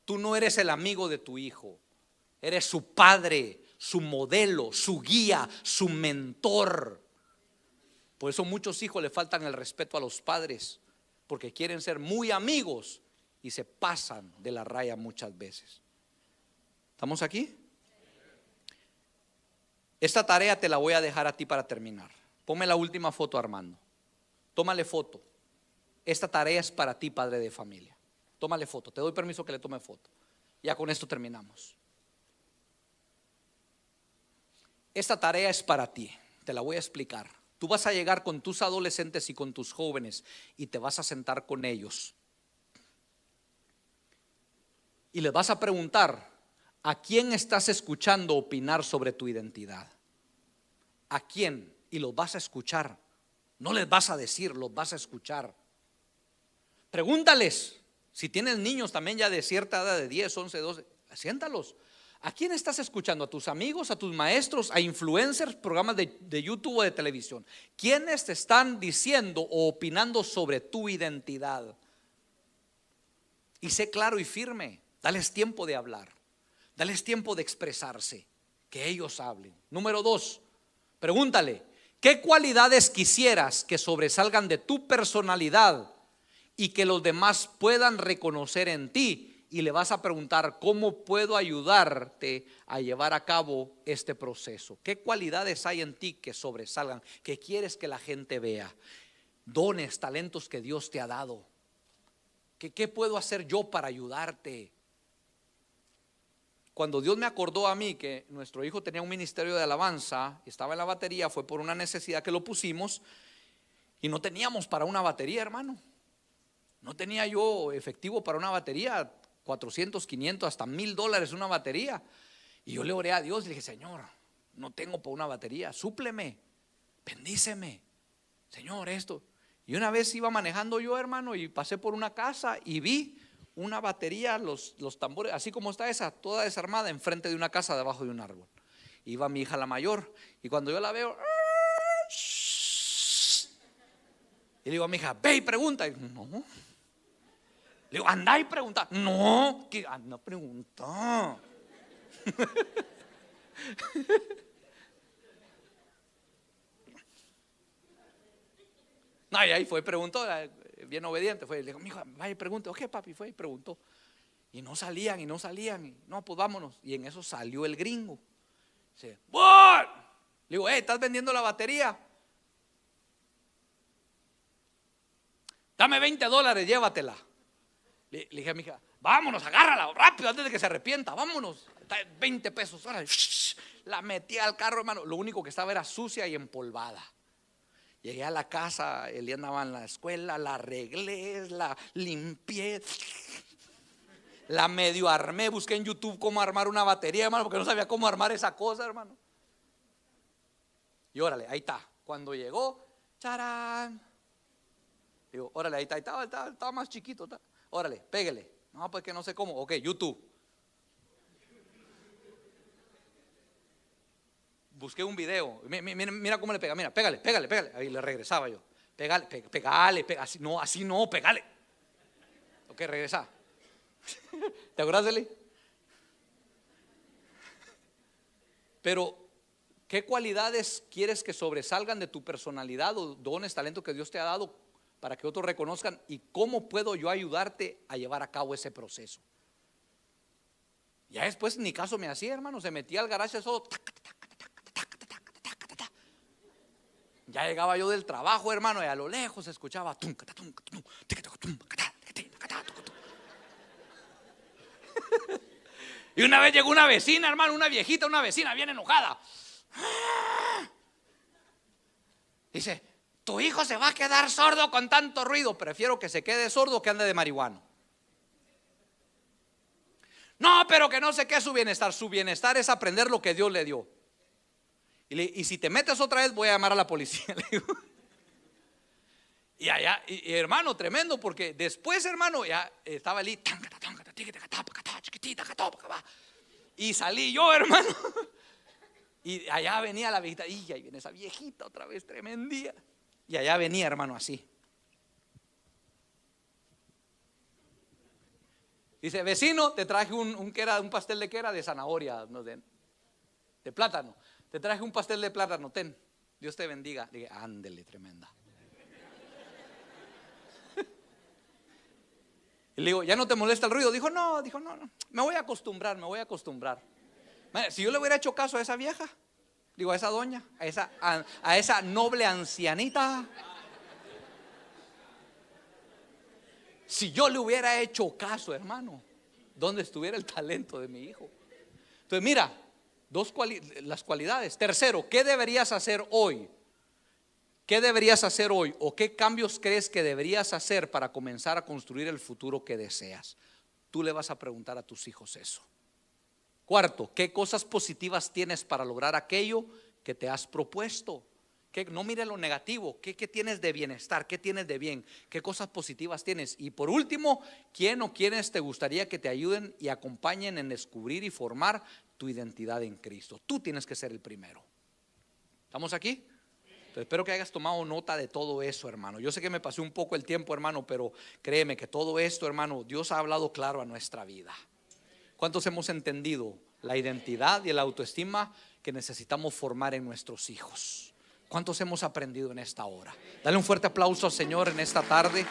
Tú no eres el amigo de tu hijo. Eres su padre, su modelo, su guía, su mentor. Por eso muchos hijos le faltan el respeto a los padres, porque quieren ser muy amigos y se pasan de la raya muchas veces. ¿Estamos aquí? Esta tarea te la voy a dejar a ti para terminar. Ponme la última foto, Armando. Tómale foto. Esta tarea es para ti, padre de familia. Tómale foto, te doy permiso que le tome foto. Ya con esto terminamos. Esta tarea es para ti, te la voy a explicar. Tú vas a llegar con tus adolescentes y con tus jóvenes y te vas a sentar con ellos. Y les vas a preguntar, ¿a quién estás escuchando opinar sobre tu identidad? ¿A quién? Y los vas a escuchar. No les vas a decir, los vas a escuchar. Pregúntales, si tienes niños también ya de cierta edad, de 10, 11, 12, siéntalos. ¿A quién estás escuchando? ¿A tus amigos, a tus maestros, a influencers, programas de YouTube o de televisión? ¿Quiénes te están diciendo o opinando sobre tu identidad? Y sé claro y firme. Dales tiempo de hablar. Dales tiempo de expresarse. Que ellos hablen. Número 2, pregúntale: ¿qué cualidades quisieras que sobresalgan de tu personalidad y que los demás puedan reconocer en ti? Y le vas a preguntar: ¿cómo puedo ayudarte a llevar a cabo este proceso? ¿Qué cualidades hay en ti que sobresalgan, que quieres que la gente vea? Dones, talentos que Dios te ha dado. ¿Qué puedo hacer yo para ayudarte? Cuando Dios me acordó a mí que nuestro hijo tenía un ministerio de alabanza, estaba en la batería, fue por una necesidad que lo pusimos y no teníamos para una batería, hermano. No tenía yo efectivo para una batería, 400, 500, hasta $1,000 una batería. Y yo le oré a Dios y le dije: Señor, no tengo para una batería, súpleme, bendíceme, Señor, esto. Y una vez iba manejando yo, hermano, y pasé por una casa y vi una batería, los tambores, así como está esa, toda desarmada, enfrente de una casa, debajo de un árbol. Iba mi hija la mayor, y cuando yo la veo, y le digo a mi hija: ve y pregunta. Y no. Le digo: anda y pregunta. No, que anda a preguntar. No, y ahí fue, preguntó, bien obediente, fue, le digo: mi hija, vaya y pregunte. Ok, papi, fue y preguntó. Y no salían, y no, pues vámonos. Y en eso salió el gringo. Dice: ¡voy! Le digo: ¿estás vendiendo la batería? Dame $20, llévatela. Le dije a mi hija: vámonos, agárrala rápido antes de que se arrepienta, vámonos. 20 pesos. La metí al carro, hermano. Lo único que estaba era sucia y empolvada. Llegué a la casa, Eli andaba en la escuela, la arreglé, la limpié, la medio armé, busqué en YouTube cómo armar una batería, hermano, porque no sabía cómo armar esa cosa, hermano. Y órale, ahí está. Cuando llegó, charán. Digo: órale, ahí está, estaba más chiquito. Órale, pégale. No, pues que no sé cómo. Ok, YouTube. Busqué un video. Mira cómo le pega. Mira, pégale. Ahí le regresaba yo. Pégale. Así no, pégale. Ok, regresa. ¿Te acuerdas, Eli? Pero, ¿qué cualidades quieres que sobresalgan de tu personalidad o dones, talentos que Dios te ha dado para que otros reconozcan? ¿Y cómo puedo yo ayudarte a llevar a cabo ese proceso? Ya después ni caso me hacía, hermano. Se metía al garaje solo. Ya llegaba yo del trabajo, hermano, y a lo lejos se escuchaba. Y una vez llegó una vecina, hermano, una viejita, una vecina bien enojada. Dice: tu hijo se va a quedar sordo con tanto ruido. Prefiero que se quede sordo que ande de marihuano. No, pero que no sé qué es su bienestar. Su bienestar es aprender lo que Dios le dio. Y si te metes otra vez, voy a llamar a la policía. Y allá, y hermano, tremendo, porque después, hermano, ya estaba allí. Y salí yo, hermano. Y allá venía la viejita. Y ahí viene esa viejita otra vez, tremendía. Y allá venía, hermano, así. Dice: vecino, te traje un pastel de, ¿qué era? De zanahoria, no, de plátano. Te traje un pastel de plátano, ten, Dios te bendiga. Le dije: ándele, tremenda. Y le digo: ¿ya no te molesta el ruido? Dijo, no, me voy a acostumbrar. Si yo le hubiera hecho caso a esa vieja, digo, a esa doña, a esa noble ancianita, si yo le hubiera hecho caso, hermano, ¿dónde estuviera el talento de mi hijo? Entonces mira, las cualidades. Tercero, ¿qué deberías hacer hoy? ¿Qué deberías hacer hoy? ¿O qué cambios crees que deberías hacer para comenzar a construir el futuro que deseas? Tú le vas a preguntar a tus hijos eso. Cuarto, ¿qué cosas positivas tienes para lograr aquello que te has propuesto? No mire lo negativo. ¿Qué tienes de bienestar? ¿Qué tienes de bien? ¿Qué cosas positivas tienes? Y por último, ¿quién o quiénes te gustaría que te ayuden y acompañen en descubrir y formar tu identidad en Cristo. Tú tienes que ser el primero. ¿Estamos aquí? Entonces, espero que hayas tomado nota de todo eso, hermano. Yo sé que me pasé un poco el tiempo, hermano, pero créeme que todo esto, hermano, Dios ha hablado claro a nuestra vida. ¿Cuántos hemos entendido la identidad y la autoestima que necesitamos formar en nuestros hijos? ¿Cuántos hemos aprendido en esta hora? Dale un fuerte aplauso al Señor en esta tarde.